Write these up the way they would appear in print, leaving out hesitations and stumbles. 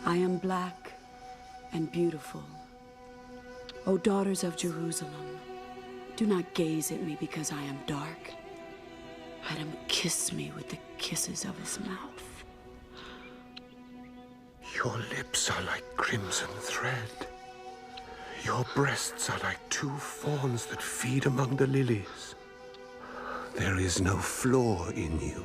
I am black and beautiful. O daughters of Jerusalem, do not gaze at me because I am dark. Let him kiss me with the kisses of his mouth. Your lips are like crimson thread. Your breasts are like two fawns that feed among the lilies. There is no flaw in you.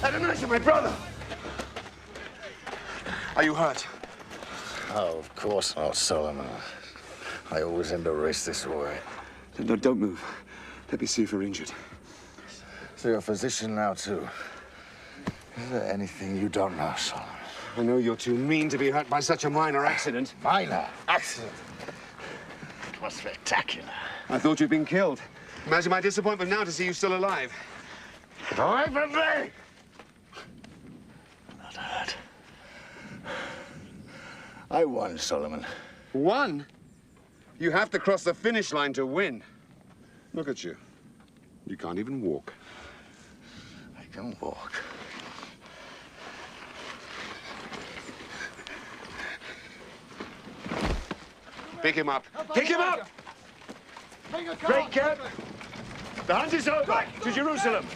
Adonijah, my brother! Are you hurt? Oh, of course not, Solomon. I always end a race this way. No, don't move. Let me see if you're injured. So you're a physician now, too. Is there anything you don't know, Solomon? I know you're too mean to be hurt by such a minor accident. Minor accident? It was spectacular. I thought you'd been killed. Imagine my disappointment now to see you still alive. Away from me! Not hurt. I won, Solomon. Won? You have to cross the finish line to win. Look at you. You can't even walk. I can walk. Pick him up. Pick him up! Great camp. The hunt is over. To Jerusalem.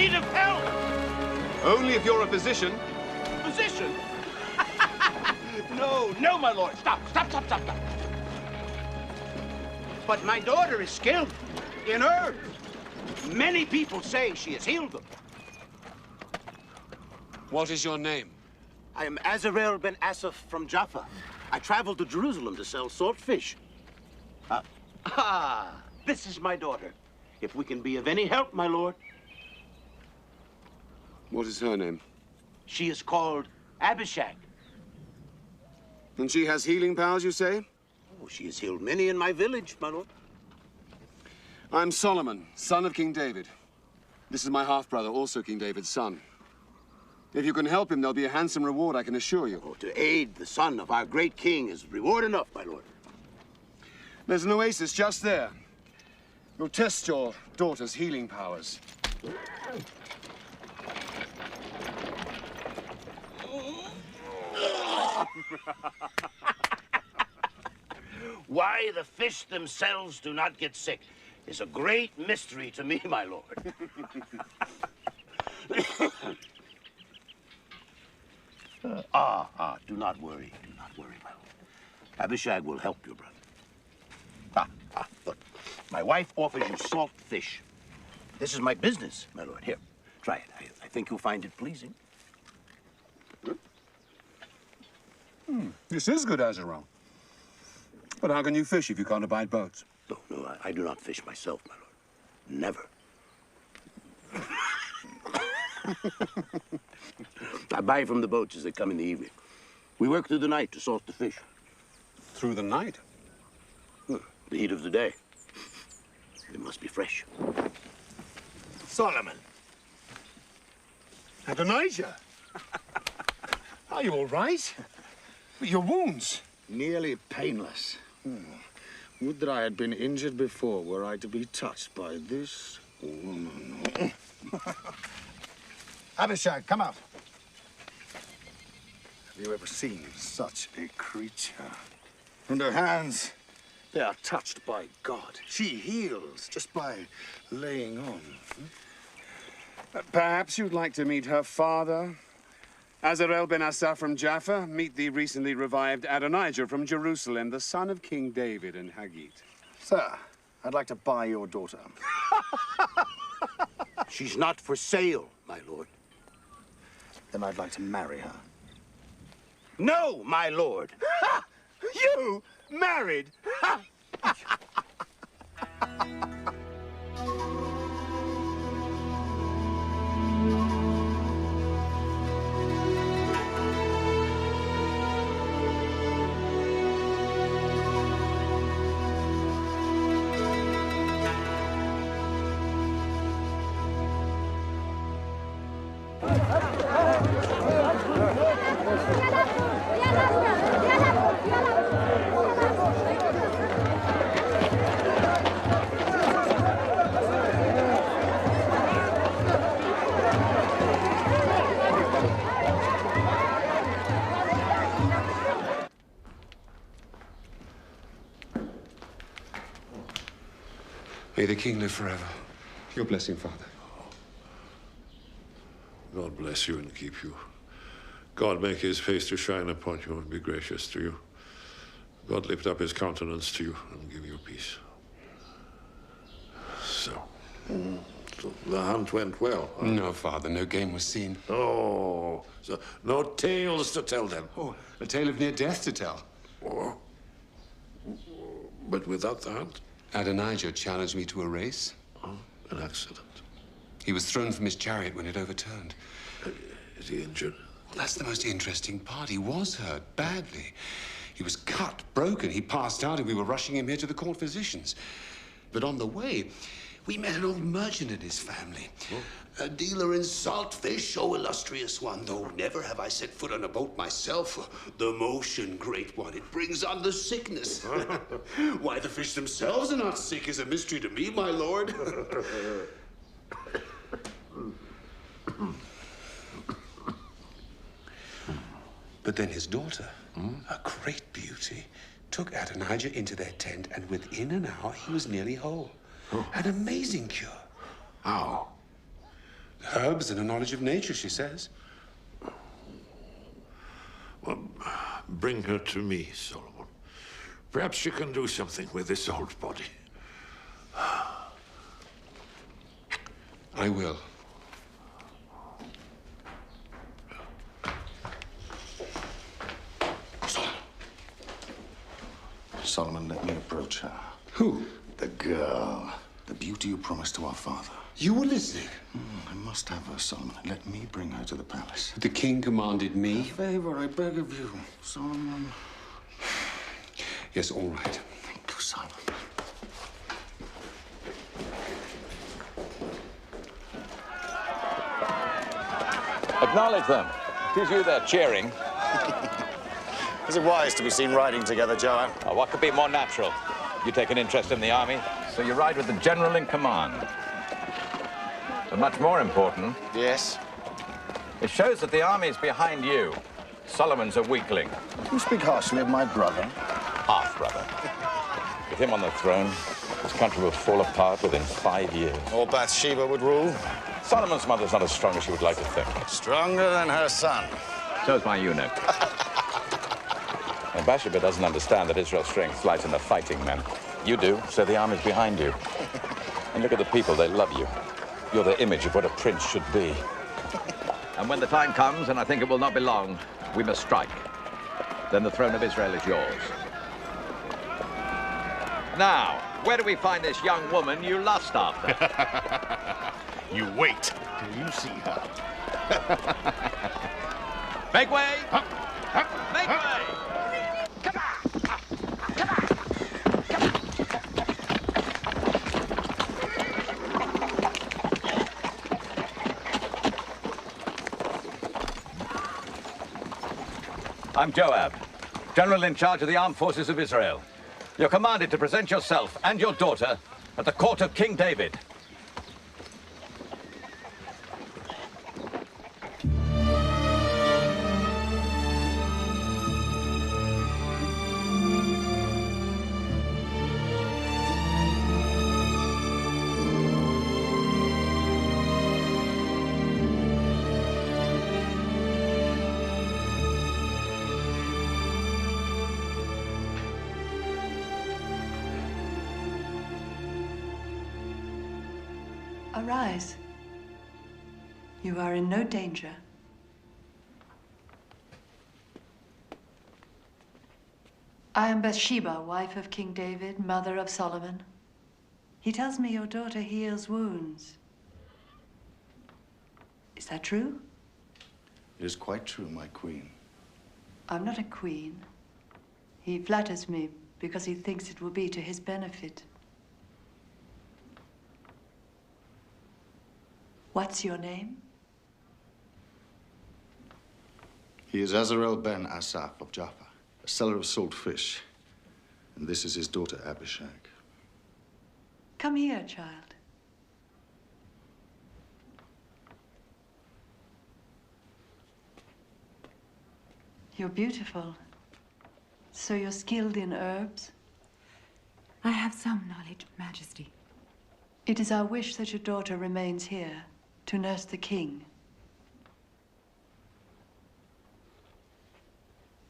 need of help. Only if you're a physician. Physician? No, no, my lord. Stop. But my daughter is skilled in herbs. Many people say she has healed them. What is your name? I am Azarel ben Asaph from Jaffa. I traveled to Jerusalem to sell salt fish. This is my daughter. If we can be of any help, my lord. What is her name? She is called Abishag. And she has healing powers, you say? Oh, she has healed many in my village, my lord. I'm Solomon, son of King David. This is my half-brother, also King David's son. If you can help him, there'll be a handsome reward, I can assure you. Oh, to aid the son of our great king is reward enough, my lord. There's an oasis just there. We'll test your daughter's healing powers. Why the fish themselves do not get sick is a great mystery to me, my lord. Do not worry, my lord. Abishag will help your brother. Look, my wife offers you salt fish. This is my business, my lord. Here, try it. I think you'll find it pleasing. This is good, Azarel. But how can you fish if you can't abide boats? No, I do not fish myself, my lord. Never. I buy from the boats as they come in the evening. We work through the night to salt the fish. Through the night? The heat of the day. They must be fresh. Solomon. Adonijah. Are you all right? Your wounds? Nearly painless. Would that I had been injured before were I to be touched by this woman. Abishag, come out. Have you ever seen such a creature? And her hands, they are touched by God. She heals just by laying on. Perhaps you'd like to meet her father, Azarel ben Asaph from Jaffa. Meet the recently revived Adonijah from Jerusalem, the son of King David and Haggit. Sir, I'd like to buy your daughter. She's not for sale, my lord. Then I'd like to marry her. No, my lord. You married? May the king live forever. Your blessing, Father. God bless you and keep you. God make his face to shine upon you and be gracious to you. God lift up his countenance to you and give you peace. So the hunt went well. Huh? No, Father, no game was seen. Oh, so no tales to tell then. Oh, a tale of near death to tell. Oh, but without the hunt? Adonijah challenged me to a race. Oh, an accident. He was thrown from his chariot when it overturned. Is he injured? Well, that's the most interesting part. He was hurt badly. He was cut, broken. He passed out, and we were rushing him here to the court physicians. But on the way, we met an old merchant and his family. Oh. A dealer in salt fish, oh illustrious one, though never have I set foot on a boat myself. The motion, great one, it brings on the sickness. Why the fish themselves are not sick is a mystery to me, my lord. But then his daughter, a great beauty, took Adonijah into their tent, and within an hour he was nearly whole. Oh. An amazing cure. How? Herbs and a knowledge of nature, she says. Well, bring her to me, Solomon. Perhaps she can do something with this old body. I will. Solomon, let me approach her. Who? The girl. The beauty you promised to our father. You were listening. I must have her, Solomon. Let me bring her to the palace. The king commanded me. A favor, I beg of you, Solomon. Yes, all right. Thank you, Solomon. Acknowledge them. It is you they're cheering. Is it wise to be seen riding together, Joab? Oh, what could be more natural? You take an interest in the army, so you ride with the general in command. But much more important, Yes. it shows that the army is behind you. Solomon's a weakling. You speak harshly of my brother. Half-brother. With him on the throne, this country will fall apart within 5 years. Or Bathsheba would rule. Solomon's mother's not as strong as she would like to think. Stronger than her son. So's my eunuch. And Bathsheba doesn't understand that Israel's strength lies in the fighting men. You do, so the army's behind you. And look at the people, they love you. You're the image of what a prince should be. And when the time comes, and I think it will not be long, we must strike. Then the throne of Israel is yours. Now, where do we find this young woman you lust after? You wait till you see her. Make way! Make way! I'm Joab, general in charge of the armed forces of Israel. You're commanded to present yourself and your daughter at the court of King David. Arise. You are in no danger. I am Bathsheba, wife of King David, mother of Solomon. He tells me your daughter heals wounds. Is that true? It is quite true, my queen. I'm not a queen. He flatters me because he thinks it will be to his benefit. What's your name? He is Azarel ben Asaph of Jaffa, a seller of salt fish. And this is his daughter, Abishag. Come here, child. You're beautiful. So you're skilled in herbs? I have some knowledge, Majesty. It is our wish that your daughter remains here to nurse the king.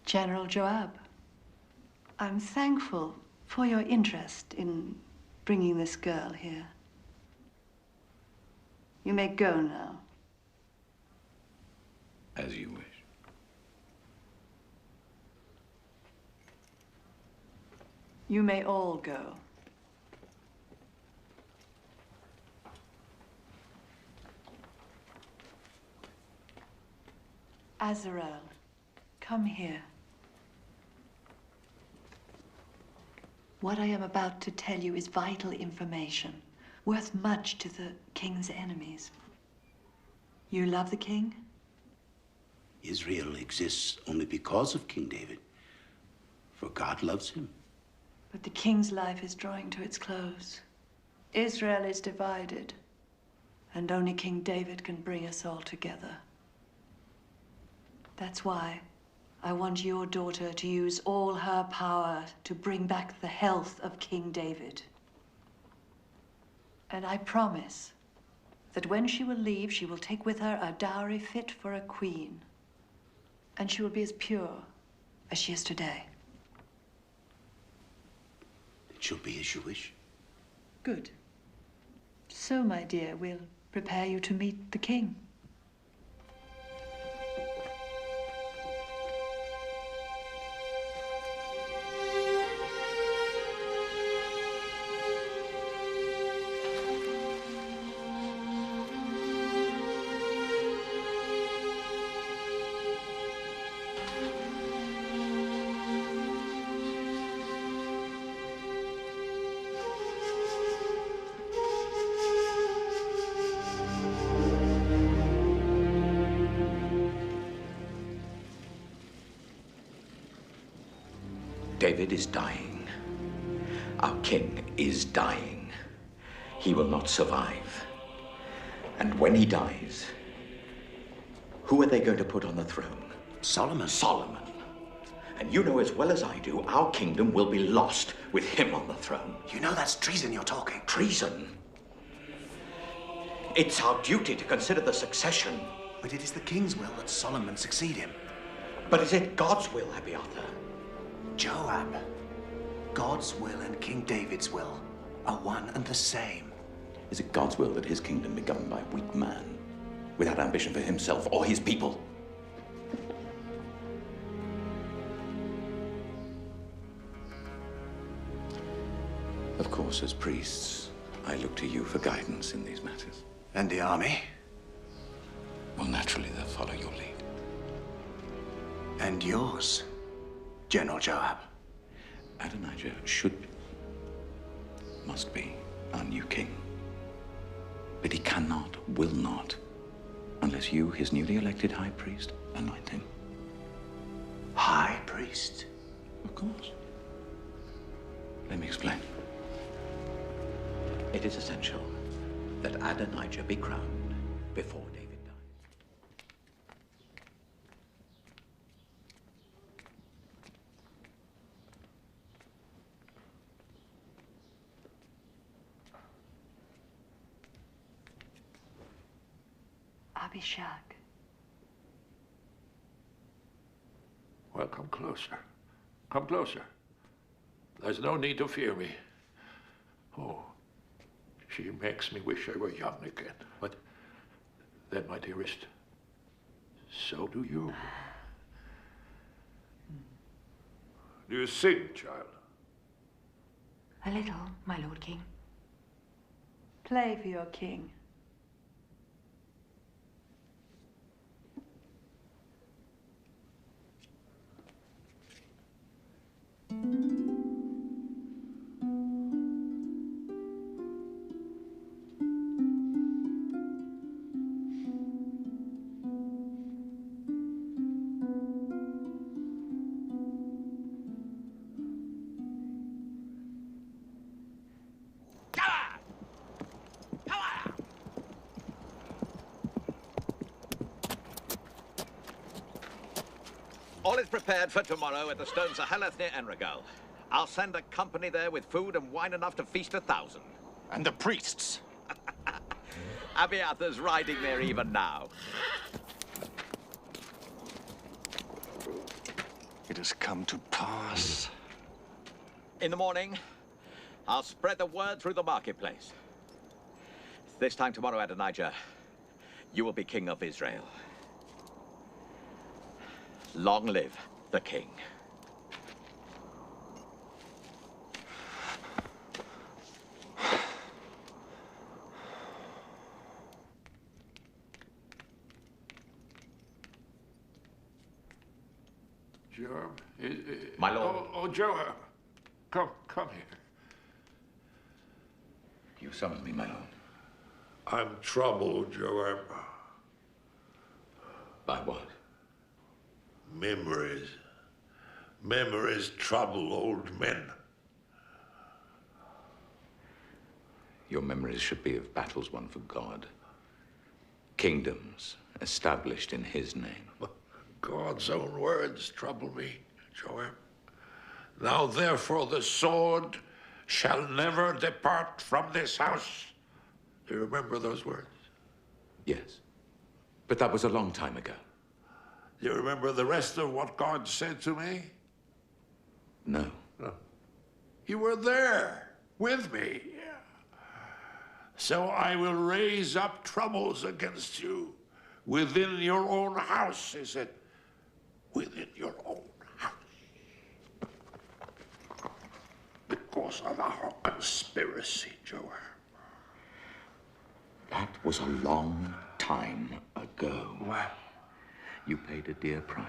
General Joab, I'm thankful for your interest in bringing this girl here. You may go now. As you wish. You may all go. Azarel, come here. What I am about to tell you is vital information, worth much to the king's enemies. You love the king? Israel exists only because of King David, for God loves him. But the king's life is drawing to its close. Israel is divided, and only King David can bring us all together. That's why I want your daughter to use all her power to bring back the health of King David. And I promise that when she will leave, she will take with her a dowry fit for a queen. And she will be as pure as she is today. It shall be as you wish. Good. So, my dear, we'll prepare you to meet the king. David is dying. Our king is dying. He will not survive. And when he dies, who are they going to put on the throne? Solomon. Solomon. And you know as well as I do, our kingdom will be lost with him on the throne. You know that's treason you're talking. Treason? It's our duty to consider the succession. But it is the king's will that Solomon succeed him. But is it God's will, Abiathar? Joab, God's will and King David's will are one and the same. Is it God's will that his kingdom be governed by a weak man, without ambition for himself or his people? Of course, as priests, I look to you for guidance in these matters. And the army? Well, naturally, they'll follow your lead. And yours, General Joab. Adonijah must be our new king. But he cannot, will not, unless you, his newly elected high priest, anoint him. High priest? Of course. Let me explain. It is essential that Adonijah be crowned before David dies. Abishag. Well, come closer. Come closer. There's no need to fear me. Oh, she makes me wish I were young again. But then, my dearest, so do you. Do you sing, child? A little, my lord king. Play for your king. All is prepared for tomorrow at the stones of Heleth near Enregal. I'll send a company there with food and wine enough to feast 1,000. And the priests? Abiathar's riding there even now. It has come to pass. In the morning, I'll spread the word through the marketplace. This time tomorrow, Adonijah, you will be king of Israel. Long live the king. Joab? My lord. Oh, Joab. Come here. You summoned me, my lord. I'm troubled, Joab. By what? Memories. Memories trouble old men. Your memories should be of battles won for God. Kingdoms established in his name. God's own words trouble me, Joab. Now therefore the sword shall never depart from this house. Do you remember those words? Yes. But that was a long time ago. Do you remember the rest of what God said to me? No. No. You were there with me. So I will raise up troubles against you within your own house, he said. Within your own house. Because of our conspiracy, Joab. That was a long time ago. Well, you paid a dear price.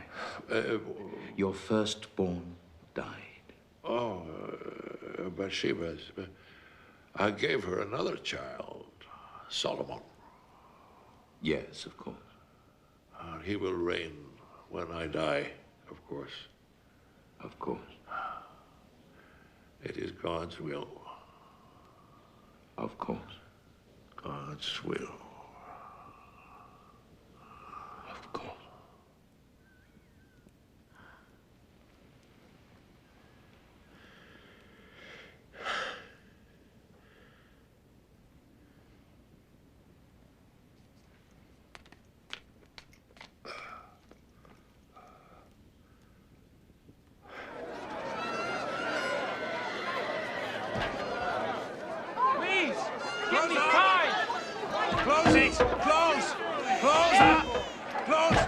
Your firstborn died. Oh, Bathsheba's. I gave her another child, Solomon. Yes, of course. He will reign when I die, of course. Of course. It is God's will. Of course. God's will. Of course. Please, give me time. Close it. Close. Close up. Close.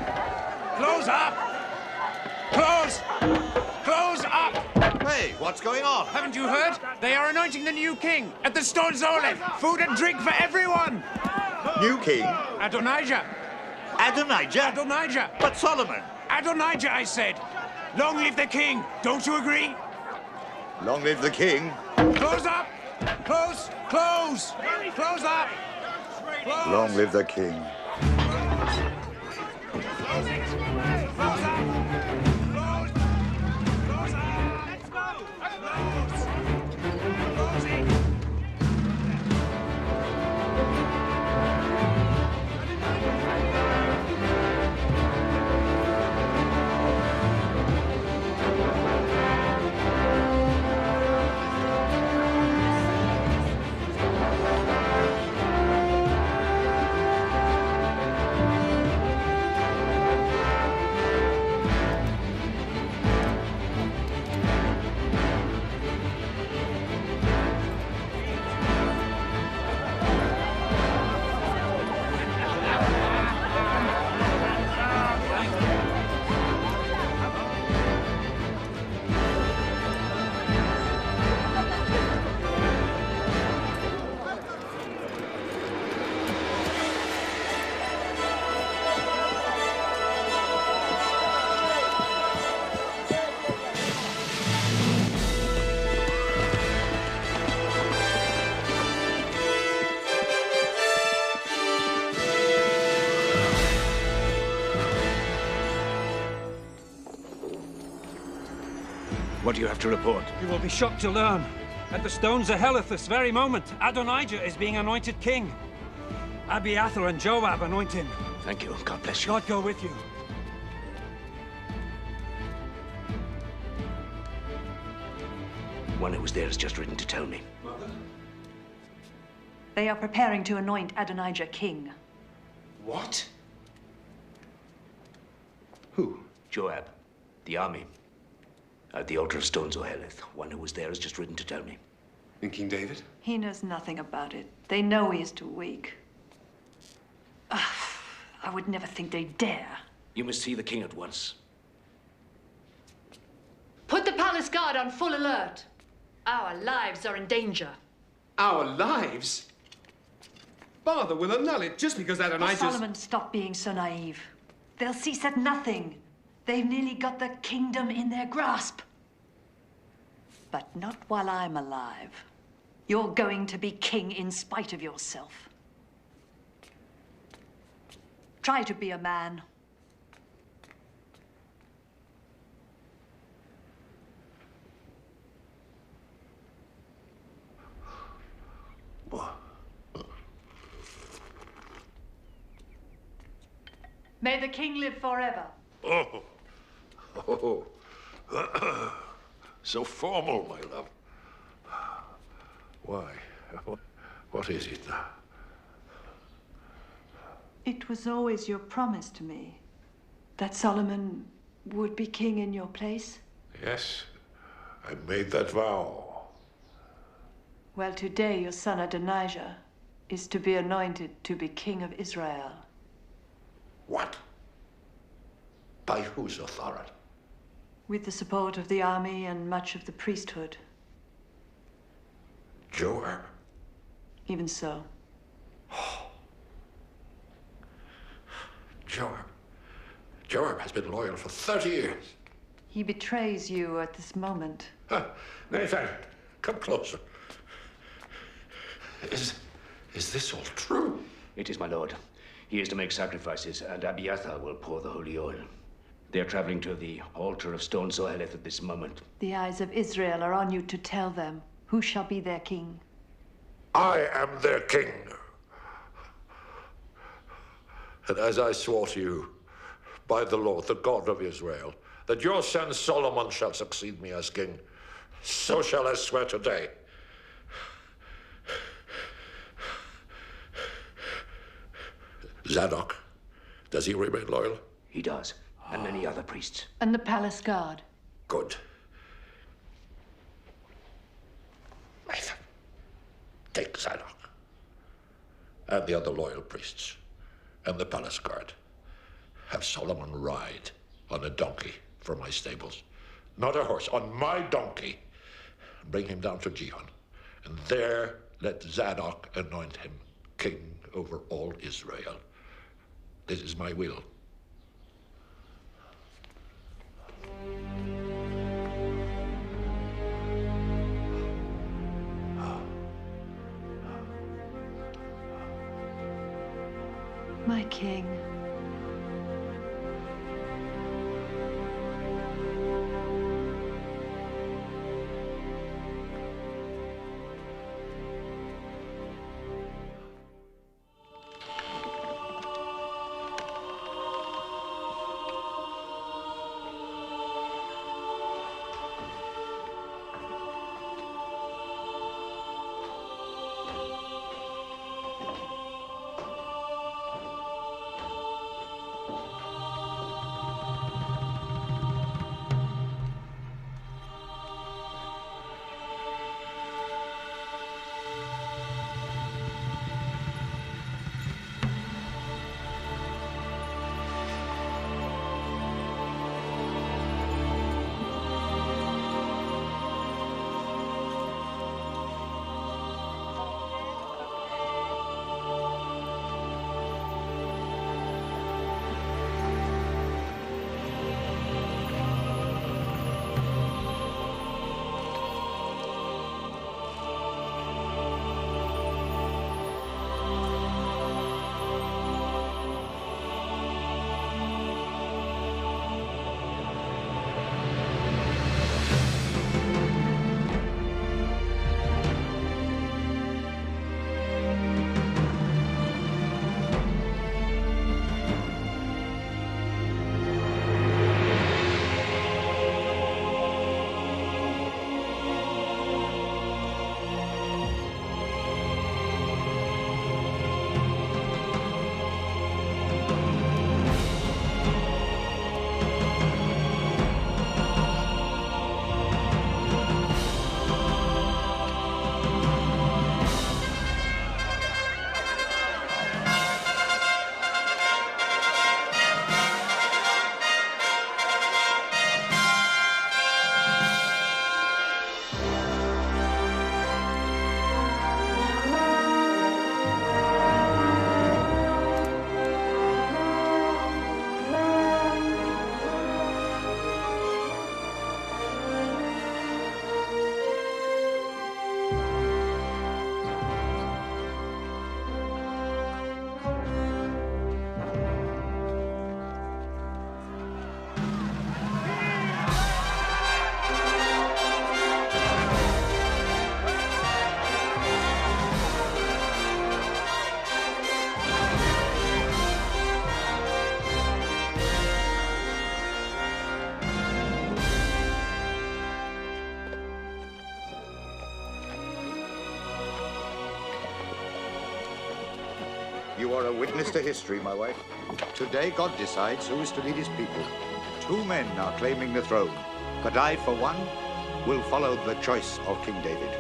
Close up. Close. Close up. Hey, what's going on? Haven't you heard? They are anointing the new king at the Stone Zoleth. Food and drink for everyone. New king? Adonijah. Adonijah? Adonijah. But Solomon. Adonijah, I said. Long live the king. Don't you agree? Long live the king. Close up. Close. Close. Close up. Close. Long live the king. Close it. Close up. Close. Close up. Let's go. Close. Close it. What do you have to report? You will be shocked to learn. At the Stones of Heleth this very moment, Adonijah is being anointed king. Abiathar and Joab anoint him. Thank you. God bless you. God go with you. One who was there has just written to tell me. They are preparing to anoint Adonijah king. What? Who? Joab. The army. At the altar of Stones of Heleth. One who was there has just written to tell me. And King David? He knows nothing about it. They know he is too weak. I would never think they'd dare. You must see the king at once. Put the palace guard on full alert. Our lives are in danger. Our lives? Father will annul it just because Adonijah's... Solomon, stop being so naive. They'll cease at nothing. They've nearly got the kingdom in their grasp. But not while I'm alive. You're going to be king in spite of yourself. Try to be a man. May the king live forever. Oh. Oh. So formal, my love. Why? What is it? It was always your promise to me that Solomon would be king in your place. Yes, I made that vow. Well, today your son Adonijah is to be anointed to be king of Israel. What? By whose authority? With the support of the army and much of the priesthood. Joab? Even so. Joab has been loyal for 30 years. He betrays you at this moment. Nathan, come closer. Is this all true? It is, my lord. He is to make sacrifices, and Abiathar will pour the holy oil. They are traveling to the altar of stone Zoheleth at this moment. The eyes of Israel are on you to tell them who shall be their king. I am their king. And as I swore to you, by the Lord, the God of Israel, that your son Solomon shall succeed me as king, so shall I swear today. Zadok, does he remain loyal? He does, and many other priests. And the palace guard. Good. Nathan, take Zadok and the other loyal priests and the palace guard. Have Solomon ride on a donkey from my stables. Not a horse, on my donkey. Bring him down to Gihon. And there let Zadok anoint him king over all Israel. This is my will. My king. You are a witness to history, my wife. Today, God decides who is to lead his people. 2 men are claiming the throne, but I, for one, will follow the choice of King David.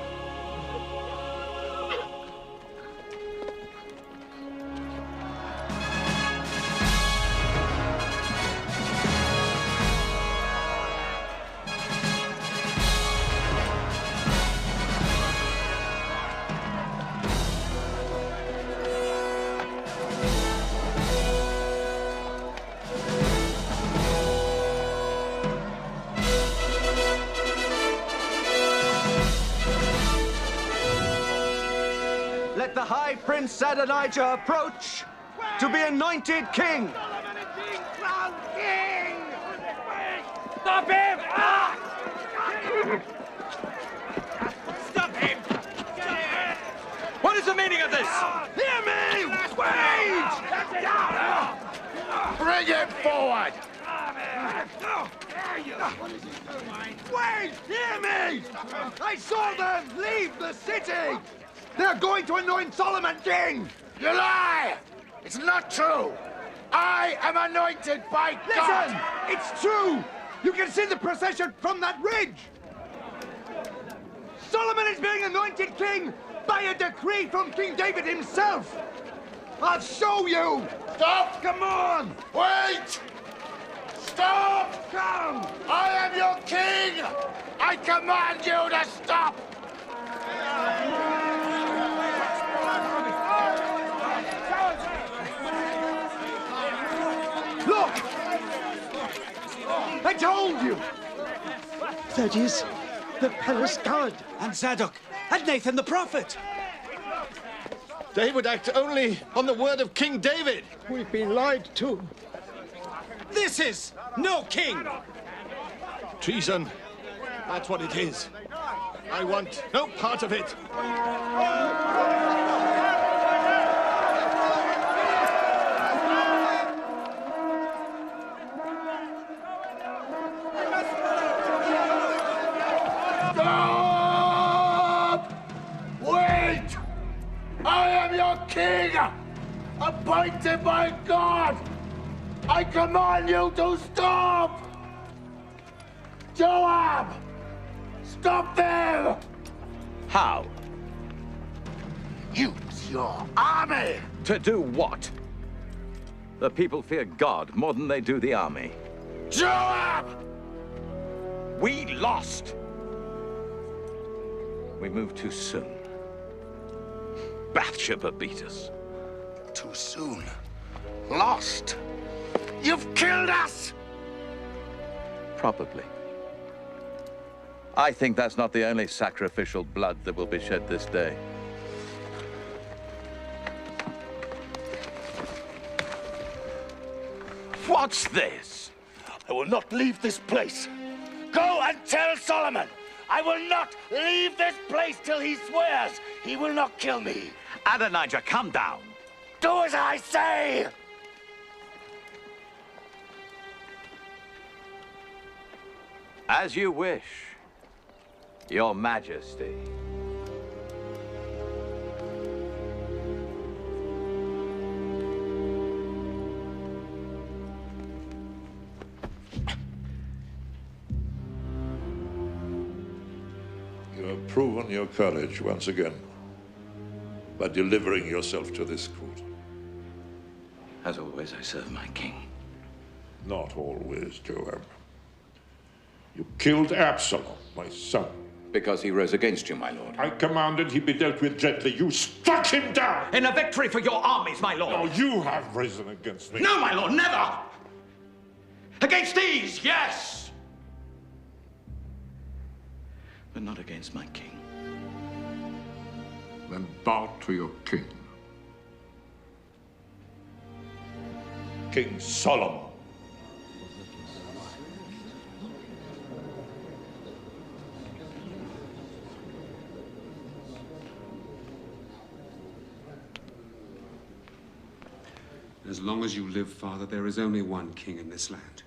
Let the High Prince Adonijah approach to be anointed king. Stop him! Stop him! What is the meaning of this? Hear me! Wait! Bring him forward! Wait! Hear me! I saw them leave the city! They're going to anoint Solomon king! You lie! It's not true! I am anointed by God! Listen! It's true! You can see the procession from that ridge! Solomon is being anointed king by a decree from King David himself! I'll show you! Stop! Come on! Wait! Stop! Come! I am your king! I command you to stop! Look! I told you! That is the palace guard. And Zadok, and Nathan the prophet. They would act only on the word of King David. We've been lied to. This is no king. Treason. That's what it is. I want no part of it. Stop! Wait! I am your king! Appointed by God! I command you to stop! Joab! Stop them! How? Use your army! To do what? The people fear God more than they do the army. Joab! We lost! We moved too soon. Bathsheba beat us. Too soon. Lost. You've killed us! Probably. I think that's not the only sacrificial blood that will be shed this day. What's this? I will not leave this place. Go and tell Solomon! I will not leave this place till he swears he will not kill me. Adonijah, calm down. Do as I say! As you wish, Your Majesty. You have proven your courage once again by delivering yourself to this court. As always, I serve my king. Not always, Joab. You killed Absalom, my son. Because he rose against you, my lord. I commanded he be dealt with gently. You struck him down! In a victory for your armies, my lord. No, you have risen against me. No, my lord, never! Against these, yes! But not against my king. Then bow to your king. King Solomon. As long as you live, Father, there is only one king in this land.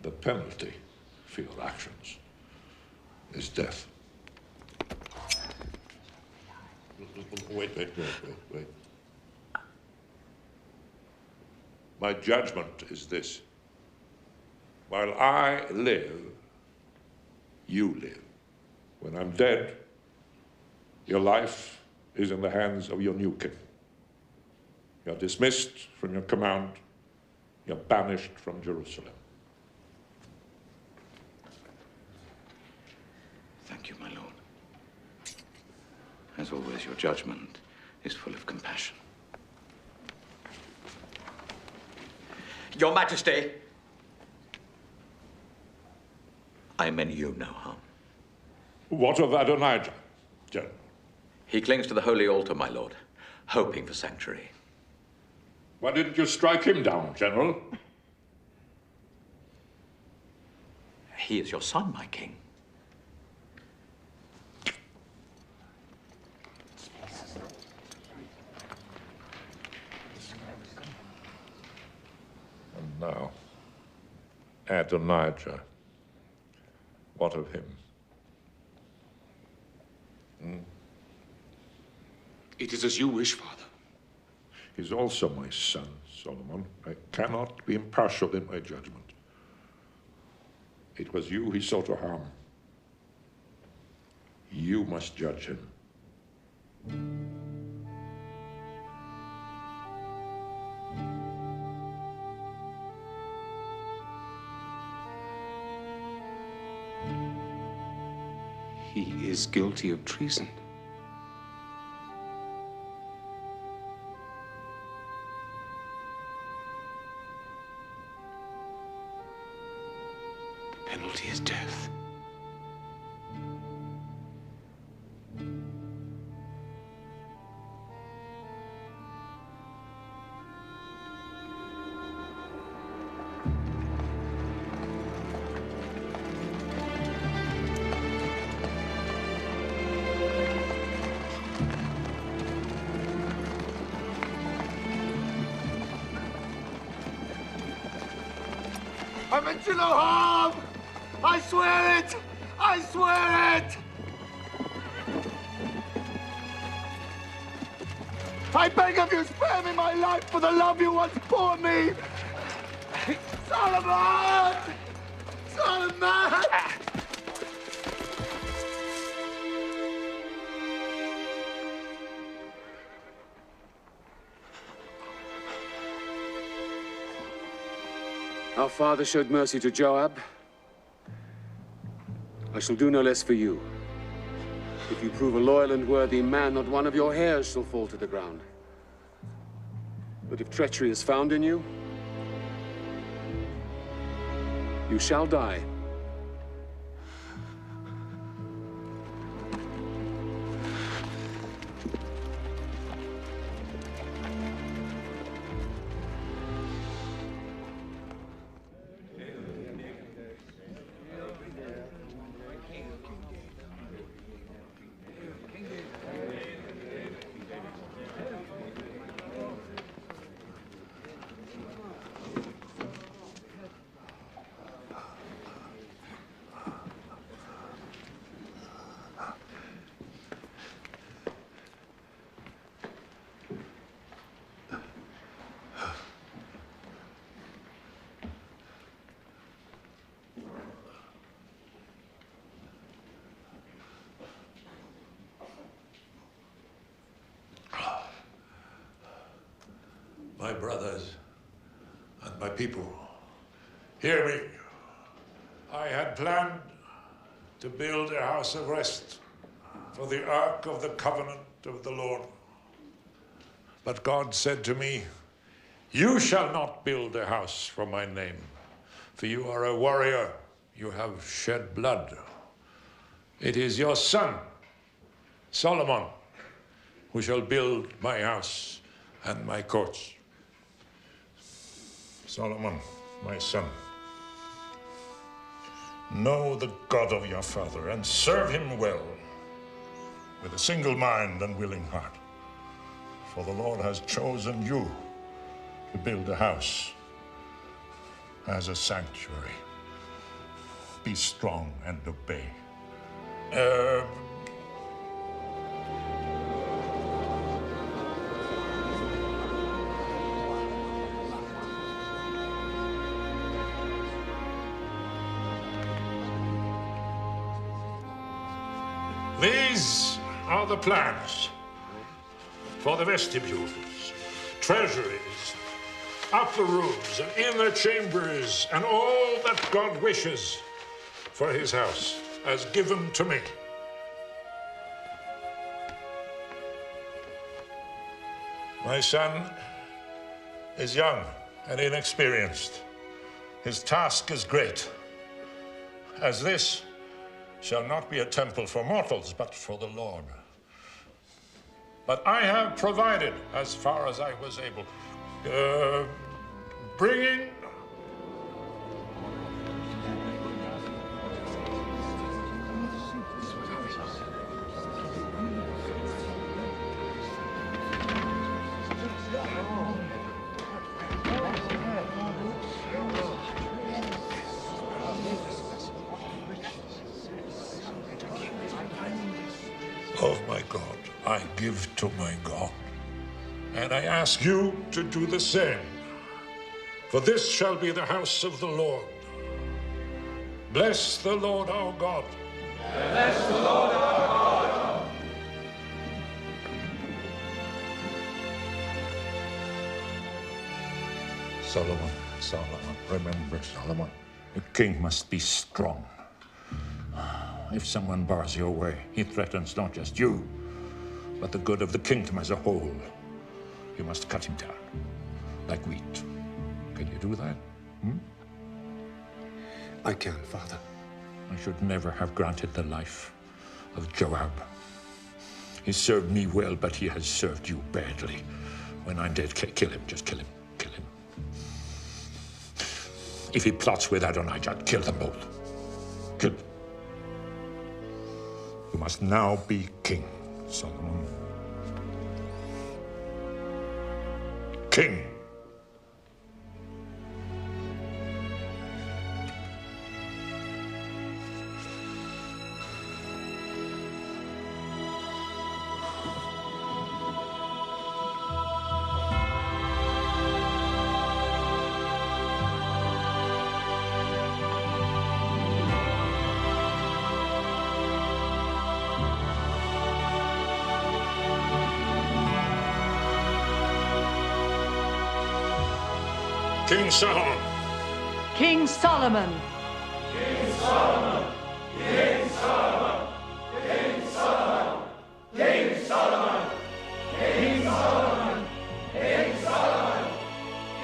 The penalty for your actions is death. Wait. My judgment is this. While I live, you live. When I'm dead, your life is in the hands of your new king. You're dismissed from your command. You're banished from Jerusalem. Thank you, my lord. As always, your judgment is full of compassion. Your Majesty! I meant you no harm. What of Adonijah, General? He clings to the holy altar, my lord, hoping for sanctuary. Why didn't you strike him down, General? He is your son, my king. And now, Adonijah, what of him? It is as you wish, Father. He's also my son, Solomon. I cannot be impartial in my judgment. It was you he sought to harm. You must judge him. He is guilty of treason. The penalty is death. I meant you no harm! I swear it! I swear it! I beg of you, spare me my life for the love you once bore me! Solomon! Solomon! Our father showed mercy to Joab. I shall do no less for you. If you prove a loyal and worthy man, not one of your hairs shall fall to the ground. But if treachery is found in you, you shall die. My brothers and my people, hear me. I had planned to build a house of rest for the Ark of the Covenant of the Lord. But God said to me, you shall not build a house for my name, for you are a warrior, you have shed blood. It is your son, Solomon, who shall build my house and my courts. Solomon, my son, know the God of your father and serve him well, with a single mind and willing heart. For the Lord has chosen you to build a house as a sanctuary be strong and obey. These are the plans for the vestibules, treasuries, upper rooms, and inner chambers, and all that God wishes for his house, as given to me. My son is young and inexperienced. His task is great, as this shall not be a temple for mortals, but for the Lord. But I have provided, as far as I was able, bringing of my God, I give to my God. And I ask you to do the same. For this shall be the house of the Lord. Bless the Lord our God. Bless the Lord our God. Solomon, remember, Solomon, a king must be strong. If someone bars your way, he threatens not just you, but the good of the kingdom as a whole. You must cut him down, like wheat. Can you do that? I can, Father. I should never have granted the life of Joab. He served me well, but he has served you badly. When I'm dead, kill him. Just kill him. Kill him. If he plots with Adonijah, kill them both. Kill them. You must now be king, Solomon. King. King Solomon. King Solomon. King Solomon. King Solomon. King Solomon. King Solomon. King Solomon.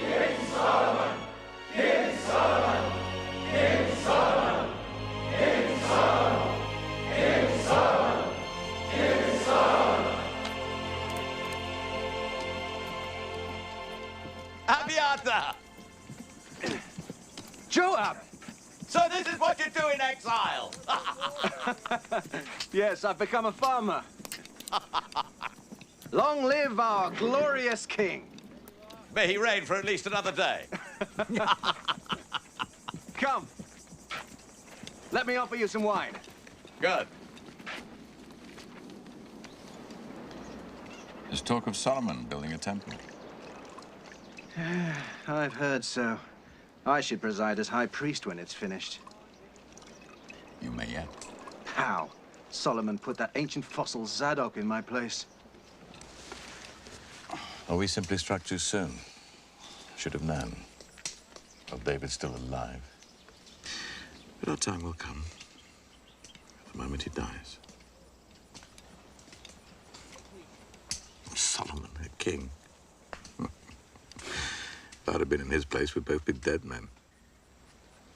King Solomon. King Solomon. King Solomon. King Solomon. King Solomon. King Solomon. King Solomon. Abiathar! Joab! So this is what you do in exile? Yes, I've become a farmer. Long live our glorious king. May he reign for at least another day. Come. Let me offer you some wine. Good. There's talk of Solomon building a temple. I've heard so. I should preside as high priest when it's finished. You may yet. How? Solomon put that ancient fossil Zadok in my place. Or we simply struck too soon. Should have known. Well, David's still alive. But our time will come. The moment he dies. Solomon, a king. If I'd have been in his place, we'd both be dead men.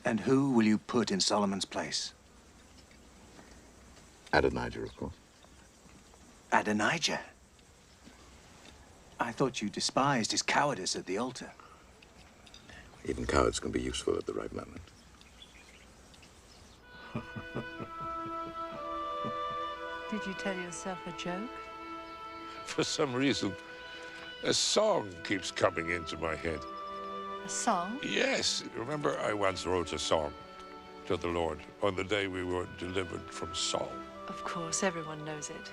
And who will you put in Solomon's place? Adonijah, of course. Adonijah? I thought you despised his cowardice at the altar. Even cowards can be useful at the right moment. Did you tell yourself a joke? For some reason, a song keeps coming into my head. A song? Yes. Remember, I once wrote a song. to the Lord on the day we were delivered from Saul. Of course, everyone knows it.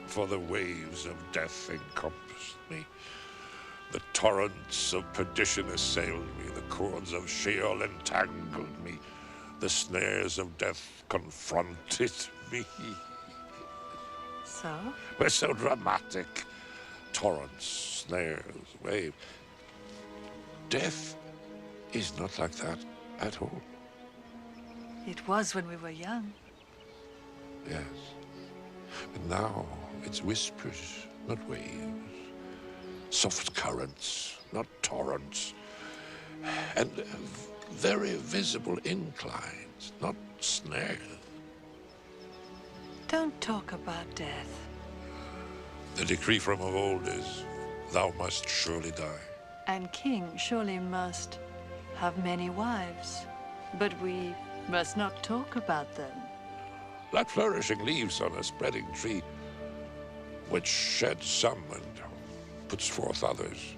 For the waves of death encompassed me. The torrents of perdition assailed me. The cords of Sheol entangled me. The snares of death confronted me. So? We're so dramatic. Torrents, snares, waves. Death is not like that at all. It was when we were young. Yes. But now it's whispers, not waves. Soft currents, not torrents. And very visible inclines, not snares. Don't talk about death. The decree from of old is, thou must surely die. And king surely must have many wives. But we must not talk about them. Like flourishing leaves on a spreading tree, which sheds some and puts forth others.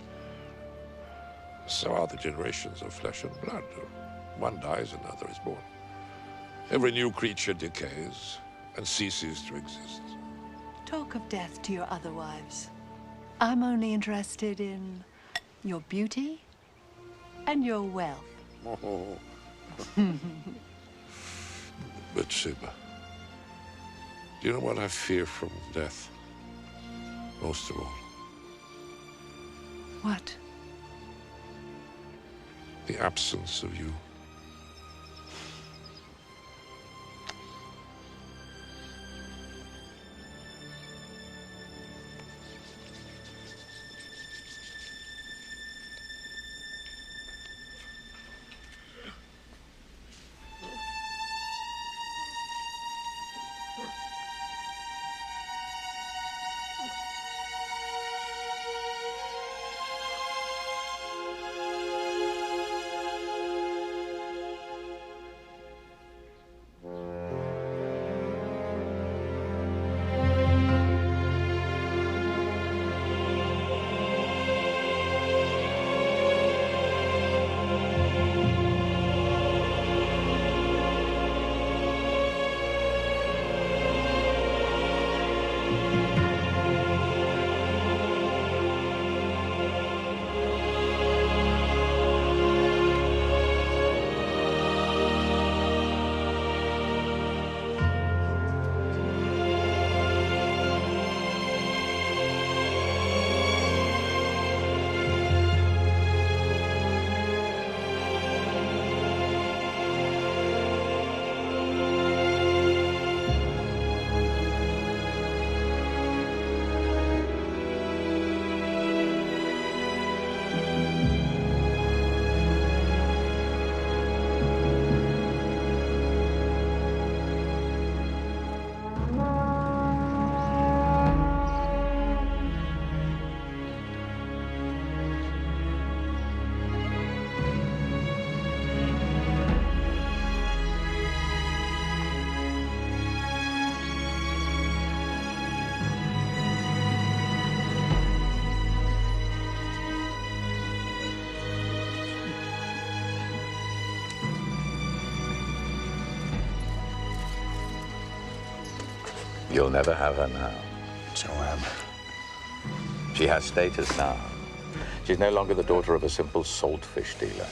So are the generations of flesh and blood. One dies, another is born. Every new creature decays and ceases to exist. Talk of death to your other wives. I'm only interested in your beauty and your wealth. Oh. But Siba, do you know what I fear from death? Most of all. What? The absence of you. You'll never have her now. Joab. She has status now. She's no longer the daughter of a simple saltfish dealer.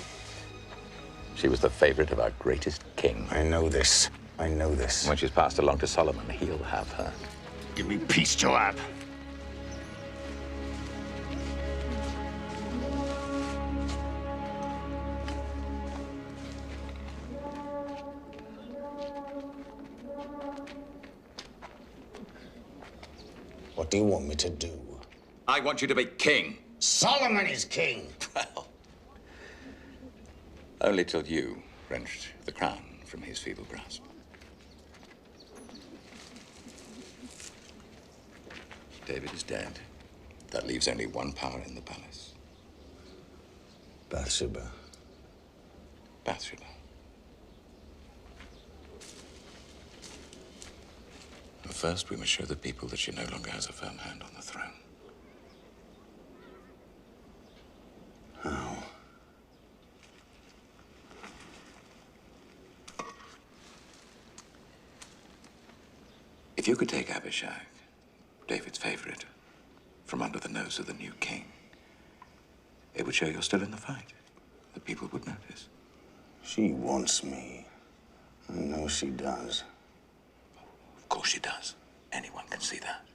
She was the favorite of our greatest king. I know this. I know this. When she's passed along to Solomon, he'll have her. Give me peace, Joab. What do you want me to do? I want you to be king. Solomon is king. Well, only till you wrenched the crown from his feeble grasp. David is dead. That leaves only one power in the palace. Bathsheba. Bathsheba. But first, we must show the people that she no longer has a firm hand on the throne. How? If you could take Abishag, David's favorite, from under the nose of the new king, it would show you're still in the fight. The people would notice. She wants me. I know she does. Of course she does. Anyone can see that.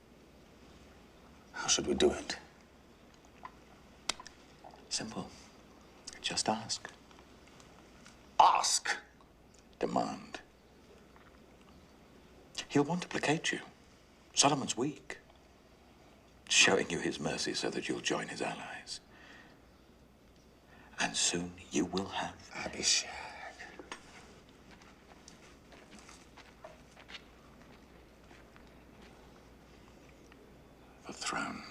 How should we do it? Simple. Just ask. Ask? Demand. He'll want to placate you. Solomon's weak. Showing you his mercy so that you'll join his allies. And soon you will have Abishag. The throne.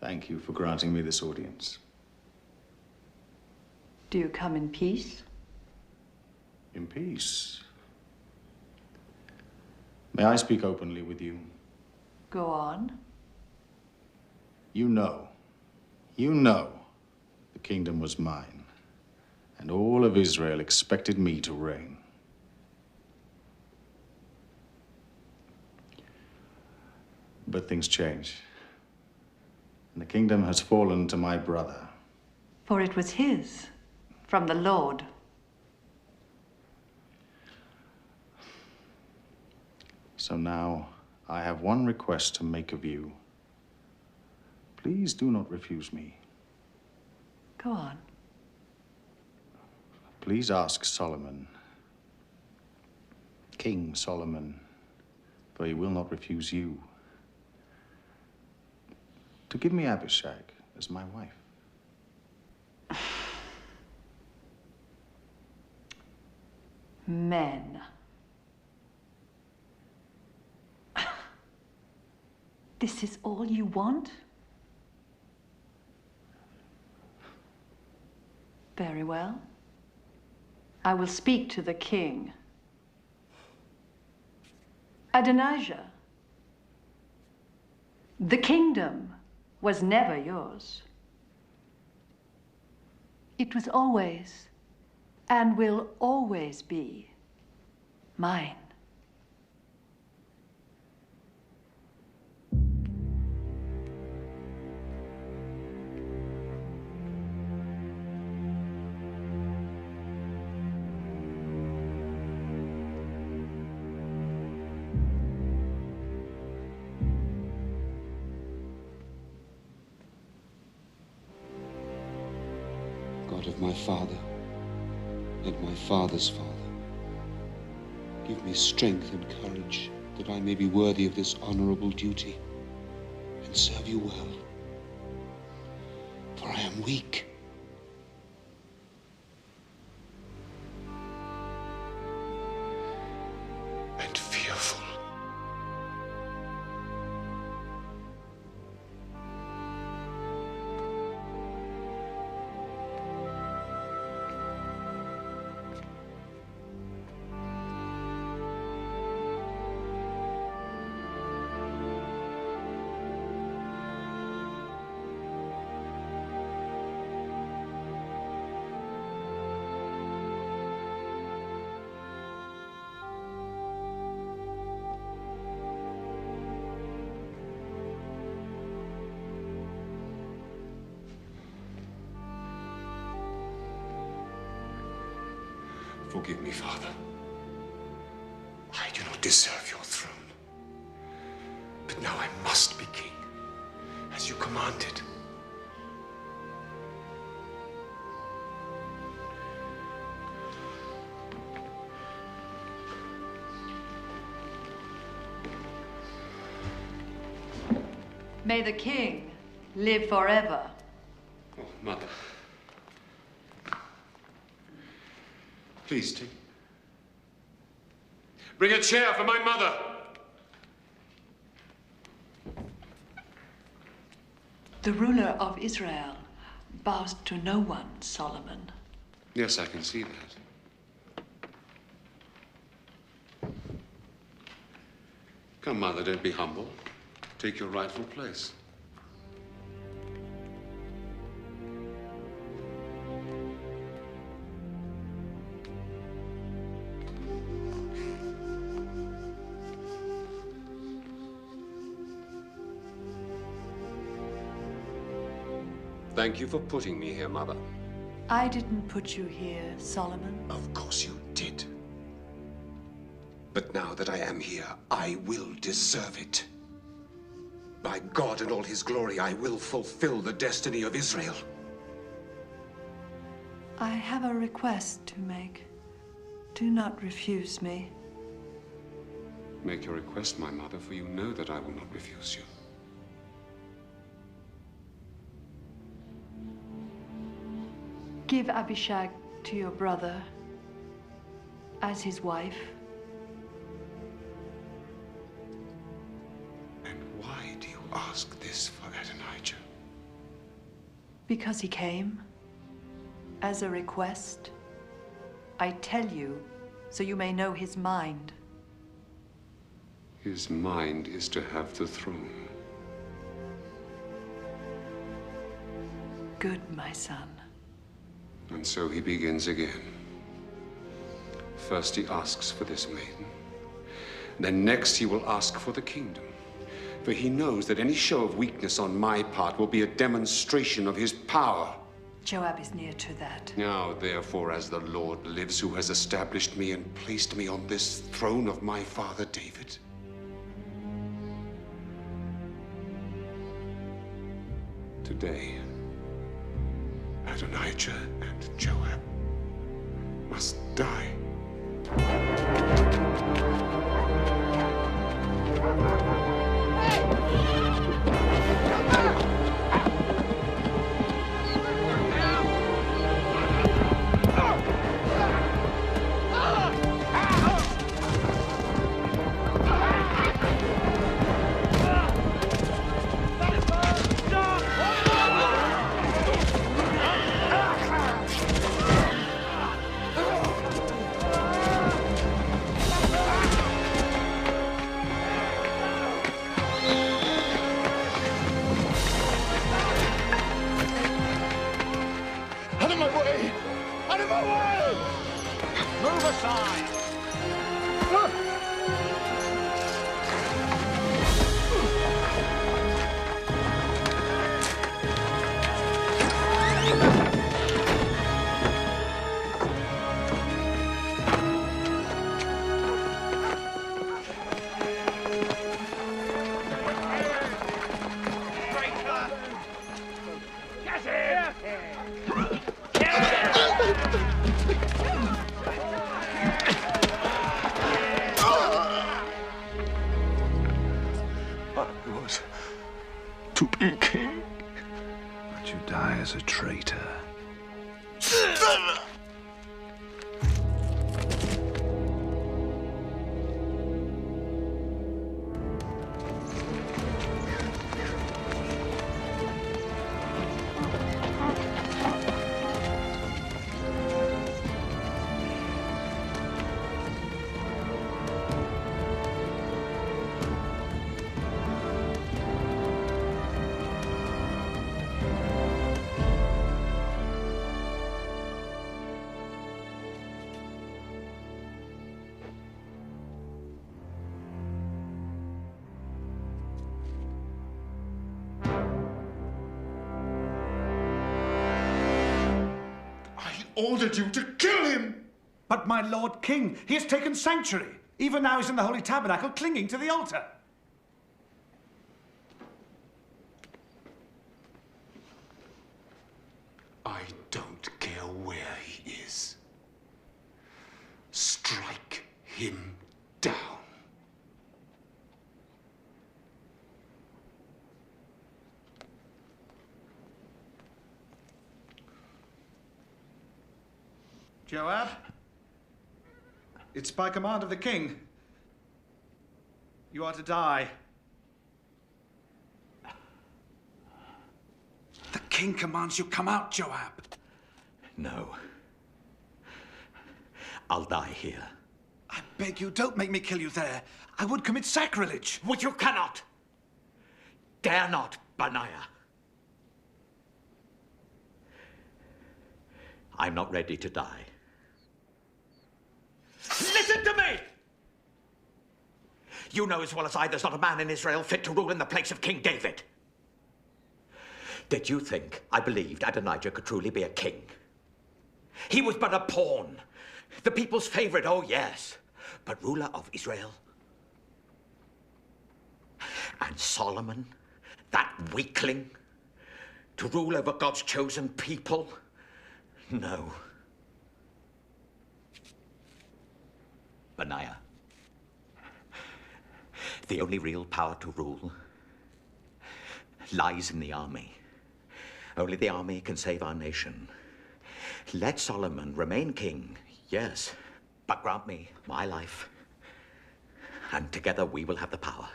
Thank you for granting me this audience. Do you come in peace? In peace. May I speak openly with you? Go on. You know, the kingdom was mine, and all of Israel expected me to reign. But things change, and the kingdom has fallen to my brother. For it was his, from the Lord. So now I have one request to make of you. Please do not refuse me. Go on. Please ask Solomon, King Solomon, for he will not refuse you, to give me Abishag as my wife. Men. This is all you want? Very well. I will speak to the king. Adonijah, the kingdom was never yours. It was always, and will always be, mine. God of my father and my father's father, give me strength and courage that I may be worthy of this honorable duty and serve you well. For I am weak. And fearful. Forgive me, Father. I do not deserve your throne. But now I must be king, as you commanded. May the king live forever. Oh, Mother. Please, take. Bring a chair for my mother. The ruler of Israel bows to no one, Solomon. Yes, I can see that. Come, Mother, don't be humble. Take your rightful place. Thank you for putting me here, Mother. I didn't put you here, Solomon. Of course you did. But now that I am here, I will deserve it. By God and all his glory, I will fulfill the destiny of Israel. I have a request to make. Do not refuse me. Make your request, my mother, for you know that I will not refuse you. Give Abishag to your brother as his wife. And why do you ask this for Adonijah? Because he came as a request. I tell you, so you may know his mind. His mind is to have the throne. Good, my son. And so he begins again. First he asks for this maiden. Then next he will ask for the kingdom. For he knows that any show of weakness on my part will be a demonstration of his power. Joab is near to that. Now, therefore, as the Lord lives, who has established me and placed me on this throne of my father David, today, Adonijah and Joab must die. Out of my way! Out of my way! Move aside! I was to be king. But you die as a traitor. Ordered you to kill him! But my Lord King, he has taken sanctuary. Even now he's in the Holy Tabernacle, clinging to the altar. I don't care where he is. Strike him down. Joab, it's by command of the king. You are to die. The king commands you come out, Joab. No. I'll die here. I beg you, don't make me kill you there. I would commit sacrilege. Which you cannot. Dare not, Benaiah. I'm not ready to die. Listen to me! You know as well as I there's not a man in Israel fit to rule in the place of King David. Did you think I believed Adonijah could truly be a king? He was but a pawn. The people's favorite, oh yes, but ruler of Israel. And Solomon, that weakling, to rule over God's chosen people? No. Benaiah, the only real power to rule lies in the army. Only the army can save our nation. Let Solomon remain king, yes, but grant me my life, and together we will have the power.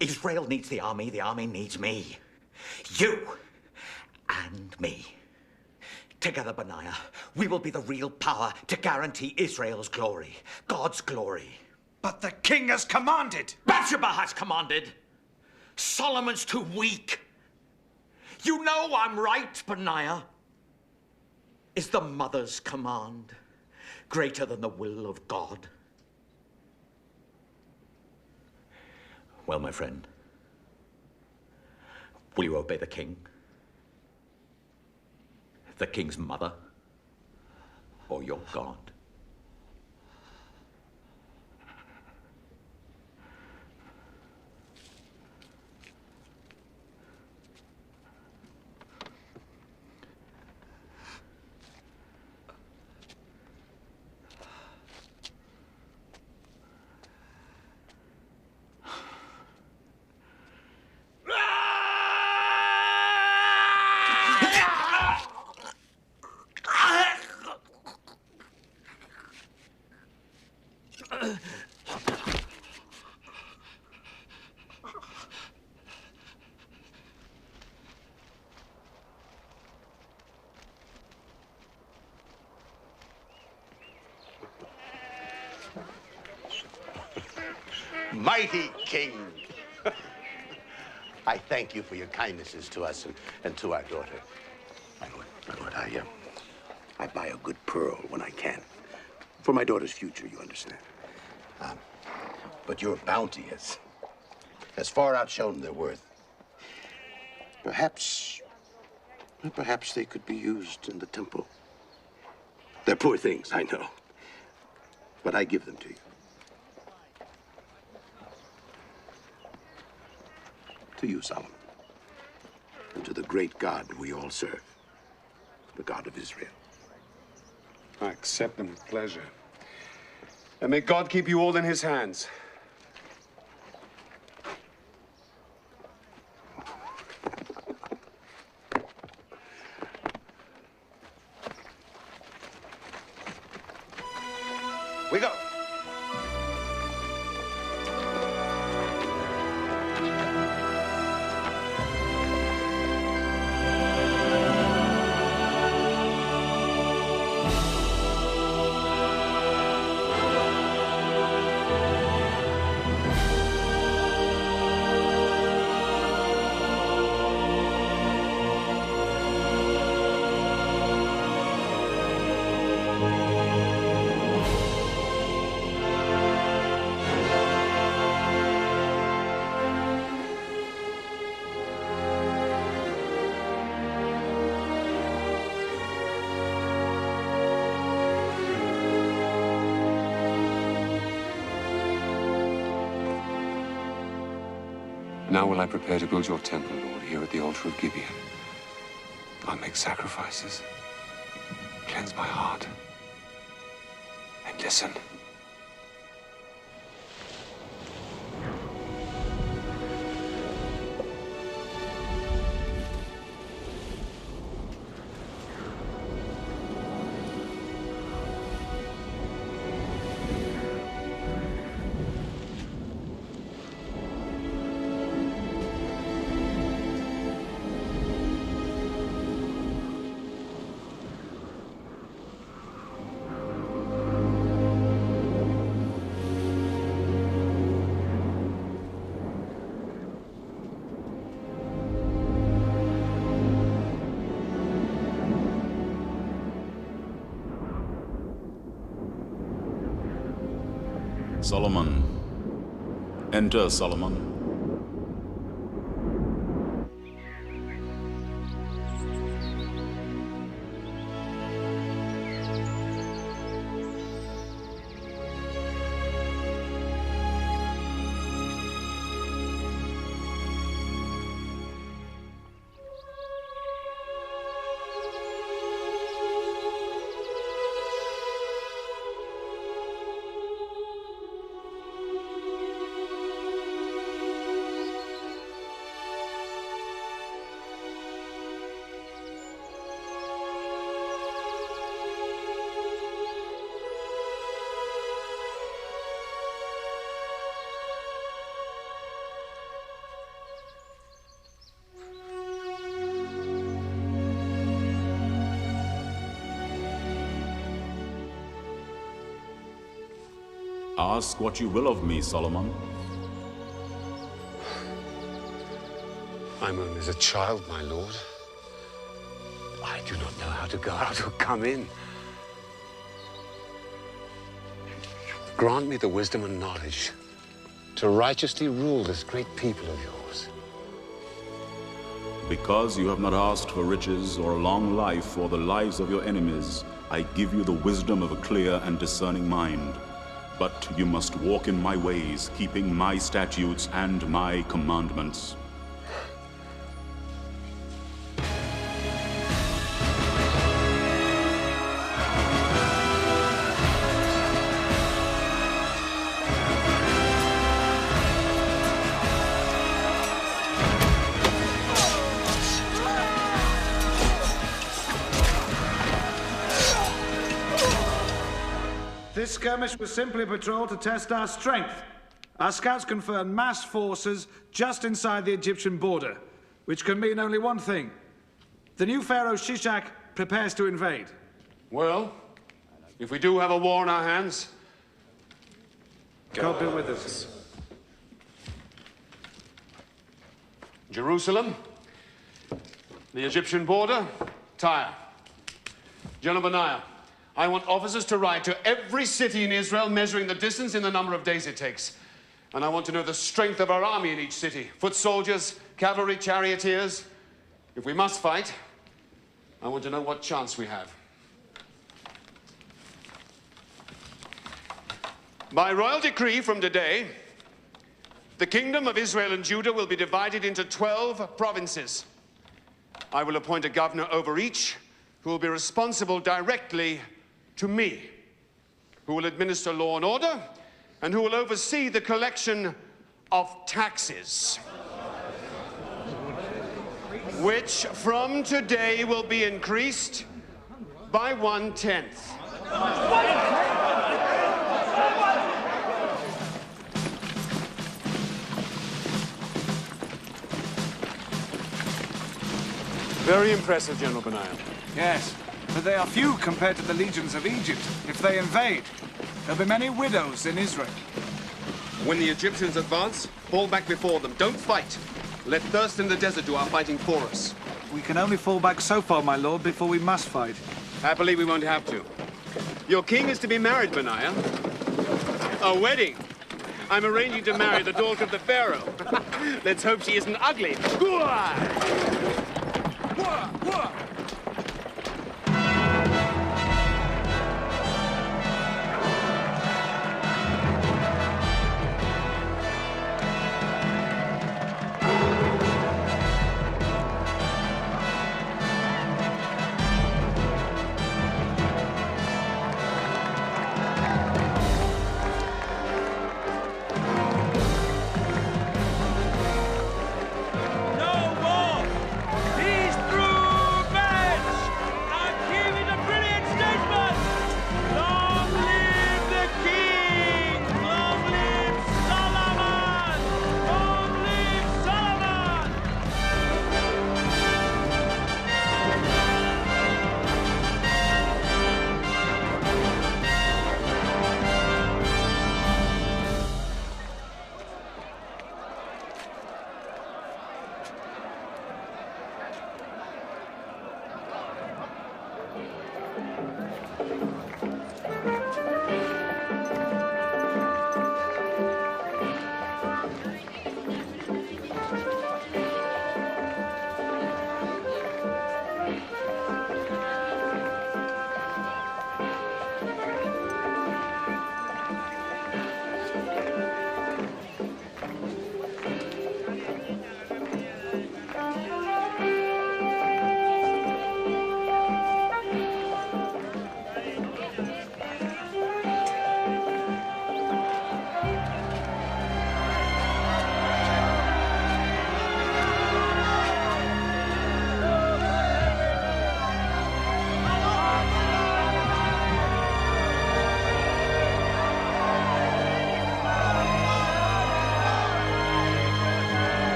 Israel needs the army needs me. You and me. Together, Benaiah, we will be the real power to guarantee Israel's glory, God's glory. But the king has commanded. Bathsheba has commanded. Solomon's too weak. You know I'm right, Benaiah. Is the mother's command greater than the will of God? Well, my friend, will you obey the king? The king's mother? Or your God? Mighty King, I thank you for your kindnesses to us and to our daughter. My lord, I buy a good pearl when I can. For my daughter's future, you understand. But your bounty has far outshone their worth. Perhaps they could be used in the temple. They're poor things, I know. But I give them to you. To you, Solomon, and to the great God we all serve, the God of Israel. I accept them with pleasure. And may God keep you all in his hands. We go. Now will I prepare to build your temple, Lord, here at the altar of Gibeon. I'll make sacrifices, cleanse my heart, and listen. Solomon. Enter, Solomon. Ask what you will of me, Solomon. I'm only as a child, my lord. I do not know how to go out or come in. Grant me the wisdom and knowledge to righteously rule this great people of yours. Because you have not asked for riches or a long life or the lives of your enemies, I give you the wisdom of a clear and discerning mind. But you must walk in my ways, keeping my statutes and my commandments. This skirmish was simply a patrol to test our strength. Our scouts confirmed massed forces just inside the Egyptian border, which can mean only one thing. The new pharaoh Shishak prepares to invade. Well, if we do have a war on our hands, God be with us. Jerusalem, the Egyptian border, Tyre. General Benaiah, I want officers to ride to every city in Israel, measuring the distance in the number of days it takes. And I want to know the strength of our army in each city. Foot soldiers, cavalry, charioteers. If we must fight, I want to know what chance we have. By royal decree from today, the kingdom of Israel and Judah will be divided into 12 provinces. I will appoint a governor over each, who will be responsible directly to me, who will administer law and order, and who will oversee the collection of taxes, which from today will be increased by 1/10. Very impressive, General Benaiah. Yes, but they are few compared to the legions of Egypt. If they invade, there'll be many widows in Israel. When the Egyptians advance, fall back before them. Don't fight. Let thirst in the desert do our fighting for us. We can only fall back so far, my lord, before we must fight. Happily, we won't have to. Your king is to be married, Benaiah. A wedding. I'm arranging to marry the daughter of the pharaoh. Let's hope she isn't ugly.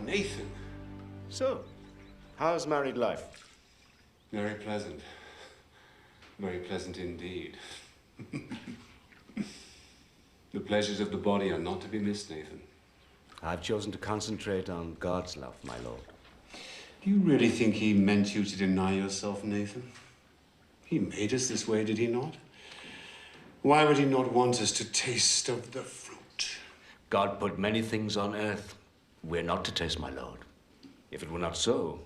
Nathan. So, how's married life? Very pleasant. Very pleasant indeed. The pleasures of the body are not to be missed, Nathan. I've chosen to concentrate on God's love, my lord. Do you really think he meant you to deny yourself, Nathan? He made us this way, did he not? Why would he not want us to taste of the fruit? God put many things on earth we're not to taste, my lord. If it were not so,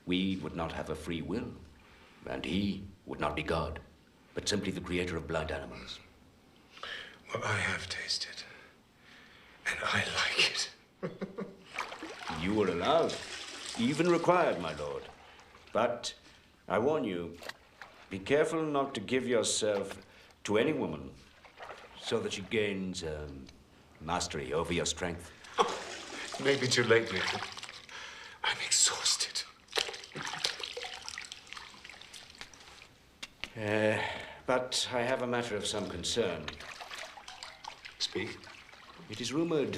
we would not have a free will, and he would not be God, but simply the creator of blind animals. Well, I have tasted, and I like it. You were allowed, even required, my lord. But I warn you, be careful not to give yourself to any woman so that she gains mastery over your strength. Maybe too late, Nathan. I'm exhausted. But I have a matter of some concern. Speak. It is rumored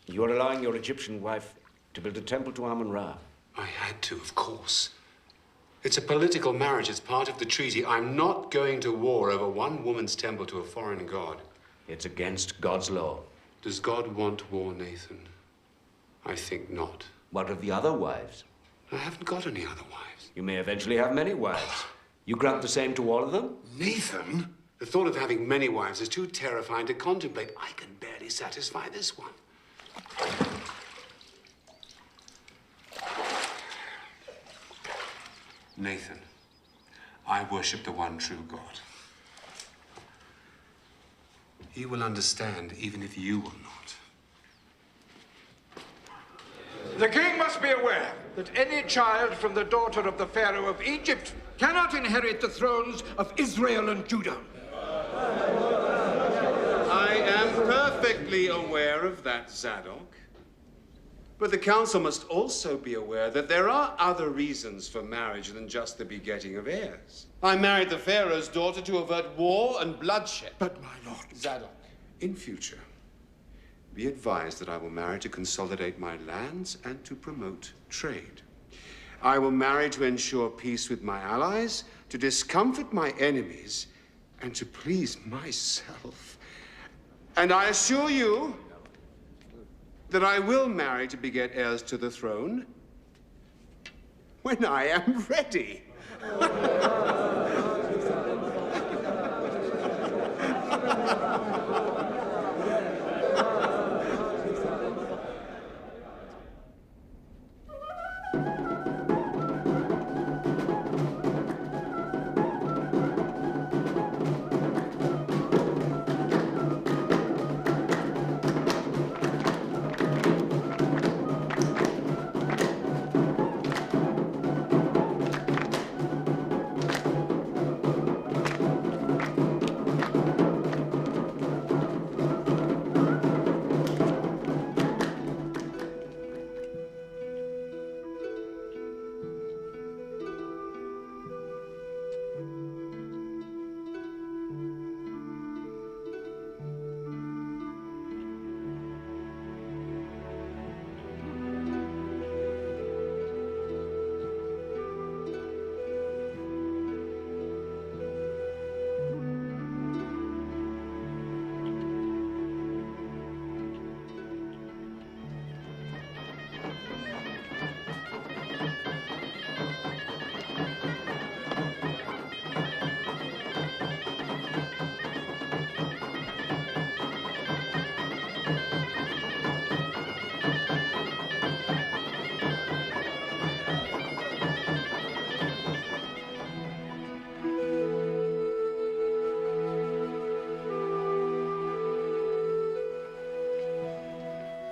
you are allowing your Egyptian wife to build a temple to Amun-Ra. I had to, of course. It's a political marriage. It's part of the treaty. I'm not going to war over one woman's temple to a foreign god. It's against God's law. Does God want war, Nathan? I think not. What of the other wives? I haven't got any other wives. You may eventually have many wives. You grant the same to all of them? Nathan? The thought of having many wives is too terrifying to contemplate. I can barely satisfy this one. Nathan, I worship the one true God. He will understand even if you will not. The king must be aware that any child from the daughter of the Pharaoh of Egypt cannot inherit the thrones of Israel and Judah. I am perfectly aware of that, Zadok. But the council must also be aware that there are other reasons for marriage than just the begetting of heirs. I married the Pharaoh's daughter to avert war and bloodshed. But, my lord... Zadok, in future, be advised that I will marry to consolidate my lands and to promote trade. I will marry to ensure peace with my allies, to discomfort my enemies, and to please myself. And I assure you that I will marry to beget heirs to the throne when I am ready.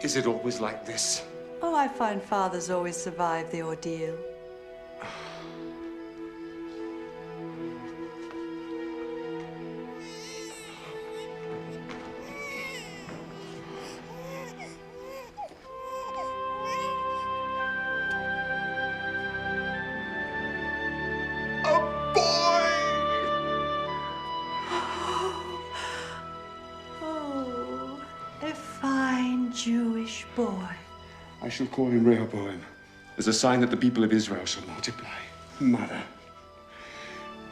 Is it always like this? Oh, I find fathers always survive the ordeal. Oh, a fine Jewish boy. I shall call him Rehoboam, as a sign that the people of Israel shall multiply. Mother,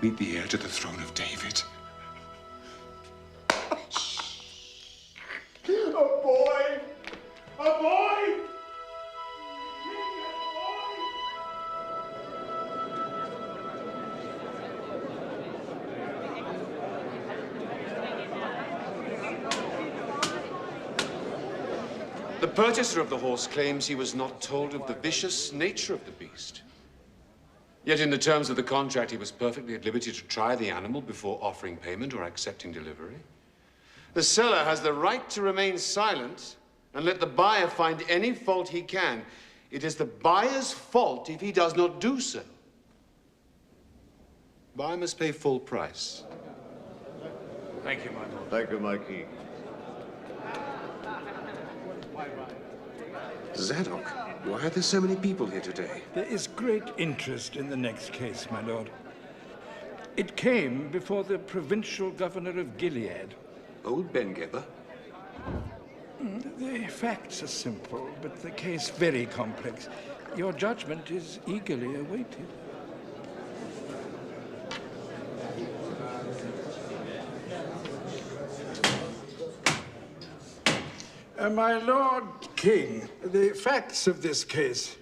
meet the heir to the throne of David. A boy! A boy! The purchaser of the horse claims he was not told of the vicious nature of the beast. Yet in the terms of the contract, he was perfectly at liberty to try the animal before offering payment or accepting delivery. The seller has the right to remain silent and let the buyer find any fault he can. It is the buyer's fault if he does not do so. Buyer must pay full price. Thank you, my lord. Thank you, my king. Zadok, why are there so many people here today? There is great interest in the next case, my lord. It came before the provincial governor of Gilead. Old Ben-Geber? The facts are simple, but the case very complex. Your judgment is eagerly awaited. My Lord King, the facts of this case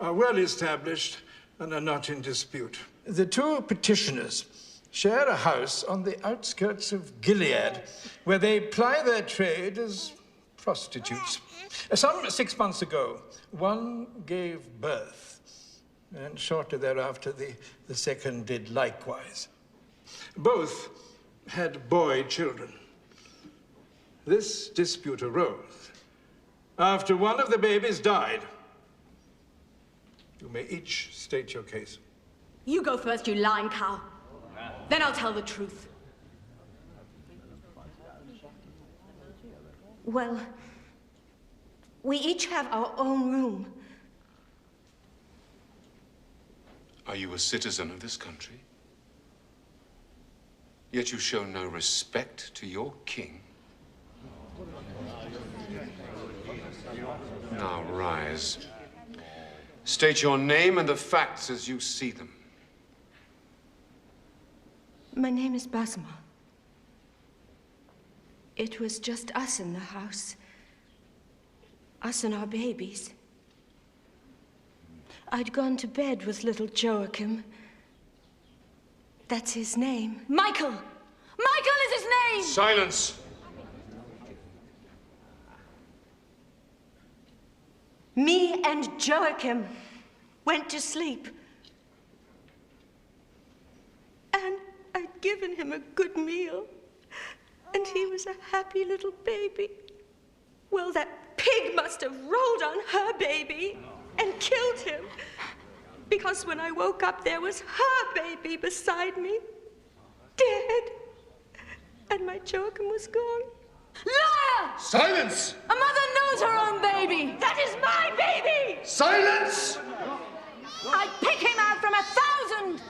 are well established and are not in dispute. The two petitioners share a house on the outskirts of Gilead, where they ply their trade as prostitutes. Some 6 months ago, one gave birth, and shortly thereafter, the second did likewise. Both had boy children. This dispute arose after one of the babies died. You may each state your case. You go first, you lying cow. Then I'll tell the truth. Well, we each have our own room. Are you a citizen of this country? Yet you show no respect to your king. Now rise. State your name and the facts as you see them. My name is Basma. It was just us in the house. Us and our babies. I'd gone to bed with little Joachim. That's his name. Michael! Michael is his name! Silence! Me and Joachim went to sleep. And I'd given him a good meal. And he was a happy little baby. Well, that pig must have rolled on her baby and killed him. Because when I woke up, there was her baby beside me, dead. And my Joachim was gone. Liar! Silence! A mother knows her own baby. That is my baby! Silence! I'd pick him out from 1,000.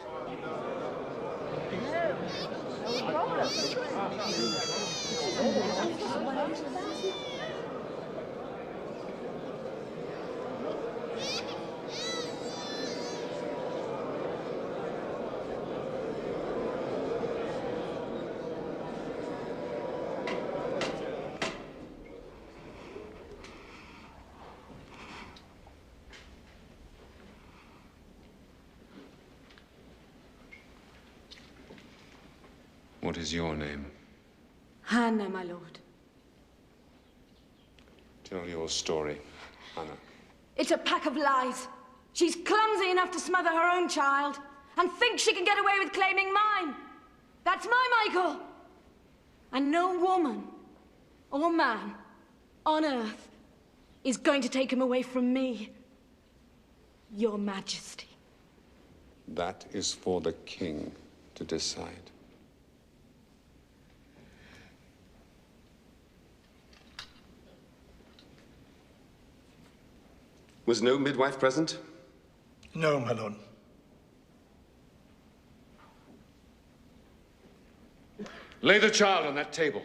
What is your name? Hannah, my lord. Tell your story, Hannah. It's a pack of lies. She's clumsy enough to smother her own child and thinks she can get away with claiming mine. That's my Michael. And no woman or man on earth is going to take him away from me, Your Majesty. That is for the king to decide. Was no midwife present? No, my lord. Lay the child on that table.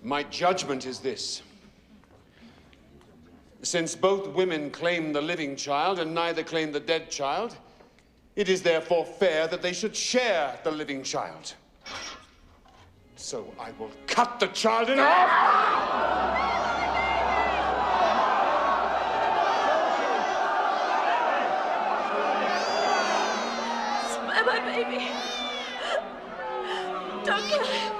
My judgment is this. Since both women claim the living child and neither claim the dead child, it is therefore fair that they should share the living child. So I will cut the child in half! Spare my baby. Don't kill him.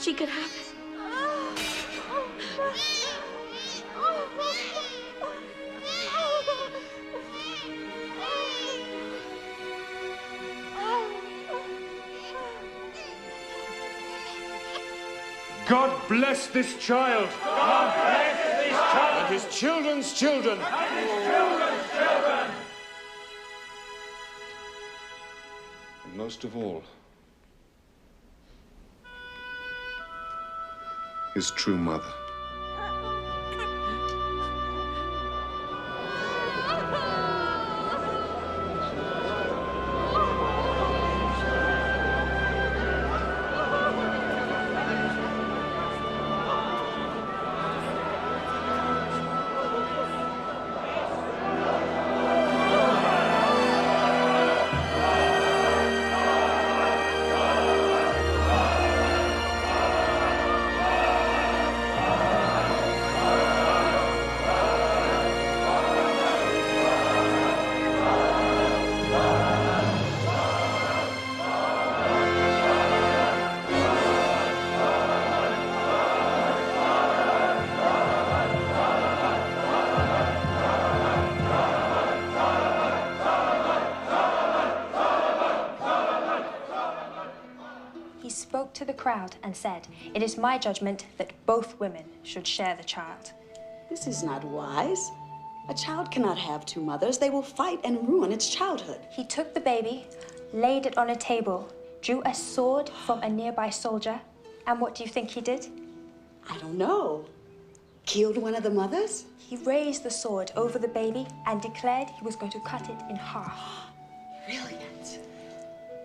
She could have it. God bless this child. God bless this child. And his children's children. And his children's children. And most of all, his true mother. He spoke to the crowd and said, "It is my judgment that both women should share the child." This is not wise. A child cannot have two mothers. They will fight and ruin its childhood. He took the baby, laid it on a table, drew a sword from a nearby soldier, and what do you think he did? I don't know. Killed one of the mothers? He raised the sword over the baby and declared he was going to cut it in half. Brilliant.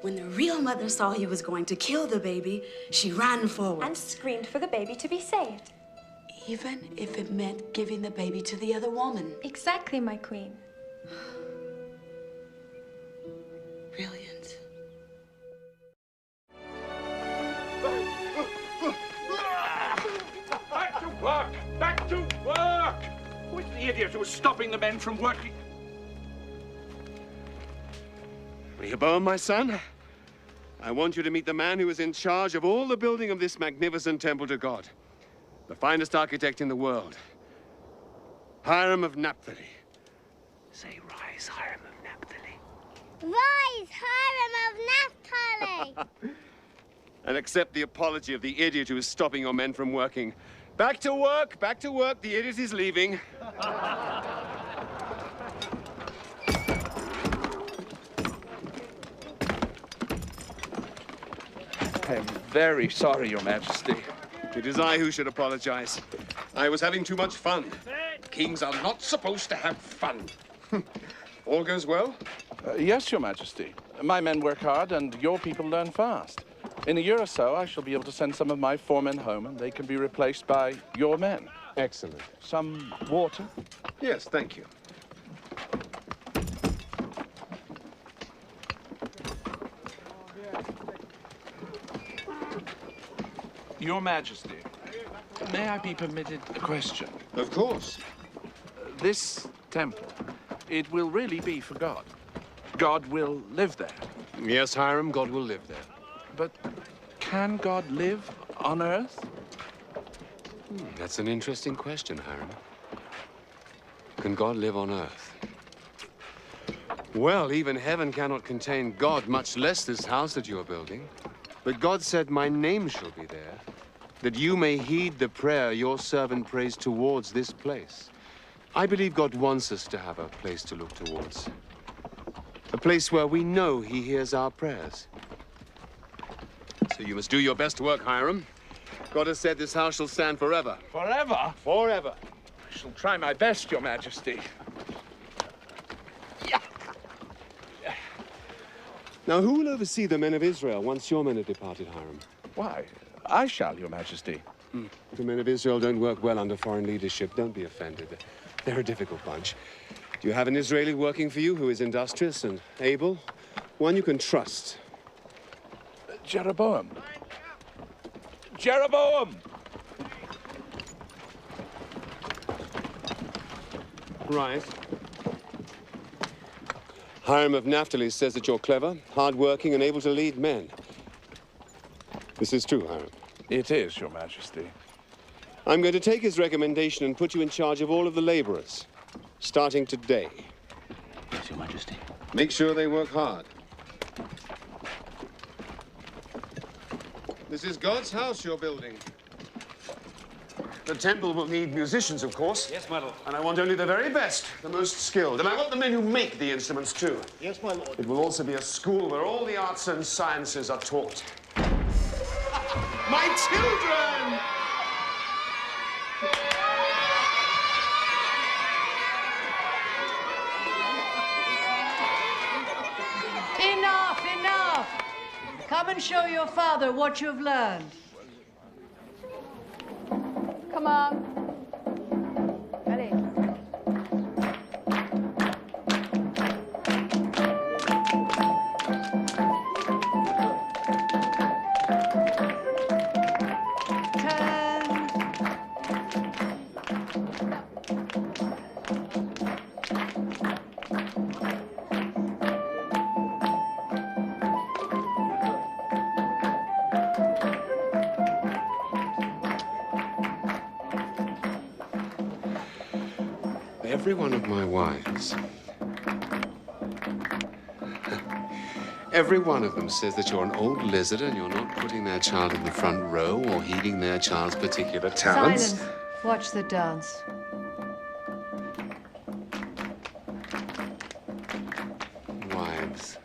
When the real mother saw he was going to kill the baby, she ran forward. And screamed for the baby to be saved. Even if it meant giving the baby to the other woman. Exactly, my queen. Brilliant. Back to work! Back to work! Who is the idiot who is stopping the men from working? Rehoboam, my son, I want you to meet the man who is in charge of all the building of this magnificent temple to God. The finest architect in the world. Hiram of Naphtali. Say, rise, Hiram of Naphtali. Rise, Hiram of Naphtali! And accept the apology of the idiot who is stopping your men from working. Back to work, back to work. The idiot is leaving. I am very sorry, Your Majesty. It is I who should apologize. I was having too much fun. Kings are not supposed to have fun. All goes well? Yes, Your Majesty. My men work hard and your people learn fast. In a year or so, I shall be able to send some of my foremen home and they can be replaced by your men. Excellent. Some water? Yes, thank you. Your Majesty, may I be permitted a question? Of course. This temple, it will really be for God. God will live there. Yes, Hiram, God will live there. But can God live on earth? That's an interesting question, Hiram. Can God live on earth? Well, even heaven cannot contain God, much less this house that you are building. But God said, my name shall be there, that you may heed the prayer your servant prays towards this place. I believe God wants us to have a place to look towards. A place where we know he hears our prayers. So you must do your best work, Hiram. God has said this house shall stand forever. Forever? Forever. I shall try my best, Your Majesty. Now, who will oversee the men of Israel once your men have departed, Hiram? Why, I shall, Your Majesty. The men of Israel don't work well under foreign leadership. Don't be offended. They're a difficult bunch. Do you have an Israeli working for you who is industrious and able? One you can trust? Jeroboam. Jeroboam! Right. Hiram of Naphtali says that you're clever, hard-working, and able to lead men. This is true, Hiram. It is, Your Majesty. I'm going to take his recommendation and put you in charge of all of the laborers, starting today. Yes, Your Majesty. Make sure they work hard. This is God's house you're building. The temple will need musicians, of course. Yes, my lord. And I want only the very best, the most skilled. And I want the men who make the instruments, too. Yes, my lord. It will also be a school where all the arts and sciences are taught. My children! Enough, enough! Come and show your father what you've learned. Come on. Ready? Every one of my wives, every one of them says that you're an old lizard and you're not putting their child in the front row or heeding their child's particular talents. Silence. Watch the dance. Wives.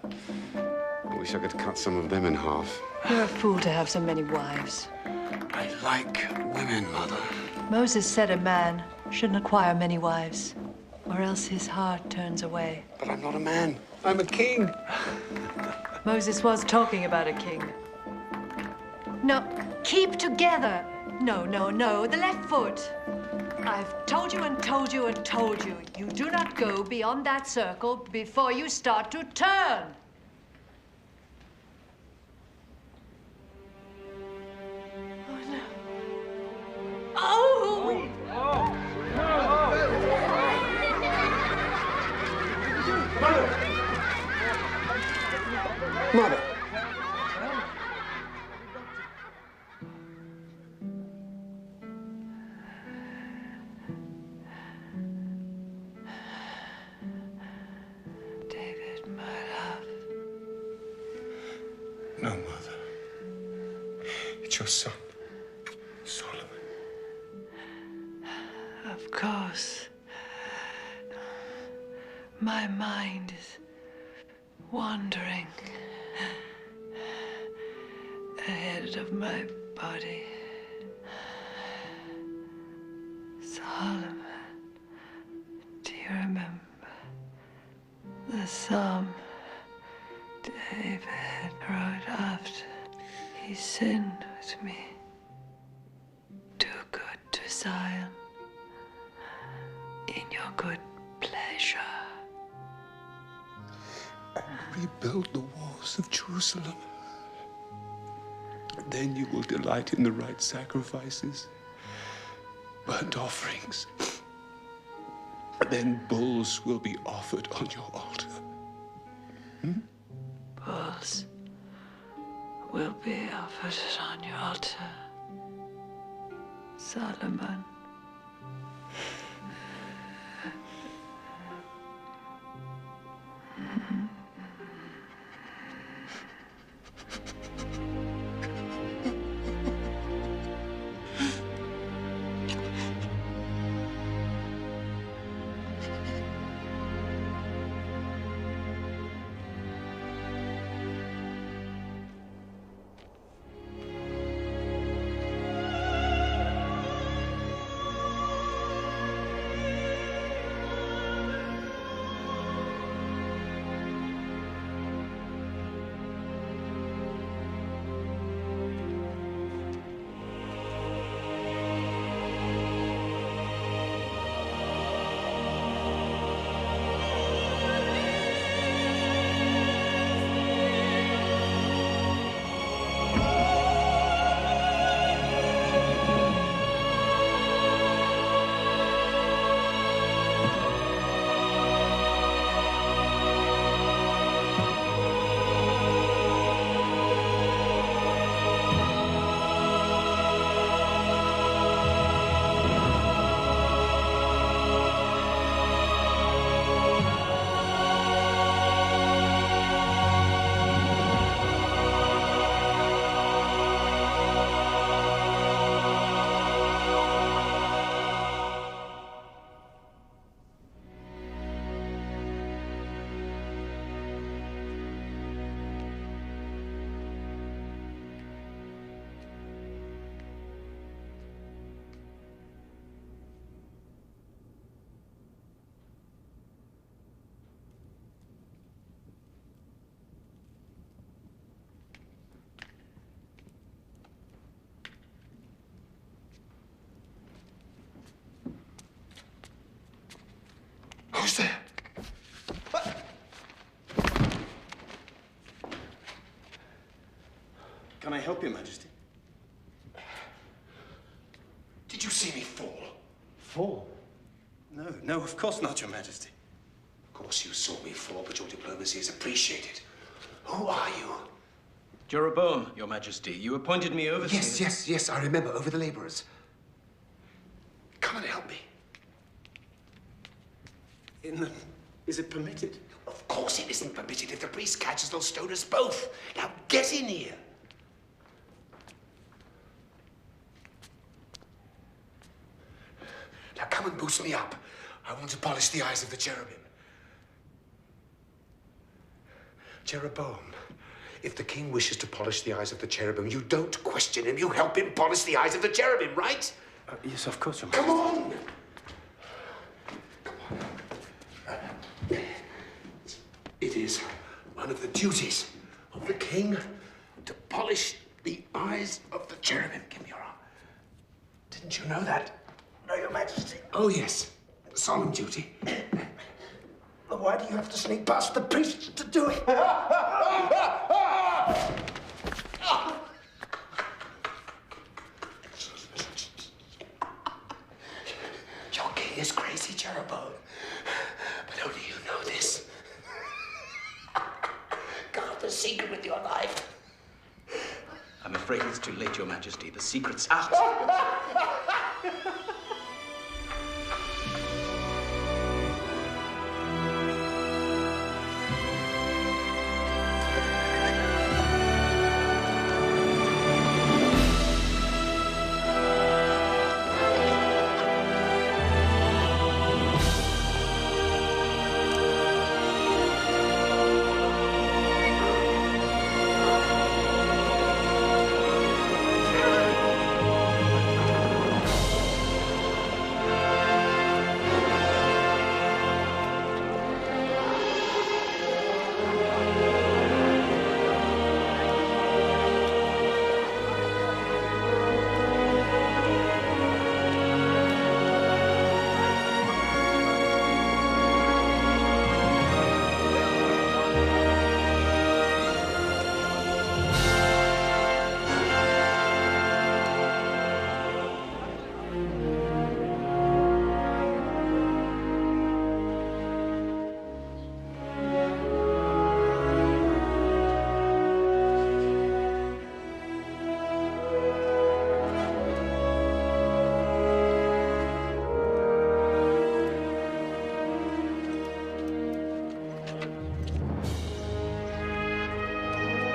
I wish I could cut some of them in half. You're a fool to have so many wives. I like women, Mother. Moses said a man shouldn't acquire many wives, or else his heart turns away. But I'm not a man. I'm a king. Moses was talking about a king. No, keep together. No, no, no, the left foot. I've told you and told you and told you. You do not go beyond that circle before you start to turn. Oh, no. Oh! Mother! David, my love. No, Mother. It's your son, Solomon. Of course. My mind is wandering ahead of my body. Solomon, do you remember the psalm David wrote after he sinned with me? Do good to Zion in your good pleasure. And rebuild the walls of Jerusalem. Then you will delight in the right sacrifices, burnt offerings. Then bulls will be offered on your altar. Bulls will be offered on your altar, Solomon. help, Your Majesty? Did you see me fall? Fall? No, no, of course not, Your Majesty. Of course you saw me fall, but your diplomacy is appreciated. Who are you? Jeroboam, Your Majesty. You appointed me overseer. Yes, I remember. Over the laborers. Come and help me. Is it permitted? Of course it isn't permitted. If the priest catches, they'll stone us both. Now get in here. Now come and boost me up. I want to polish the eyes of the cherubim. Jeroboam, if the king wishes to polish the eyes of the cherubim, you don't question him. You help him polish the eyes of the cherubim, right? Yes, of course, Your Majesty. Come on! It is one of the duties of the king to polish the eyes of the cherubim. Give me your arm. Didn't you know that? No, Your Majesty. Oh, yes. Solemn duty. Why do you have to sneak past the priest to do it? Your king is crazy, Jeroboam. But only you know this. Guard the secret with your life. I'm afraid it's too late, Your Majesty. The secret's out.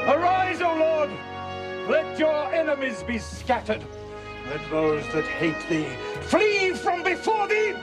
Arise, O Lord! Let your enemies be scattered. Let those that hate thee flee from before thee!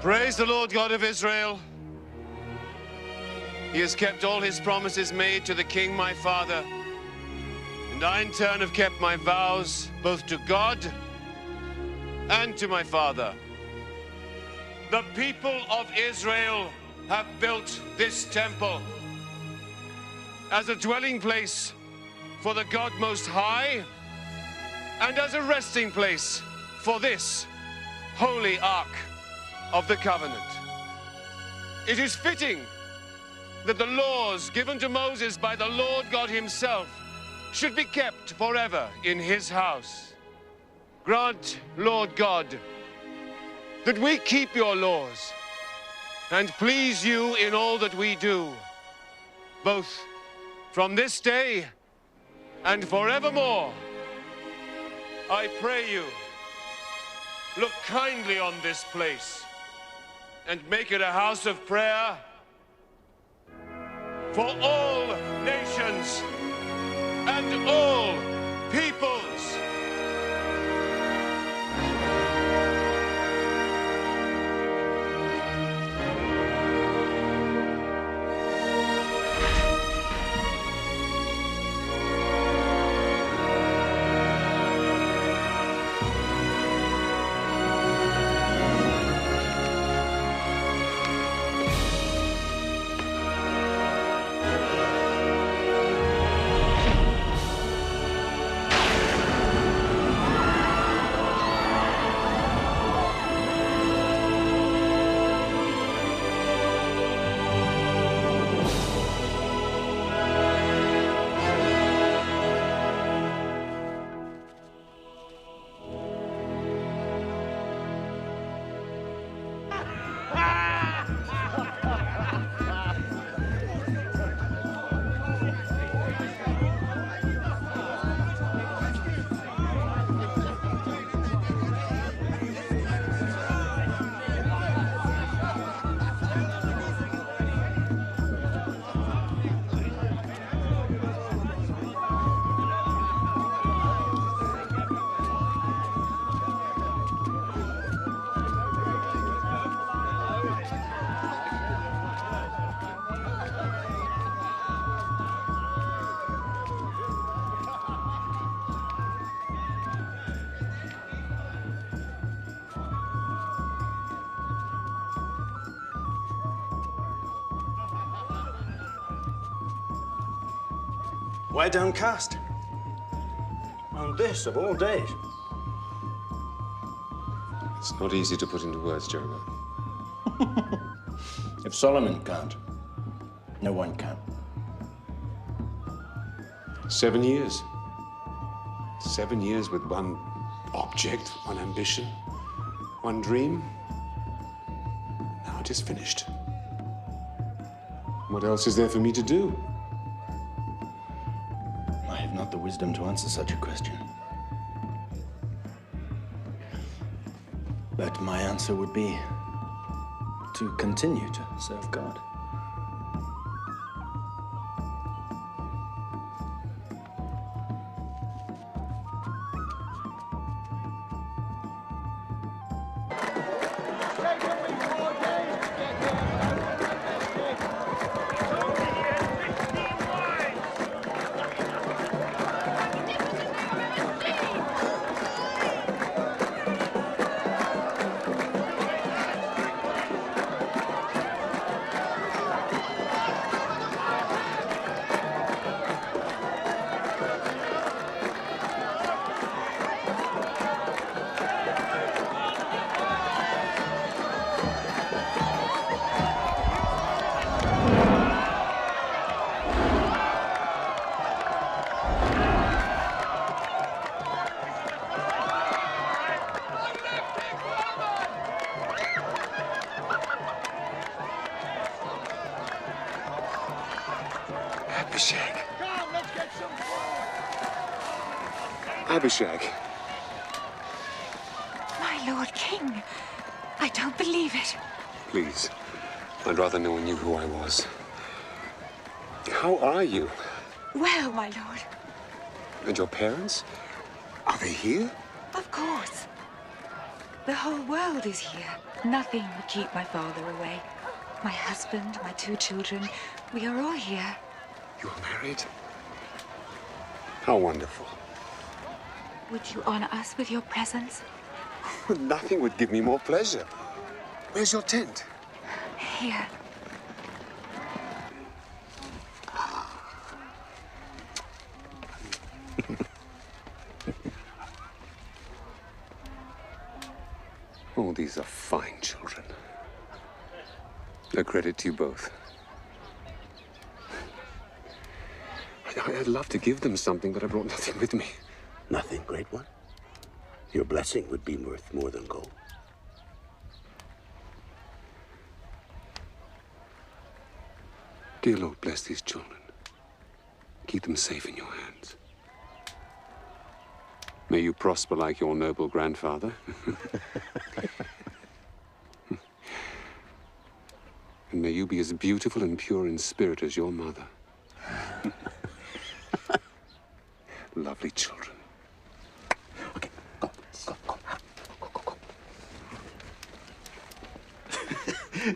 Praise the Lord God of Israel. He has kept all his promises made to the king, my father. And I, in turn, have kept my vows both to God and to my father. The people of Israel have built this temple as a dwelling place for the God Most High and as a resting place for this holy ark of the covenant. It is fitting that the laws given to Moses by the Lord God himself should be kept forever in his house. Grant, Lord God, that we keep your laws and please you in all that we do, both from this day and forevermore. I pray you, look kindly on this place and make it a house of prayer for all nations and all peoples. Why downcast? On this of all days. It's not easy to put into words, Jeroboam. If Solomon can't, no one can. 7 years. 7 years with one object, one ambition, one dream. Now it is finished. What else is there for me to do? I have not the wisdom to answer such a question. But my answer would be to continue to serve God. Abishag. Come, let's get some Abishag. My Lord King, I don't believe it. Please, I'd rather no one knew who I was. How are you? Well, my lord. And your parents? Are they here? Of course. The whole world is here. Nothing will keep my father away. My husband, my 2 children, we are all here. You're married? How wonderful. Would you honor us with your presence? Nothing would give me more pleasure. Where's your tent? Here. Oh, these are fine children. A credit to you both. I'd love to give them something, but I brought nothing with me. Nothing, great one? Your blessing would be worth more than gold. Dear Lord, bless these children. Keep them safe in your hands. May you prosper like your noble grandfather. And may you be as beautiful and pure in spirit as your mother. Lovely children.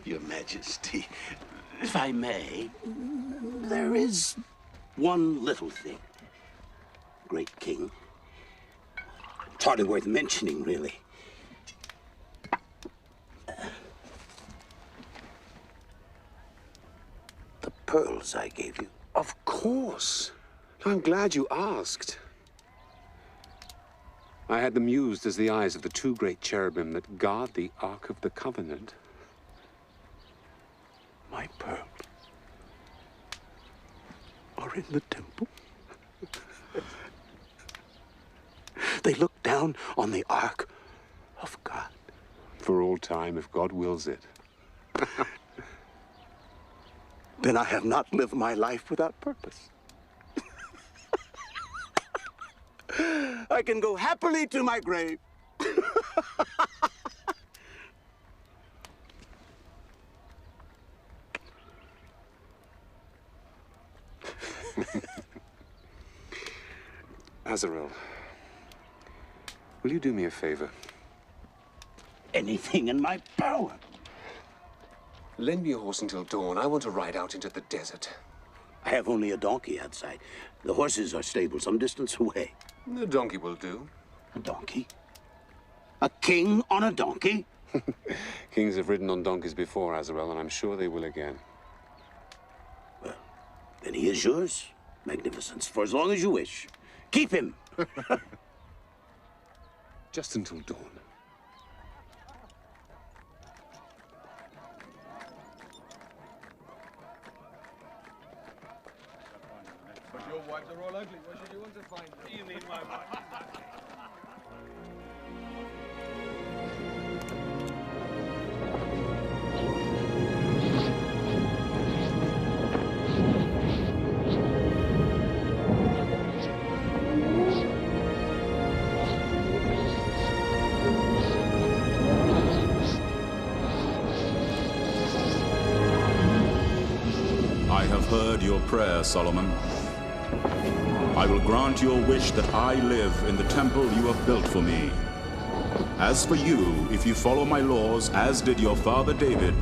Your Majesty, if I may, there is one little thing. Great king. It's hardly worth mentioning, really. The pearls I gave you. Of course. I'm glad you asked. I had them used as the eyes of the two great cherubim that guard the Ark of the Covenant. My pearls are in the temple. They look down on the Ark of God. For all time, if God wills it. Then I have not lived my life without purpose. I can go happily to my grave. Azarel, will you do me a favor? Anything in my power. Lend me a horse until dawn. I want to ride out into the desert. I have only a donkey outside. The horses are stabled some distance away. The donkey will do. A donkey? A king on a donkey? Kings have ridden on donkeys before, Azarel, and I'm sure they will again. Well, then he is yours, Magnificence, for as long as you wish. Keep him. Just until dawn. But your wives are all ugly. What should you want to find? You mean my wife? I have heard your prayer, Solomon. I will grant your wish that I live in the temple you have built for me. As for you, if you follow my laws, as did your father David,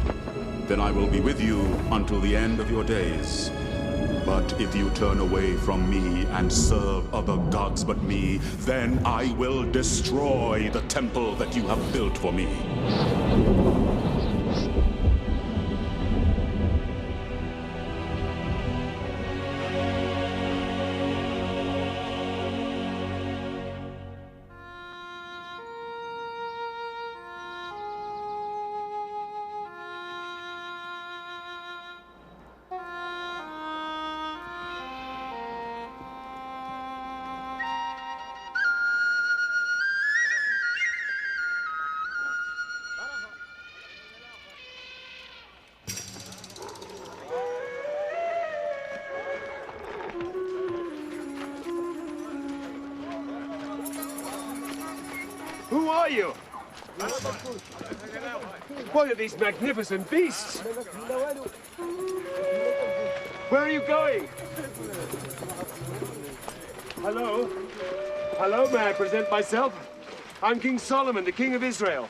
then I will be with you until the end of your days. But if you turn away from me and serve other gods but me, then I will destroy the temple that you have built for me. Who are you? What are these magnificent beasts? Where are you going? Hello? Hello, may I present myself? I'm King Solomon, the King of Israel.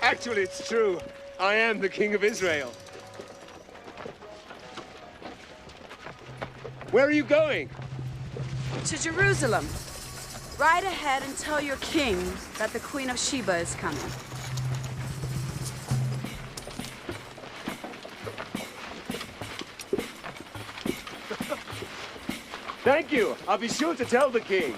Actually, it's true. I am the King of Israel. Where are you going? To Jerusalem. Ride ahead and tell your king that the Queen of Sheba is coming. Thank you. I'll be sure to tell the king.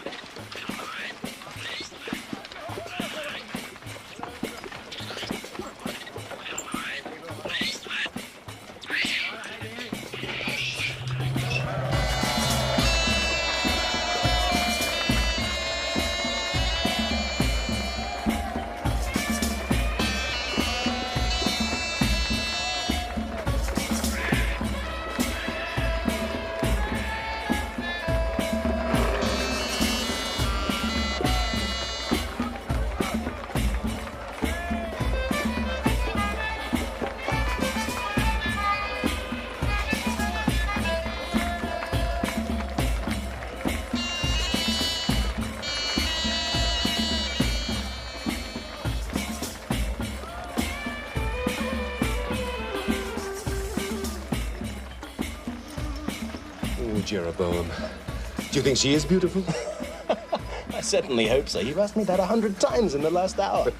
Jeroboam. Do you think she is beautiful? I certainly hope so. You've asked me that 100 times in the last hour.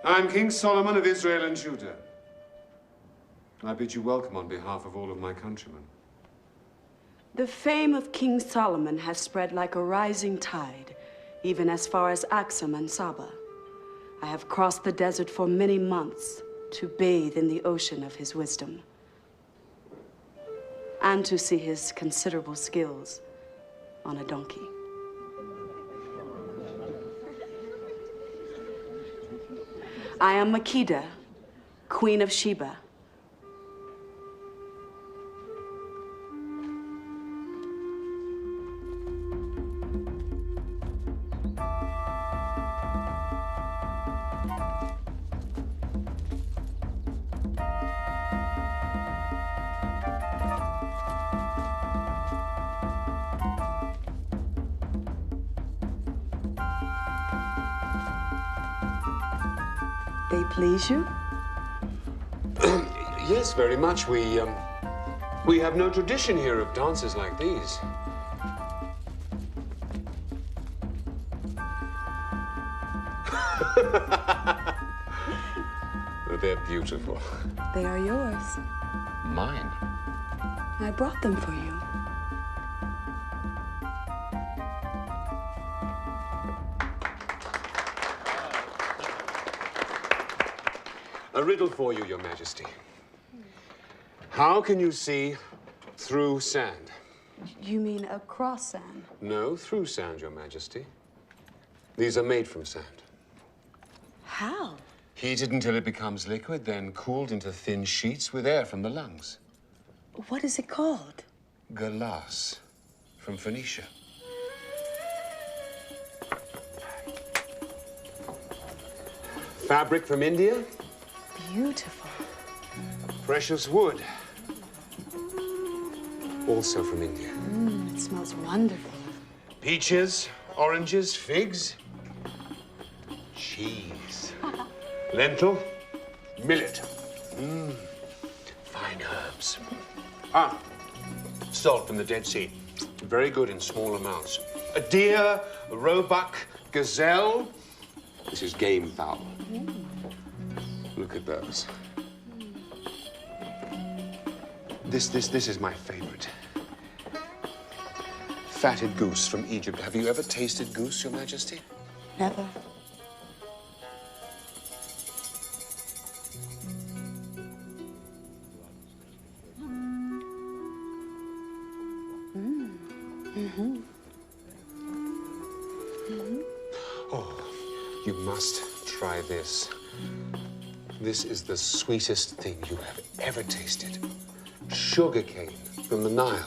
I'm King Solomon of Israel and Judah. I bid you welcome on behalf of all of my countrymen. The fame of King Solomon has spread like a rising tide, even as far as Axum and Saba. I have crossed the desert for many months to bathe in the ocean of his wisdom and to see his considerable skills on a donkey. I am Makeda, Queen of Sheba. They please you? Yes, very much. We have no tradition here of dances like these. They're beautiful. They are yours. Mine? I brought them for you. A riddle for you, Your Majesty. How can you see through sand? You mean across sand? No, through sand, Your Majesty. These are made from sand. How? Heated until it becomes liquid, then cooled into thin sheets with air from the lungs. What is it called? Glass, from Phoenicia. Fabric from India. Beautiful. Precious wood, also from India. It smells wonderful. Peaches, oranges, figs, cheese, lentil, millet, fine herbs. Salt from the Dead Sea, very good in small amounts. A deer, a roebuck, gazelle. This is game fowl. Look at those. This is my favorite. Fatted goose from Egypt. Have you ever tasted goose, Your Majesty? Never. Oh, you must try this. This is the sweetest thing you have ever tasted. Sugar cane from the Nile.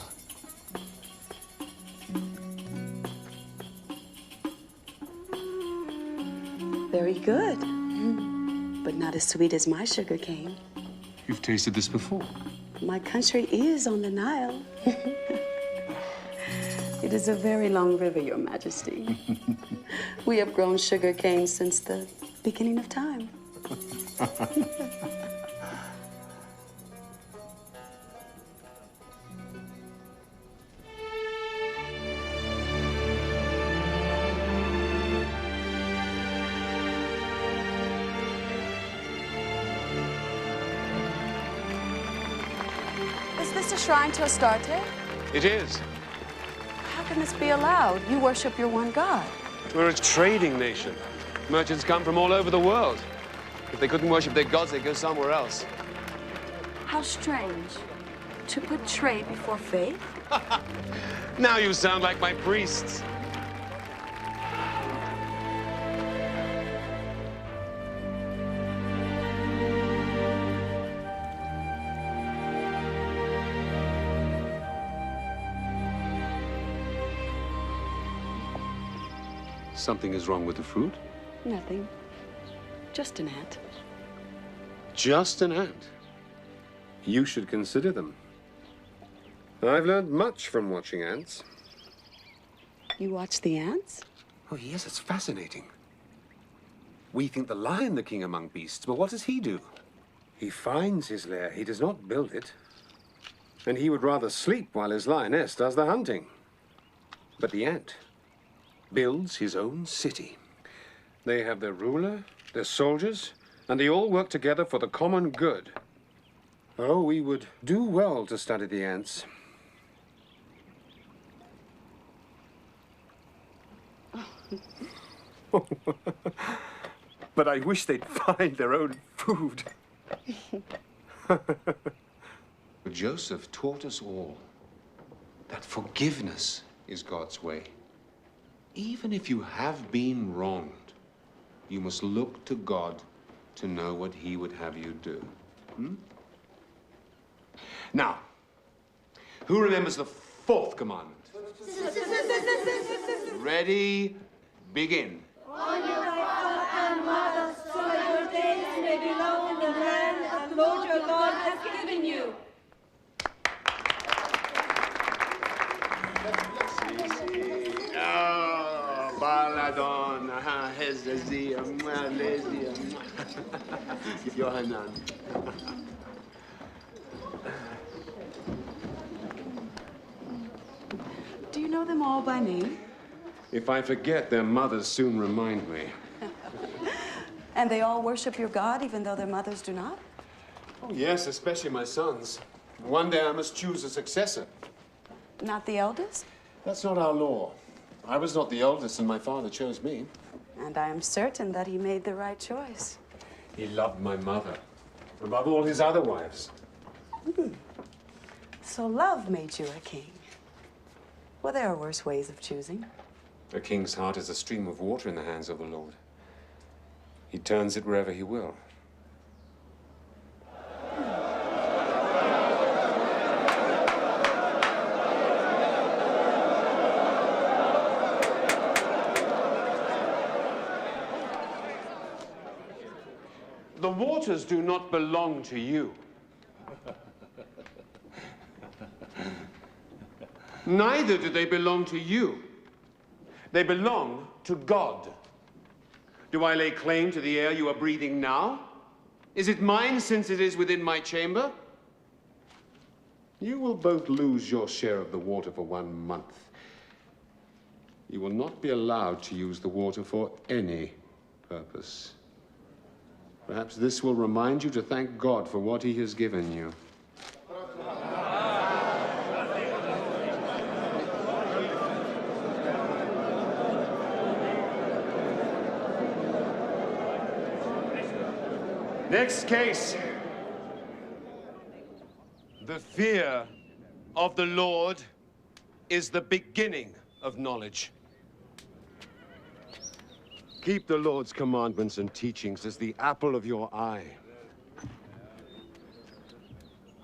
Very good. But not as sweet as my sugar cane. You've tasted this before? My country is on the Nile. It is a very long river, Your Majesty. We have grown sugar cane since the beginning of time. Is this a shrine to Astarte? It is. How can this be allowed? You worship your one God. We're a trading nation. Merchants come from all over the world. If they couldn't worship their gods, they'd go somewhere else. How strange. To put trade before faith? Now you sound like my priests. Something is wrong with the fruit? Nothing. Just an ant. Just an ant? You should consider them. I've learned much from watching ants. You watch the ants? Oh, yes, it's fascinating. We think the lion the king among beasts, but what does he do? He finds his lair. He does not build it. And he would rather sleep while his lioness does the hunting. But the ant builds his own city. They have their ruler, their soldiers, and they all work together for the common good. Oh, we would do well to study the ants. But I wish they'd find their own food. Joseph taught us all that forgiveness is God's way. Even if you have been wronged, you must look to God to know what he would have you do. Now, who remembers the fourth commandment? Ready, begin. Honor thy father and mother, so that your days may be long in the land that the Lord your God has given you. Oh, Baladon, Hezazia, Malaysia, Yohanan. Do you know them all by name? If I forget, their mothers soon remind me. And they all worship your God, even though their mothers do not? Oh, yes, especially my sons. One day I must choose a successor. Not the eldest? That's not our law. I was not the oldest, and my father chose me. And I am certain that he made the right choice. He loved my mother above all his other wives. So love made you a king. Well, there are worse ways of choosing. A king's heart is a stream of water in the hands of the Lord. He turns it wherever he will. The waters do not belong to you. Neither do they belong to you. They belong to God. Do I lay claim to the air you are breathing now? Is it mine since it is within my chamber? You will both lose your share of the water for 1 month. You will not be allowed to use the water for any purpose. Perhaps this will remind you to thank God for what he has given you. Next case. The fear of the Lord is the beginning of knowledge. Keep the Lord's commandments and teachings as the apple of your eye.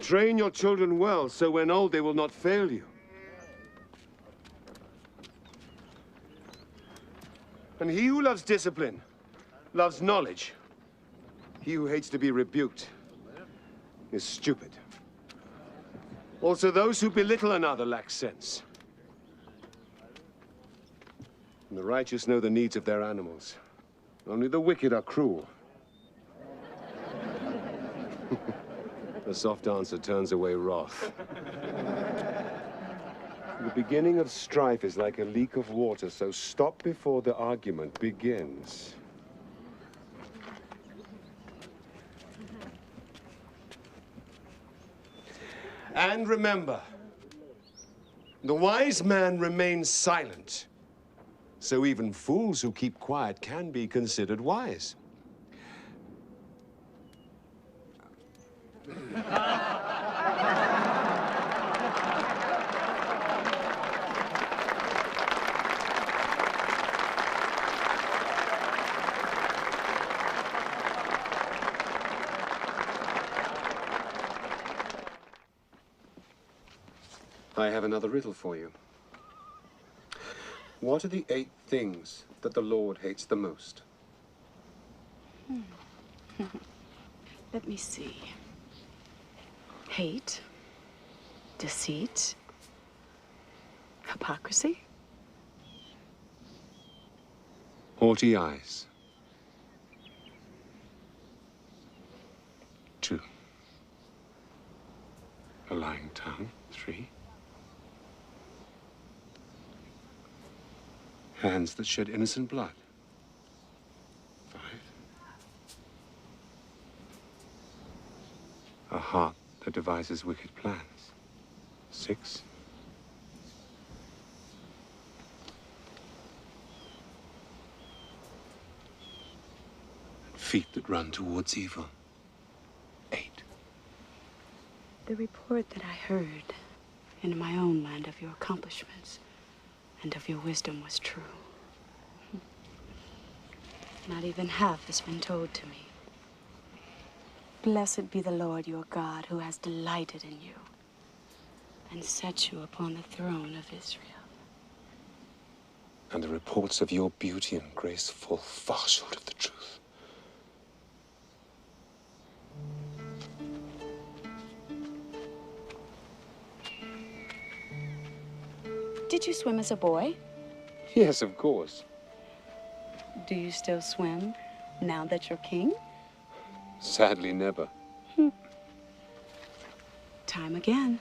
Train your children well, so when old they will not fail you. And he who loves discipline loves knowledge. He who hates to be rebuked is stupid. Also, those who belittle another lack sense. And the righteous know the needs of their animals. Only the wicked are cruel. A soft answer turns away wrath. The beginning of strife is like a leak of water, so stop before the argument begins. And remember, The wise man remains silent. So even fools who keep quiet can be considered wise. I have another riddle for you. What are the 8 things that the Lord hates the most? Let me see. Hate, deceit, hypocrisy, Haughty eyes. 2. A lying tongue. 3. Hands that shed innocent blood. 5. A heart that devises wicked plans. 6. Feet that run towards evil. 8. The report that I heard in my own land of your accomplishments and of your wisdom was true. Not even half has been told to me. Blessed be the Lord your God, who has delighted in you and set you upon the throne of Israel. And the reports of your beauty and grace fall far short of the truth. Did you swim as a boy? Yes, of course. Do you still swim now that you're king? Sadly, never. Time again.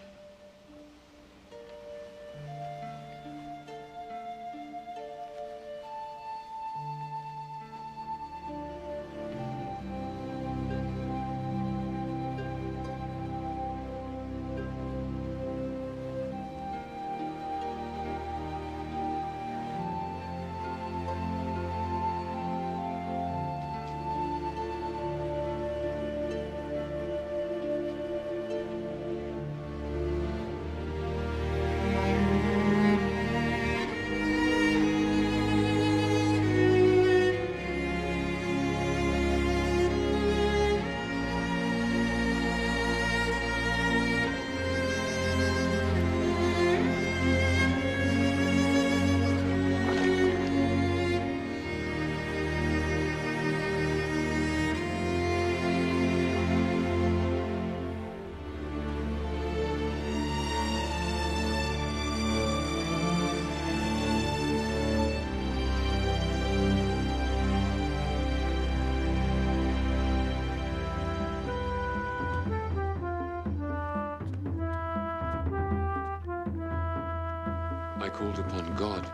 I called upon God,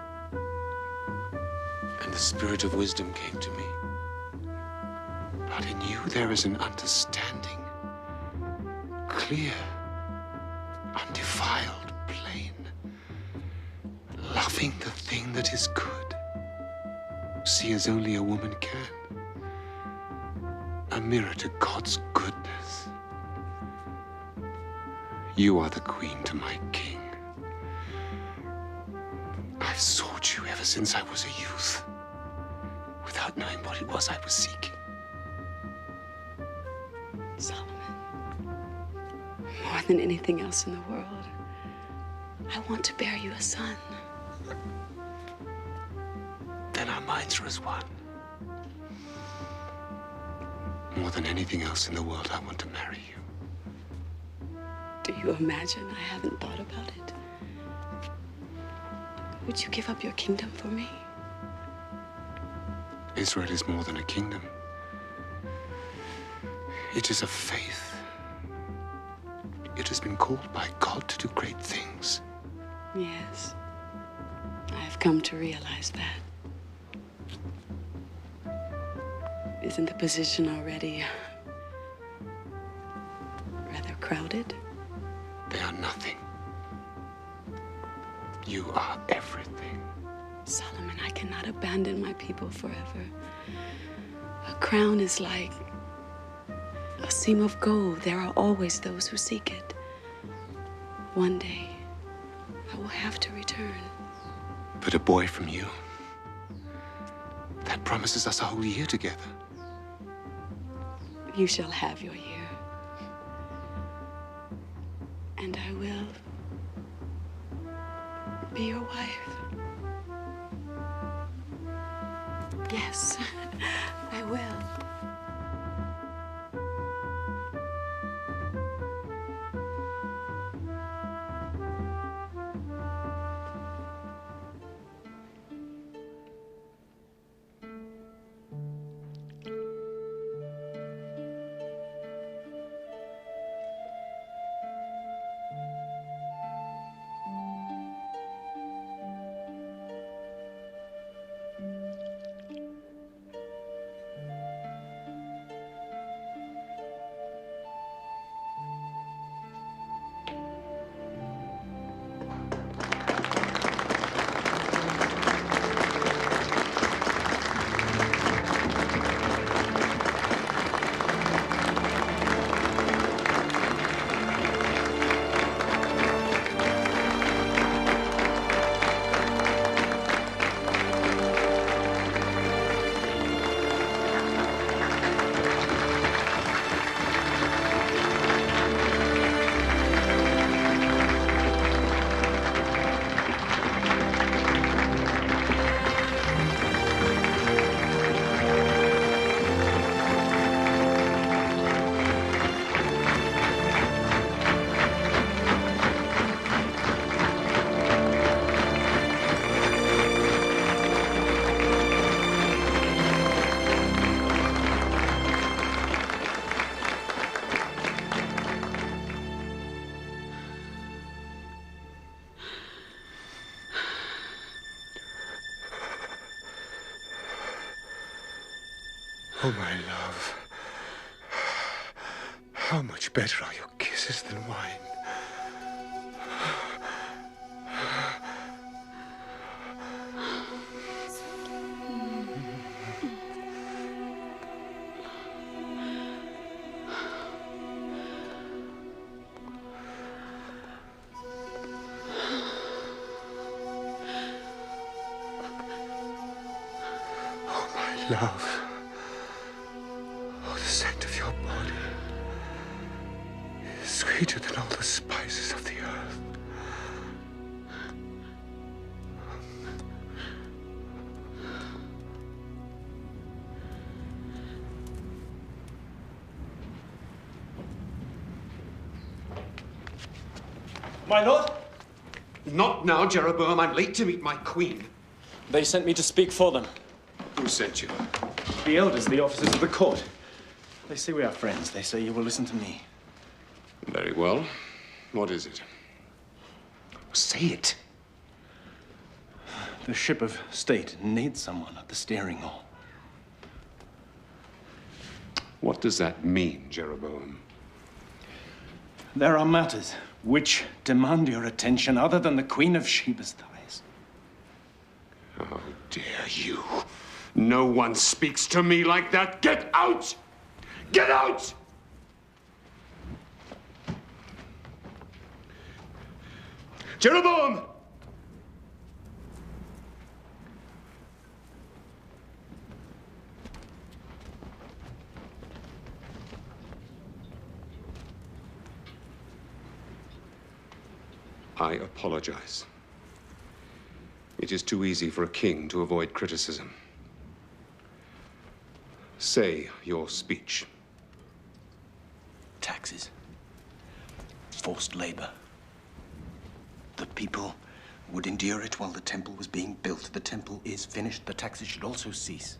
and the spirit of wisdom came to me. But in you there is an understanding, clear, undefiled, plain, loving the thing that is good. See as only a woman can, a mirror to God's goodness. You are the queen to my king. I've sought you ever since I was a youth, without knowing what it was I was seeking. Solomon, more than anything else in the world, I want to bear you a son. Then our minds are as one. More than anything else in the world, I want to marry you. Do you imagine I haven't thought about it? Would you give up your kingdom for me? Israel is more than a kingdom. It is a faith. It has been called by God to do great things. Yes, I have come to realize that. Isn't the position already rather crowded? They are nothing. You are everything. Solomon, I cannot abandon my people forever. A crown is like a seam of gold. There are always those who seek it. One day, I will have to return. But a boy from you, that promises us a whole year together. You shall have your year. And I will be your wife. Yes, I will. Oh, my love. How much better are your kisses than wine? Oh, my love. Oh, the scent of your body is sweeter than all the spices of the earth. My lord? Not now, Jeroboam. I'm late to meet my queen. They sent me to speak for them. Who sent you? The elders, the officers of the court. They say we are friends. They say you will listen to me. Very well. What is it? Say it. The ship of state needs someone at the steering oar. What does that mean, Jeroboam? There are matters which demand your attention other than the Queen of Sheba's thighs. How dare you? No one speaks to me like that. Get out! Get out! Jeroboam! I apologize. It is too easy for a king to avoid criticism. Say your speech. Taxes. Forced labor. The people would endure it while the temple was being built. The temple is finished. The taxes should also cease.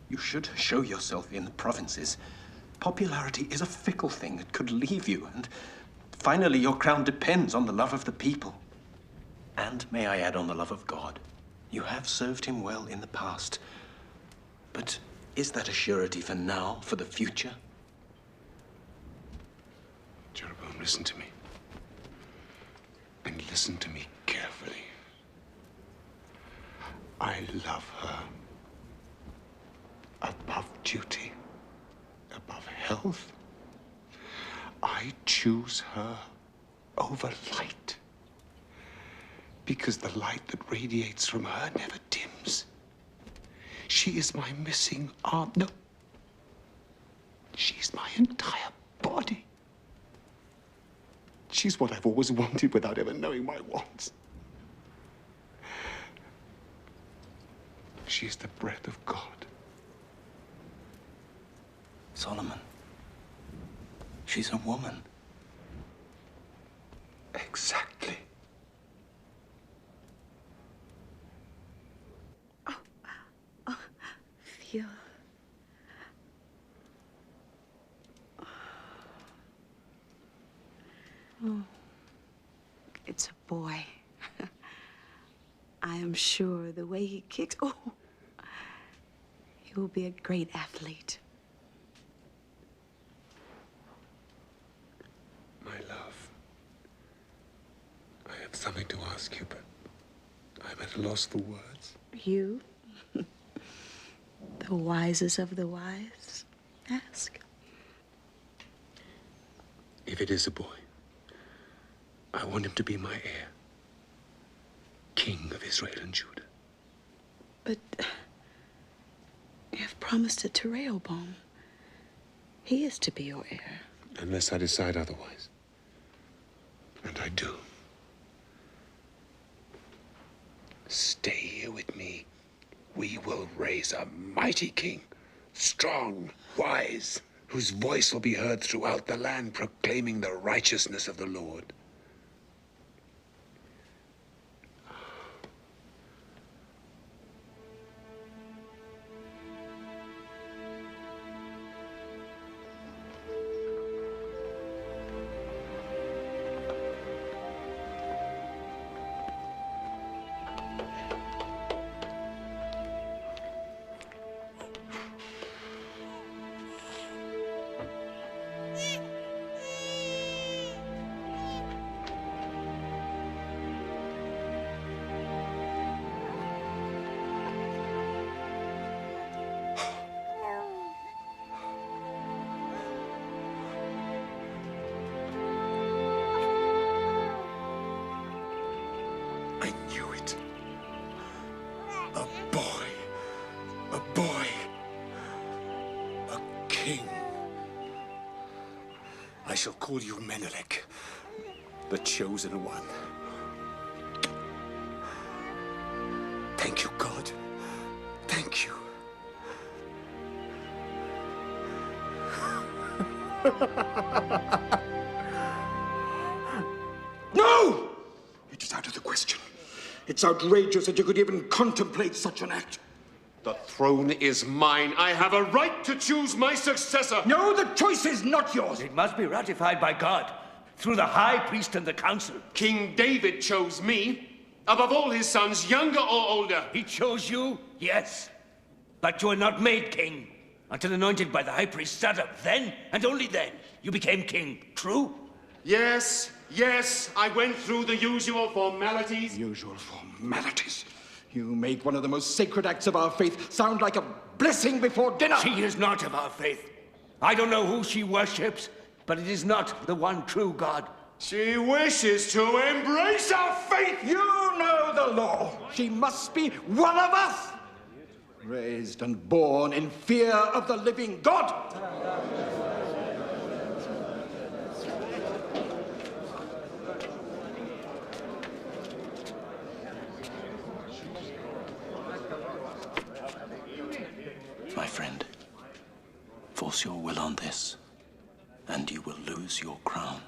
You should show yourself in the provinces. Popularity is a fickle thing. It could leave you, and finally your crown depends on the love of the people. And, may I add, on the love of God. You have served him well in the past. But is that a surety for now, for the future? Jeroboam, listen to me. And listen to me carefully. I love her above duty, above health. I choose her over light, because the light that radiates from her never dims. She is my missing arm. No, she's my entire body. She's what I've always wanted without ever knowing my wants. She's the breath of God. Solomon, she's a woman. Exactly. Feel. Oh, it's a boy. I am sure the way he kicks. Oh, he will be a great athlete. My love, I have something to ask you, but I'm at a loss for words. You, the wisest of the wise, ask. If it is a boy, I want him to be my heir, King of Israel and Judah. But you have promised it to Rehoboam. He is to be your heir. Unless I decide otherwise. And I do. Stay here with me. We will raise a mighty king, strong, wise, whose voice will be heard throughout the land, proclaiming the righteousness of the Lord. I knew it. A boy. A boy. A king. I shall call you Menelik, the chosen one. Thank you, God. Thank you. No! It is out of the question. It's outrageous that you could even contemplate such an act. The throne is mine. I have a right to choose my successor. No, the choice is not yours. It must be ratified by God, through the high priest and the council. King David chose me, above all his sons, younger or older. He chose you, yes. But you were not made king until anointed by the high priest Zadok. Then, and only then, you became king. True? Yes, yes, I went through the usual formalities. Usual formalities? You make one of the most sacred acts of our faith sound like a blessing before dinner. She is not of our faith. I don't know who she worships, but it is not the one true God. She wishes to embrace our faith. You know the law. She must be one of us. Raised and born in fear of the living God. My friend, force your will on this, and you will lose your crown.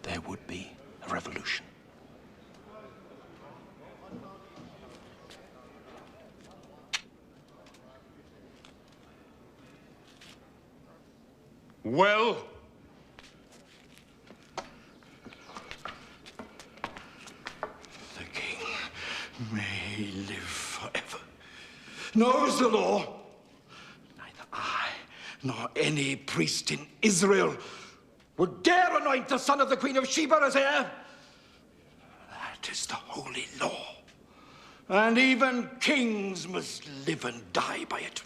There would be a revolution. Well, The king may live forever. Knows the law. Neither I nor any priest in Israel would dare anoint the son of the Queen of Sheba as heir. That That is the holy law. And even kings must live and die by it.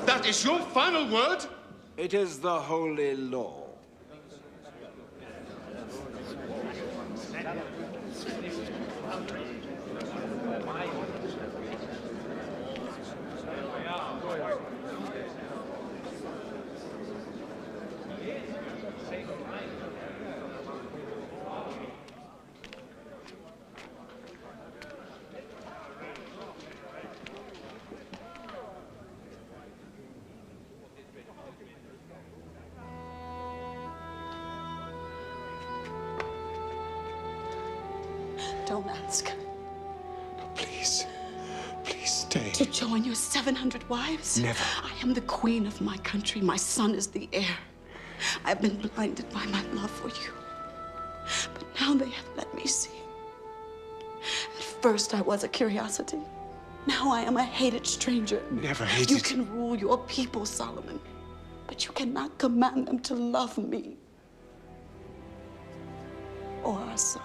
That is your final word? It is the holy law. Don't ask. Please. Please stay. To join your 700 wives? Never. I am the queen of my country. My son is the heir. I've been blinded by my love for you. But now they have let me see. At first I was a curiosity. Now I am a hated stranger. Never hated. You can rule your people, Solomon, but you cannot command them to love me or our son.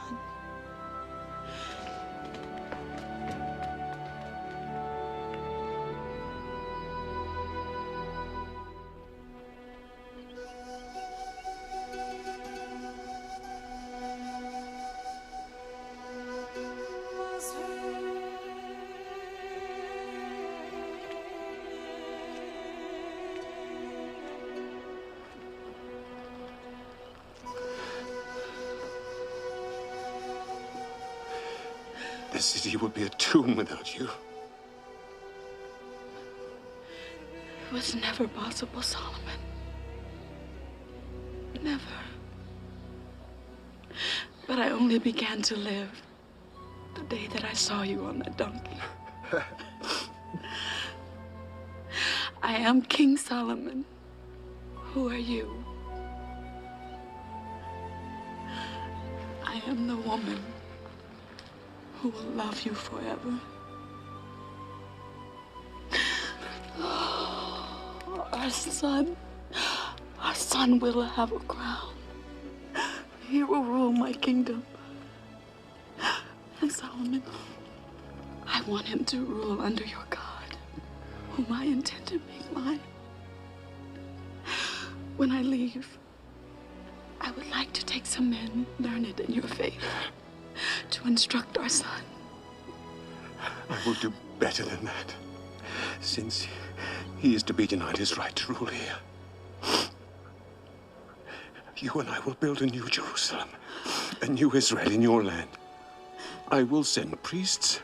The city would be a tomb without you. It was never possible, Solomon. Never. But I only began to live the day that I saw you on that donkey. I am King Solomon. Who are you? I am the woman who will love you forever. Our son will have a crown. He will rule my kingdom. And Solomon, I want him to rule under your God, whom I intend to make mine. When I leave, I would like to take some men learned in your faith to instruct our son. I will do better than that, since he is to be denied his right to rule here. You and I will build a new Jerusalem, a new Israel in your land. I will send priests,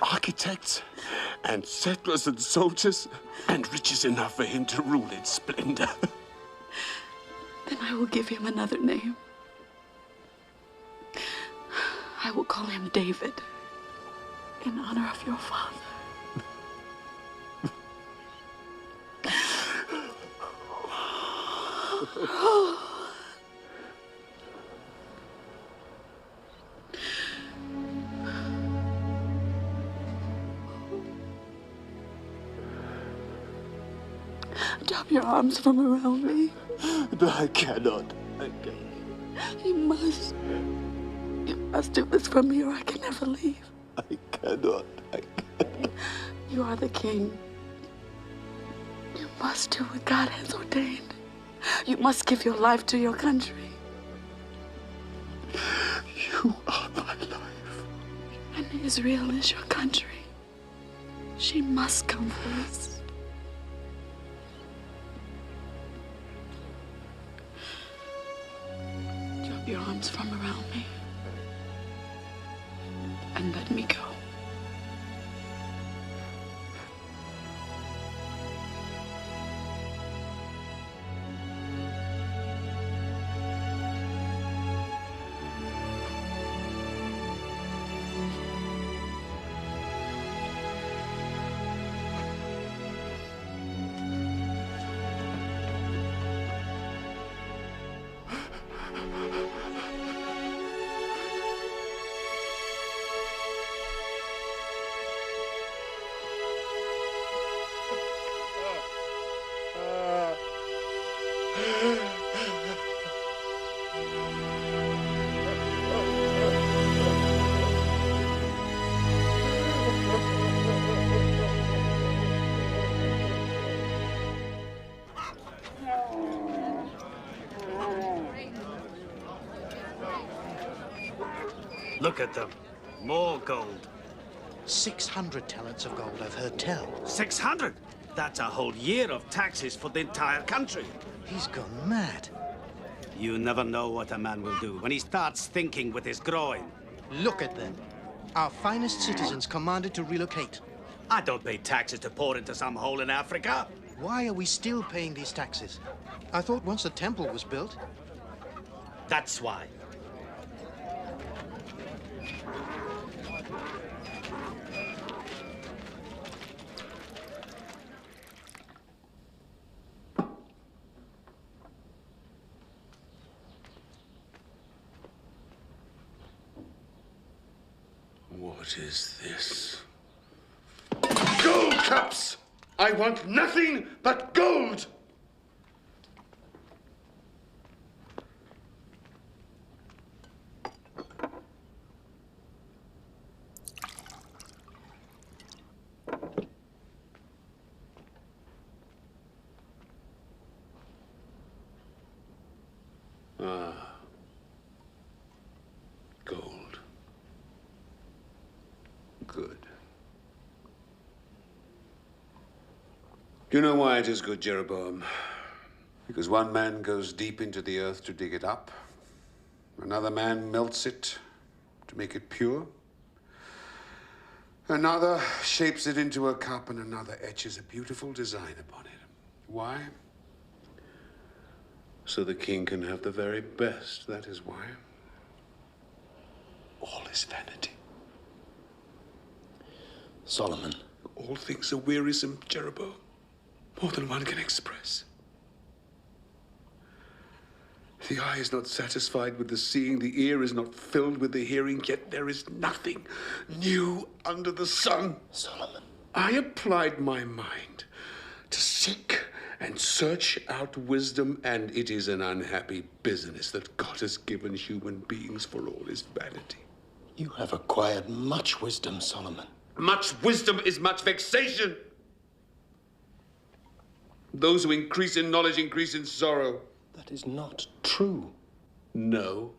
architects, and settlers and soldiers, and riches enough for him to rule in splendor. Then I will give him another name. I will call him David, in honor of your father. Drop your arms from around me. But I cannot. I cannot. You must. You must do this for me or I can never leave. I cannot. I cannot. You are the king. You must do what God has ordained. You must give your life to your country. You are my life. And Israel is your country. She must come first. Drop your arms from around me and let me go. Look at them. More gold. 600 talents of gold, I've heard tell. 600? That's a whole year of taxes for the entire country. He's gone mad. You never know what a man will do when he starts thinking with his groin. Look at them. Our finest citizens commanded to relocate. I don't pay taxes to pour into some hole in Africa. Why are we still paying these taxes? I thought once the temple was built... That's why. What is this? Gold cups! I want nothing but gold! Ah. Gold. Good. Do you know why it is good, Jeroboam? Because one man goes deep into the earth to dig it up. Another man melts it to make it pure. Another shapes it into a cup, and another etches a beautiful design upon it. Why? So the king can have the very best, that is why. All is vanity. Solomon. All things are wearisome, Jeroboam. More than one can express. The eye is not satisfied with the seeing, the ear is not filled with the hearing, yet there is nothing new under the sun. Solomon. I applied my mind to seek and search out wisdom, and it is an unhappy business that God has given human beings for all his vanity. You have acquired much wisdom, Solomon. Much wisdom is much vexation. Those who increase in knowledge increase in sorrow. That is not true. No.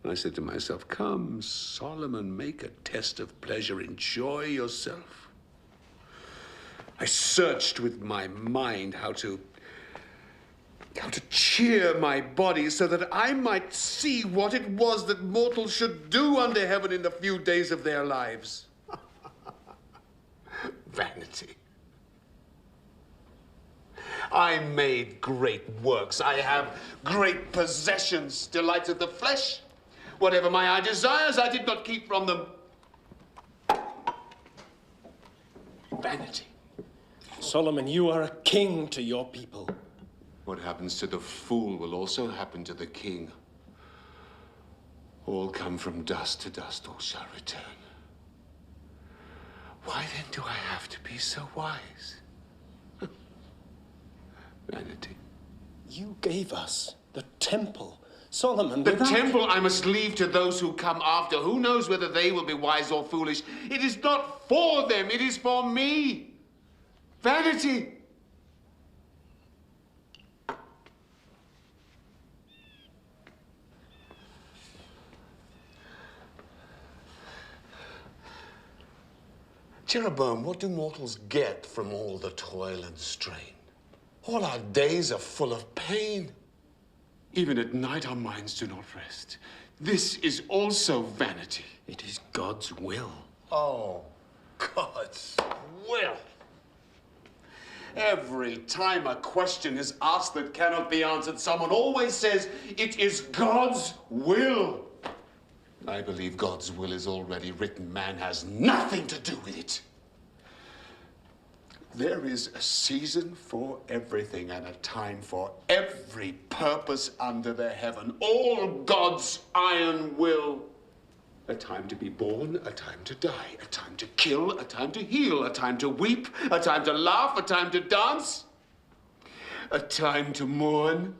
I said to myself, come, Solomon, make a test of pleasure. Enjoy yourself. I searched with my mind how to cheer my body so that I might see what it was that mortals should do under heaven in the few days of their lives. Vanity. I made great works. I have great possessions, delights of the flesh. Whatever my eye desires, I did not keep from them. Vanity. Solomon, you are a king to your people. What happens to the fool will also happen to the king. All come from dust to dust, all shall return. Why then do I have to be so wise? Vanity. You gave us the temple. Solomon, the temple I must leave to those who come after. Who knows whether they will be wise or foolish? It is not for them, it is for me. Vanity. Jeroboam, what do mortals get from all the toil and strain? All our days are full of pain. Even at night, our minds do not rest. This is also vanity. It is God's will. Oh, God's will. Every time a question is asked that cannot be answered, someone always says, it is God's will. I believe God's will is already written. Man has nothing to do with it. There is a season for everything and a time for every purpose under the heaven. All God's iron will. A time to be born, a time to die, a time to kill, a time to heal, a time to weep, a time to laugh, a time to dance, a time to mourn.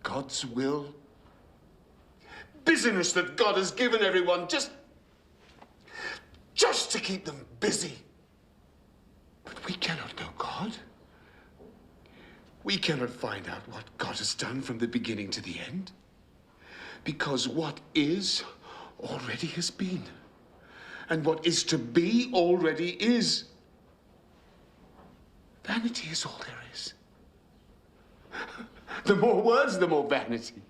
God's will. Business that God has given everyone just to keep them busy. But we cannot know God. We cannot find out what God has done from the beginning to the end. Because what is already has been. And what is to be already is. Vanity is all there is. The more words, the more vanity.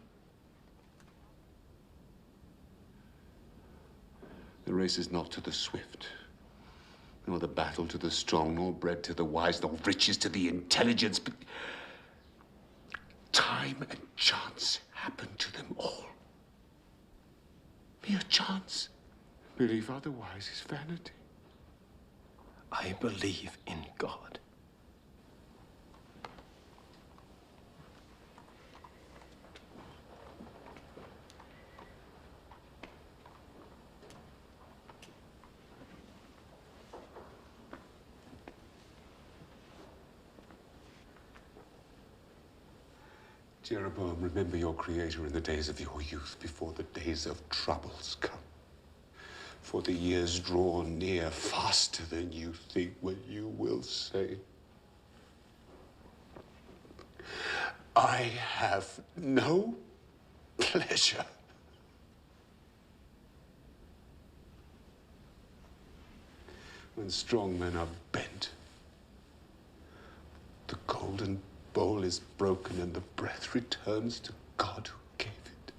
The race is not to the swift, nor the battle to the strong, nor bread to the wise, nor riches to the intelligent, but time and chance happen to them all. Mere chance. Belief otherwise is vanity. I believe in God. Jeroboam, remember your Creator in the days of your youth, before the days of troubles come. For the years draw near faster than you think, when you will say, I have no pleasure. When strong men are bent, the golden bowl is broken and the breath returns to God who gave it.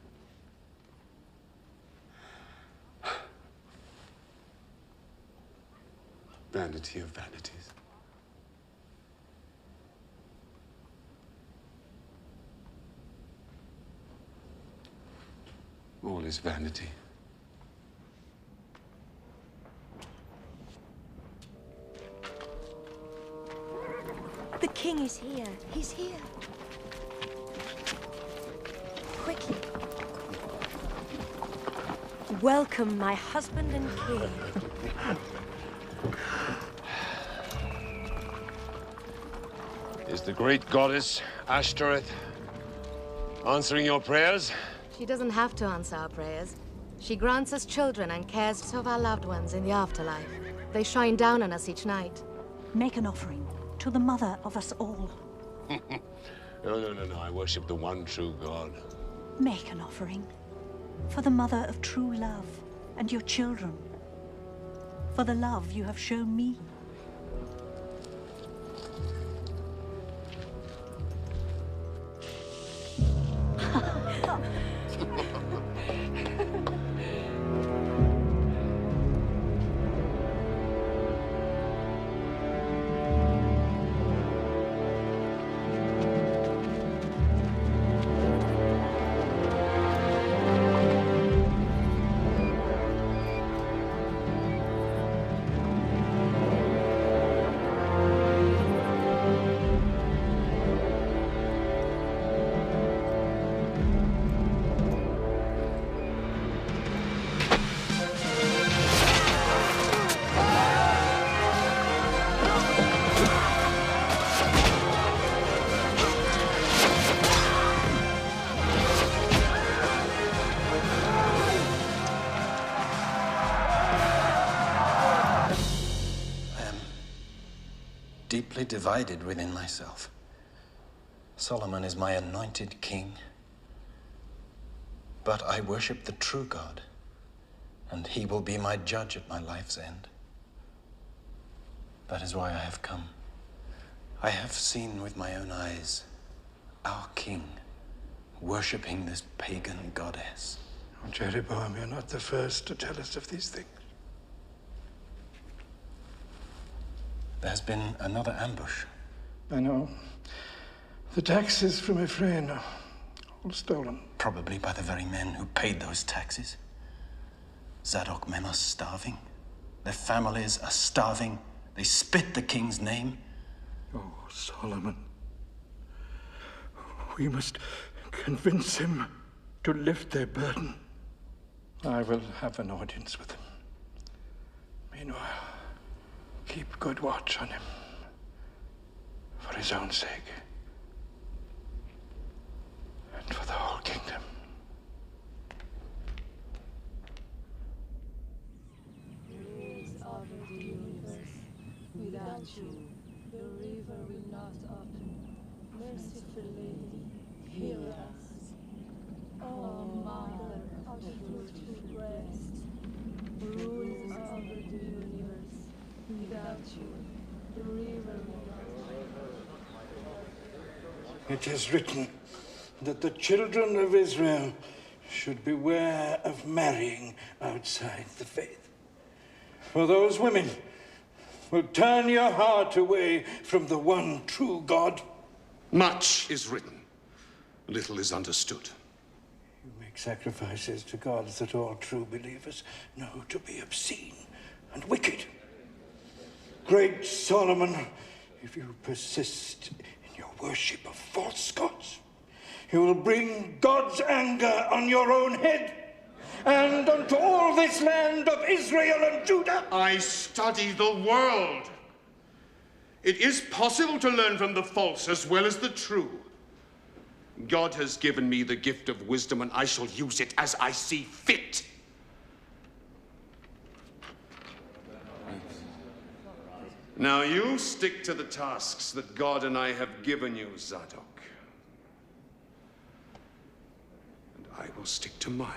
Vanity of vanities. All is vanity. The king is here. He's here. Quickly. Welcome, my husband and king. Is the great goddess Ashtoreth answering your prayers? She doesn't have to answer our prayers. She grants us children and cares of our loved ones in the afterlife. They shine down on us each night. Make an offering to the mother of us all. No. I worship the one true God. Make an offering for the mother of true love and your children. For the love you have shown me. Deeply divided within myself. Solomon is my anointed king, but I worship the true God, and he will be my judge at my life's end. That is why I have come. I have seen with my own eyes our king worshipping this pagan goddess. Oh, Jeroboam, you're not the first to tell us of these things. There's been another ambush. I know. The taxes from Ephraim are all stolen. Probably by the very men who paid those taxes. Zadok men are starving. Their families are starving. They spit the king's name. Oh, Solomon. We must convince him to lift their burden. I will have an audience with him. Meanwhile, keep good watch on him. For his own sake. And for the whole kingdom. Of the universe, without you, the river will not open. Merciful Lady, hear us. Oh, Mother you, the river will not It is written that the children of Israel should beware of marrying outside the faith. For those women will turn your heart away from the one true God. Much is written, little is understood. You make sacrifices to gods that all true believers know to be obscene and wicked. Great Solomon, if you persist in your worship of false gods, you will bring God's anger on your own head and unto all this land of Israel and Judah. I study the world. It is possible to learn from the false as well as the true. God has given me the gift of wisdom, and I shall use it as I see fit. Now you stick to the tasks that God and I have given you, Zadok. And I will stick to mine.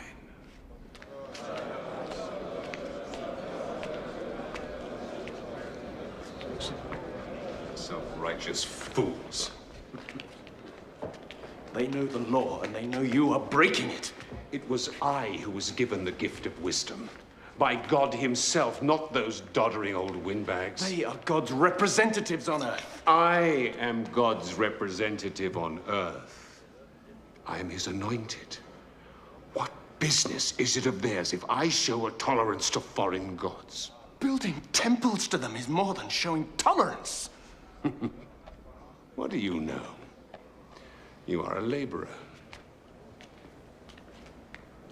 Self-righteous fools. They know the law, and they know you are breaking it. It was I who was given the gift of wisdom. By God himself, not those doddering old windbags. They are God's representatives on earth. I am God's representative on earth. I am his anointed. What business is it of theirs if I show a tolerance to foreign gods? Building temples to them is more than showing tolerance. What do you know? You are a laborer.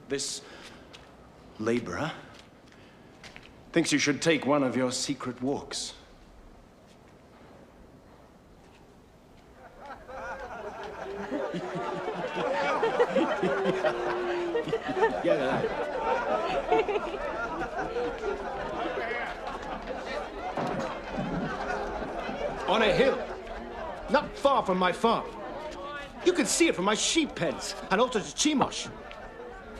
This laborer thinks you should take one of your secret walks. On a hill, not far from my farm. You can see it from my sheep pens and also to Chemosh.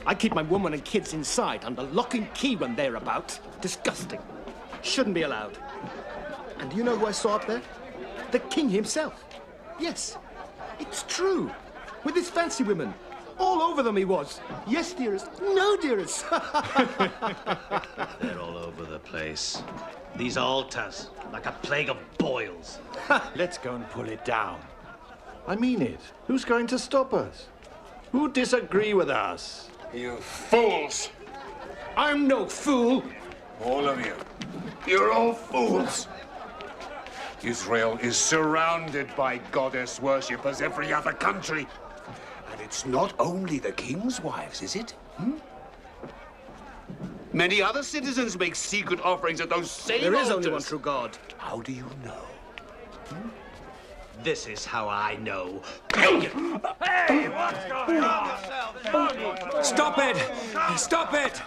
I keep my woman and kids inside under lock and key when they're about. Disgusting. Shouldn't be allowed. And do you know who I saw up there? The king himself. Yes, it's true. With his fancy women. All over them he was. Yes, dearest. No, dearest. They're all over the place. These altars, like a plague of boils. Let's go and pull it down. I mean it. Who's going to stop us? Who disagree with us? You fools! I'm no fool! All of you. You're all fools! Israel is surrounded by goddess worship as every other country. And it's not only the king's wives, is it? Many other citizens make secret offerings at those same There is altars. only one true God. How do you know? This is how I know. Hey, what's going on? Stop it! Stop it!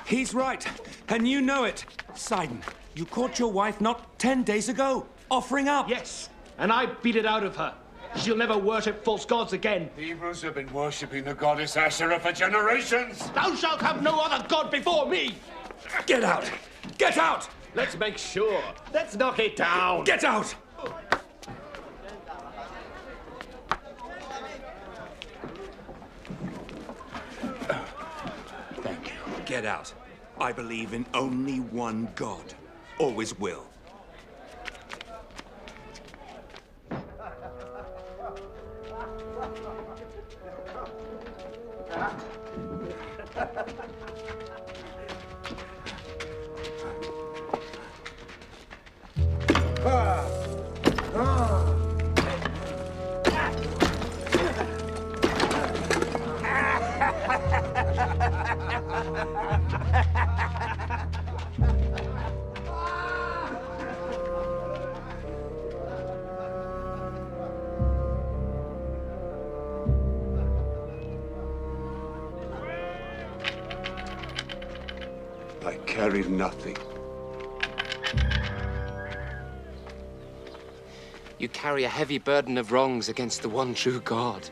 He's right, and you know it. Sidon, you caught your wife not 10 days ago, offering up. Yes, and I beat it out of her. She'll never worship false gods again. Hebrews have been worshipping the goddess Asherah for generations. Thou shalt have no other god before me! Get out! Get out! Let's make sure. Let's knock it down. Get out! Thank you. Get out. I believe in only one God. Always will. I carried nothing. You carry a heavy burden of wrongs against the one true God.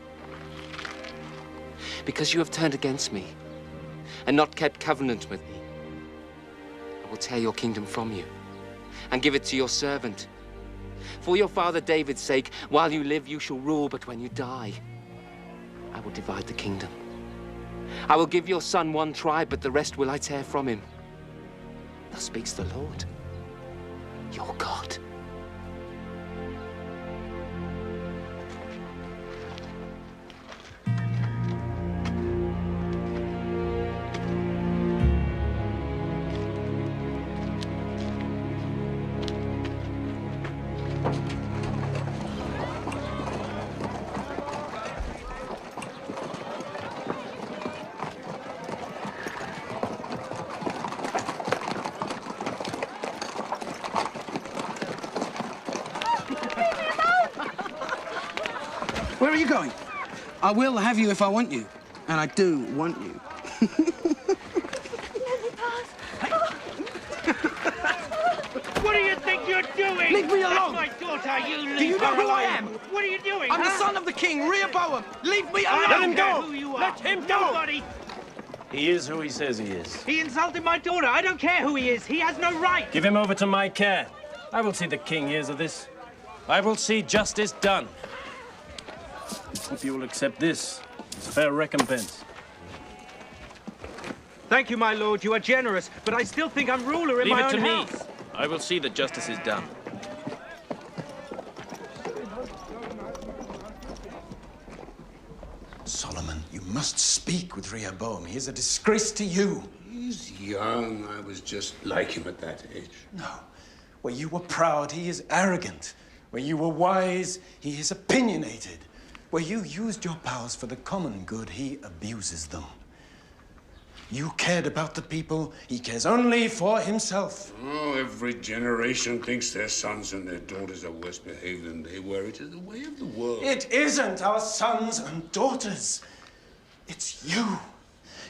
Because you have turned against me and not kept covenant with me. will tear your kingdom from you and give it to your servant. For your father David's sake, while you live, you shall rule, but when you die, I will divide the kingdom. I will give your son one tribe, but the rest will I tear from him. Thus speaks the Lord, your God. Where are you going? I will have you if I want you. And I do want you. What do you think you're doing? Leave me alone! That's my daughter, you leave Do you know her who I alone. am? What are you doing, I'm the huh? son of the king, Rehoboam. Leave me I alone! don't care who you are. Let him go! Nobody. He is who he says he is. He insulted my daughter. I don't care who he is. He has no right. Give him over to my care. I will see the king hears of this. I will see justice done. Hope you will accept this as fair recompense. Thank you, my lord. You are generous, but I still think I'm ruler in Leave my it to own me. house. I will see that justice is done. Solomon, you must speak with Rehoboam. He is a disgrace to you. He's young. I was just like him at that age. No. Where you were proud, he is arrogant. Where you were wise, he is opinionated. Where you used your powers for the common good, he abuses them. You cared about the people, he cares only for himself. Oh, every generation thinks their sons and their daughters are worse behaved than they were. It is the way of the world. It isn't our sons and daughters. It's you.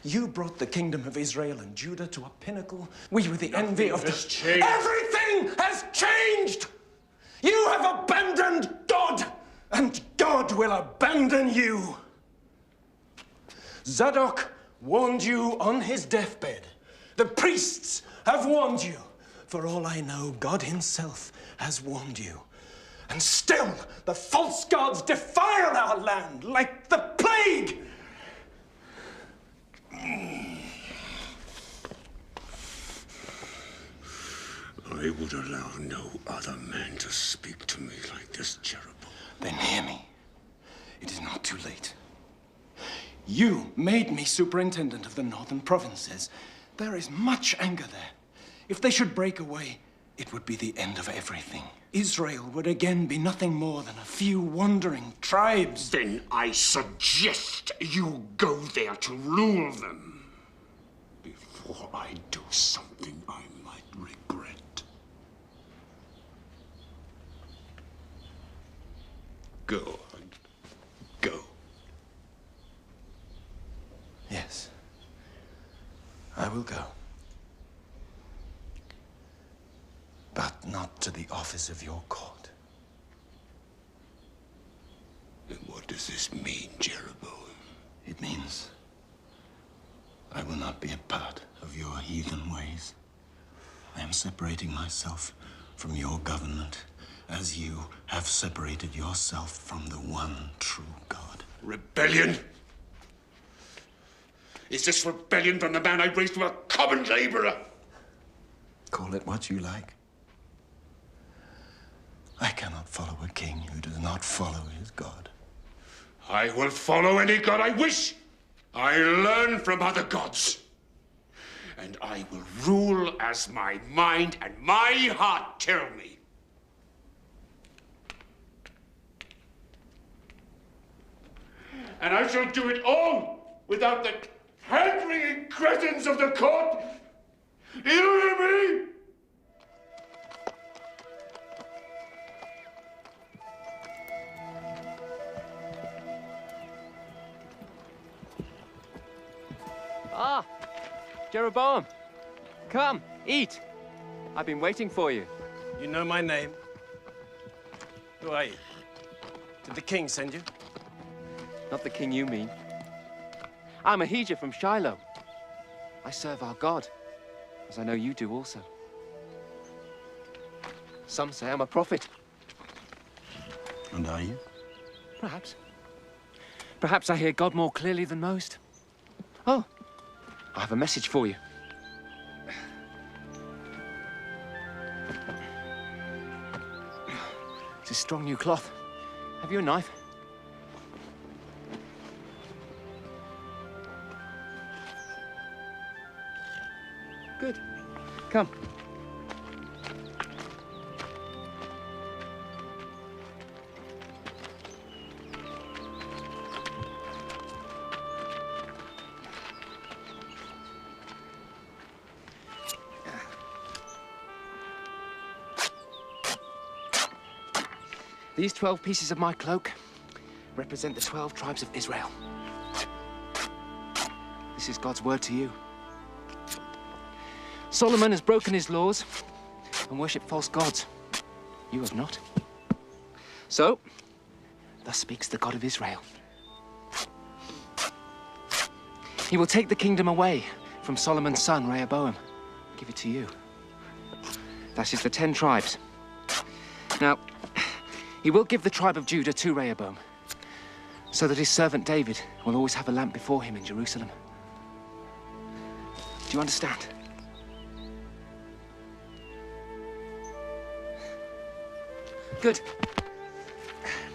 You brought the kingdom of Israel and Judah to a pinnacle. We were the envy of the... changed. Everything has changed! You have abandoned God, and God will abandon you. Zadok warned you on his deathbed. The priests have warned you. For all I know, God himself has warned you. And still, the false gods defile our land like the plague. I would allow no other man to speak to me like this, Jeroboam. Then hear me. It is not too late. You made me superintendent of the northern provinces. There is much anger there. If they should break away, it would be the end of everything. Israel would again be nothing more than a few wandering tribes. Then I suggest you go there to rule them. Before I do something I might regret. Go on. Go. Yes, I will go. But not to the office of your court. And what does this mean, Jeroboam? It means I will not be a part of your heathen ways. I am separating myself from your government as you have separated yourself from the one true God. Rebellion? Is this rebellion from the man I raised to a common laborer? Call it what you like. I cannot follow a king who does not follow his God. I will follow any god I wish. I learn from other gods. And I will rule as my mind and my heart tell me. And I shall do it all without the hand-wringing cretins of the court. Do you hear me? Ah, Jeroboam, come, eat. I've been waiting for you. You know my name? Who are you? Did the king send you? Not the king you mean. I'm Ahijah from Shiloh. I serve our God, as I know you do also. Some say I'm a prophet. And are you? Perhaps. Perhaps I hear God more clearly than most. Oh, I have a message for you. It's a strong new cloth. Have you a knife? Good. Come. These 12 pieces of my cloak represent the 12 tribes of Israel. This is God's word to you. Solomon has broken his laws and worshipped false gods. You have not. So, thus speaks the God of Israel. He will take the kingdom away from Solomon's son, Rehoboam. Give it to you. That is the 10 tribes. Now, he will give the tribe of Judah to Rehoboam, so that his servant David will always have a lamp before him in Jerusalem. Do you understand? Good.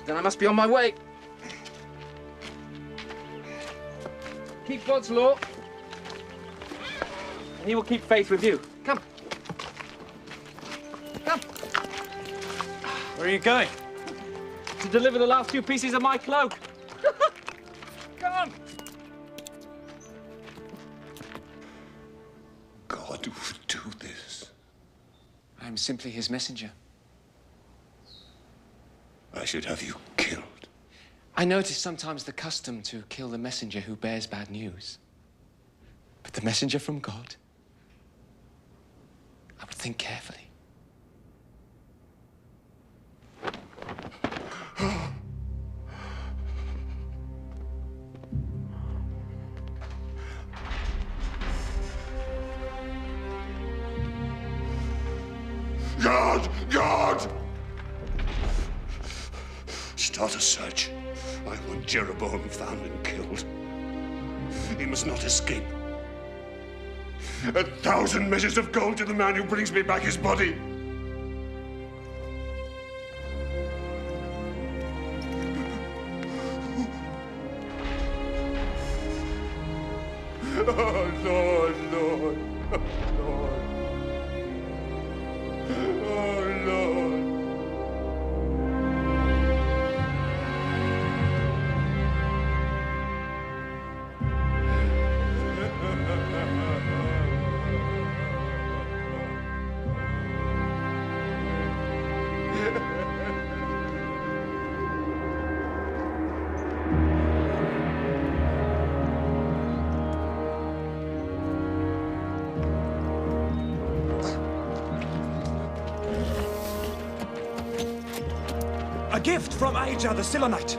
Then I must be on my way. Keep God's law, and he will keep faith with you. Come. Come. Where are you going? To deliver the last 2 pieces of my cloak. Come on. God would do this. I am simply his messenger. I should have you killed. I know it is sometimes the custom to kill the messenger who bears bad news. But the messenger from God, I would think carefully. God! God! Start a search. I want Jeroboam found and killed. He must not escape. 1,000 measures of gold to the man who brings me back his body. Oh, Lord, Lord, oh, Lord. Oh, Lord. A gift from Ahijah the Silonite.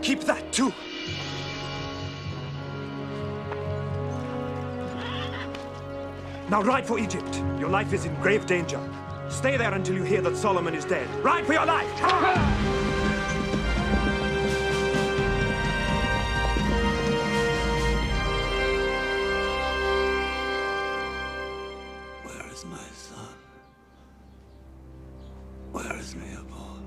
Keep that too. Now ride for Egypt. Your life is in grave danger. Stay there until you hear that Solomon is dead. Ride for your life! Where is my son? Where is Rehoboam?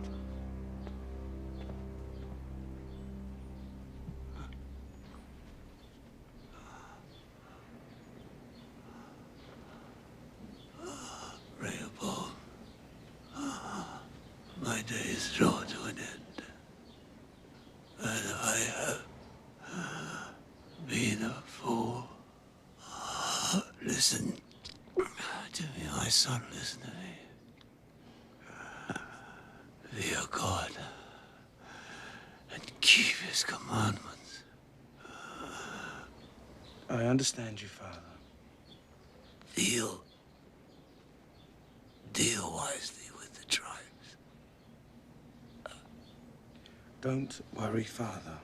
Rehoboam, my days draw to an end, and I have been a fool. Listen to me, my son, listen to me. Fear God and keep his commandments. I understand you, Father. Deal wisely with the tribes. Don't worry, Father.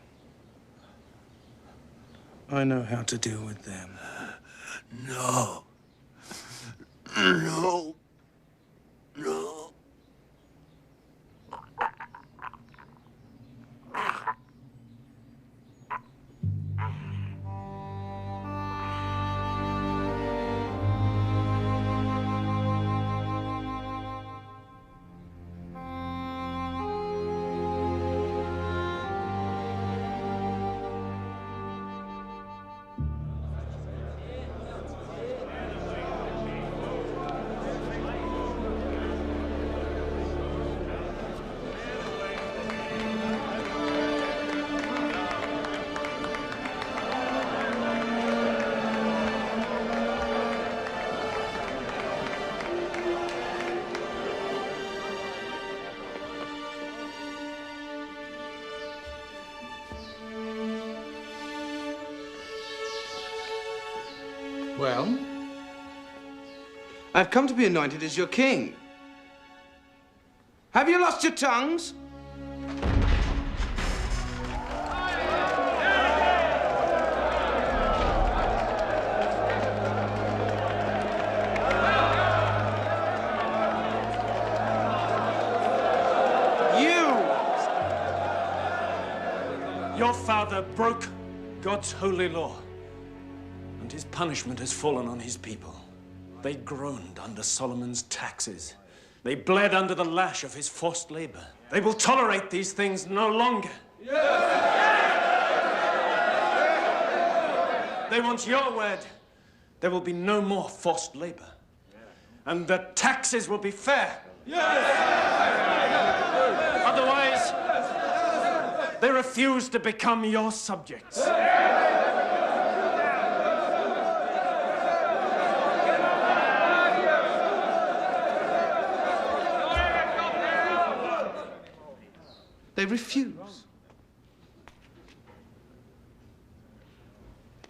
I know how to deal with them. No. No. No. Well, I've come to be anointed as your king. Have you lost your tongues? Your father broke God's holy law, and his punishment has fallen on his people. They groaned under Solomon's taxes. They bled under the lash of his forced labor. They will tolerate these things no longer. They want your word. There will be no more forced labor. And the taxes will be fair. Otherwise, they refuse to become your subjects. They refuse.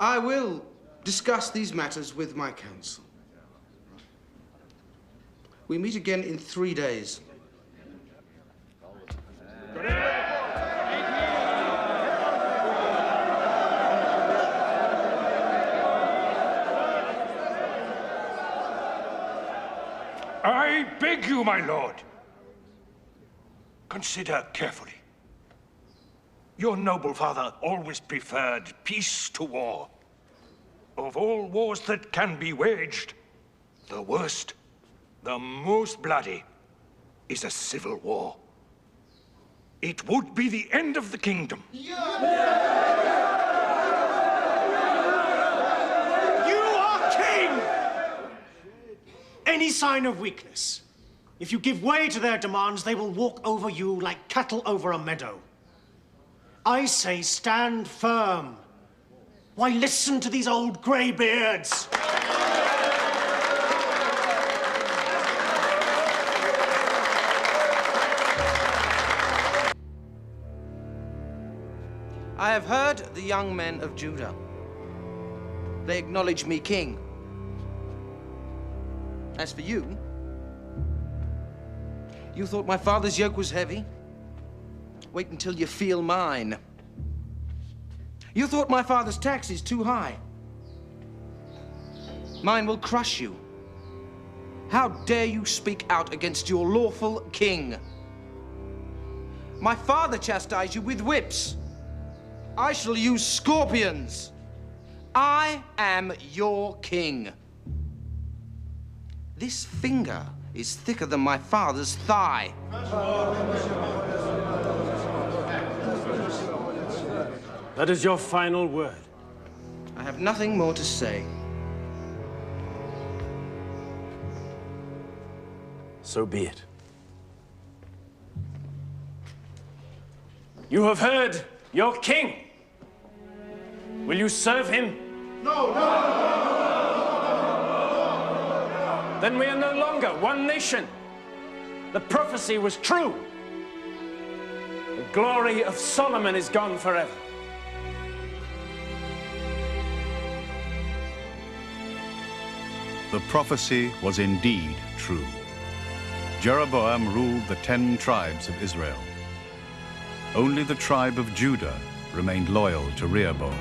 I will discuss these matters with my council. We meet again in 3 days. I beg you, my lord, consider carefully. Your noble father always preferred peace to war. Of all wars that can be waged, the worst, the most bloody, is a civil war. It would be the end of the kingdom. You are king! Any sign of weakness? If you give way to their demands, they will walk over you like cattle over a meadow. I say stand firm. Why listen to these old greybeards? I have heard the young men of Judah. They acknowledge me king. As for you, you thought my father's yoke was heavy? Wait until you feel mine. You thought my father's tax is too high. Mine will crush you. How dare you speak out against your lawful king? My father chastised you with whips. I shall use scorpions. I am your king. This finger is thicker than my father's thigh. That is your final word. I have nothing more to say. So be it. You have heard your king. Will you serve him? No. Then we are no longer one nation. The prophecy was true. The glory of Solomon is gone forever. The prophecy was indeed true. Jeroboam ruled the 10 tribes of Israel. Only the tribe of Judah remained loyal to Rehoboam.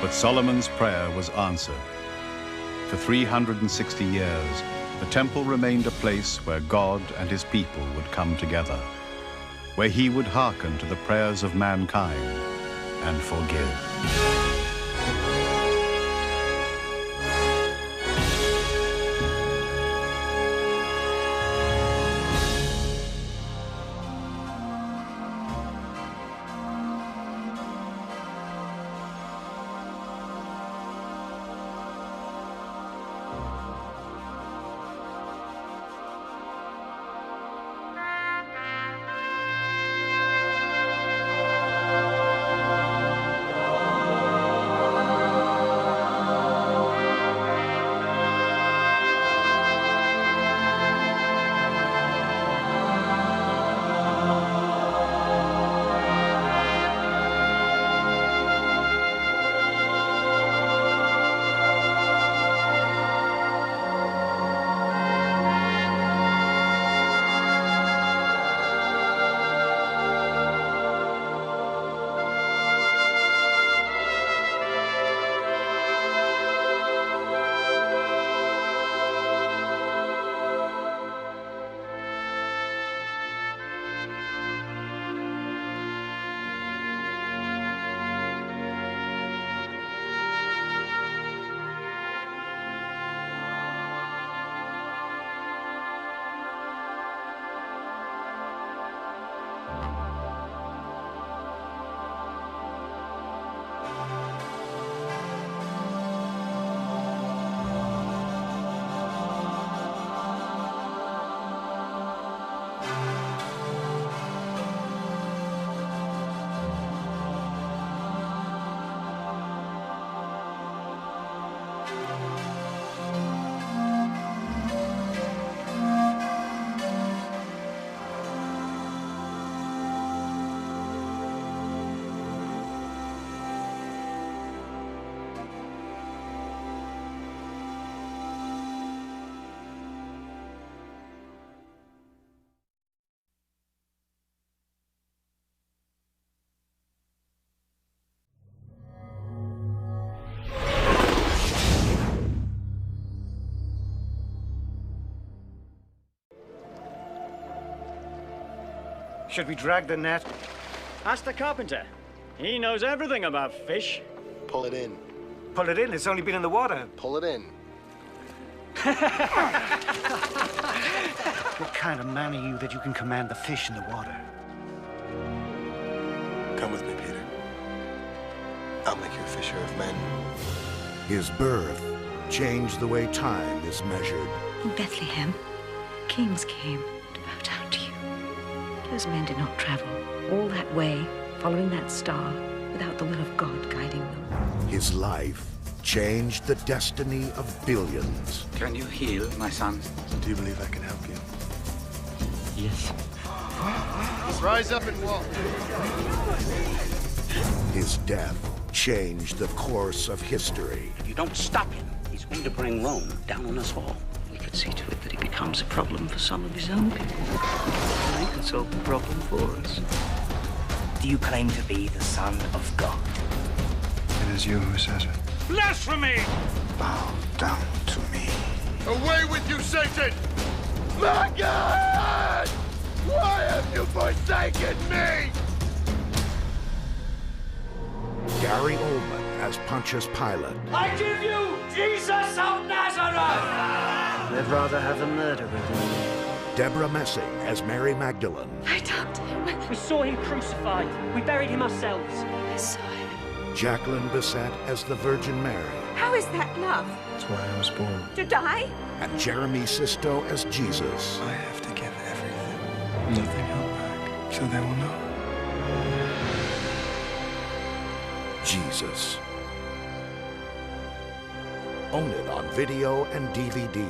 But Solomon's prayer was answered. For 360 years, the temple remained a place where God and his people would come together, where he would hearken to the prayers of mankind and forgive. Should we drag the net? Ask the carpenter. He knows everything about fish. Pull it in. Pull it in? It's only been in the water. Pull it in. What kind of man are you that you can command the fish in the water? Come with me, Peter. I'll make you a fisher of men. His birth changed the way time is measured. In Bethlehem, kings came to bow down to you. Those men did not travel all that way, following that star, without the will of God guiding them. His life changed the destiny of billions. Can you heal, my son? Do you believe I can help you? Yes. Rise up and walk. His death changed the course of history. If you don't stop him, he's going to bring Rome down on us all. We could see to it that he becomes a problem for some of his own people. And he can solve the problem for us. Do you claim to be the Son of God? It is you who says it. Blasphemy! Bow down to me. Away with you, Satan! My God! Why have you forsaken me? Gary Oldman as Pontius Pilate. I give you Jesus of Nazareth! I'd rather have the murderer than you. Deborah Messing as Mary Magdalene. I talked to him. We saw him crucified. We buried him ourselves. I saw him. Jacqueline Bisset as the Virgin Mary. How is that love? That's why I was born. To die? And Jeremy Sisto as Jesus. I have to give everything. Nothing held back, so they will know. Jesus. Own it on video and DVD.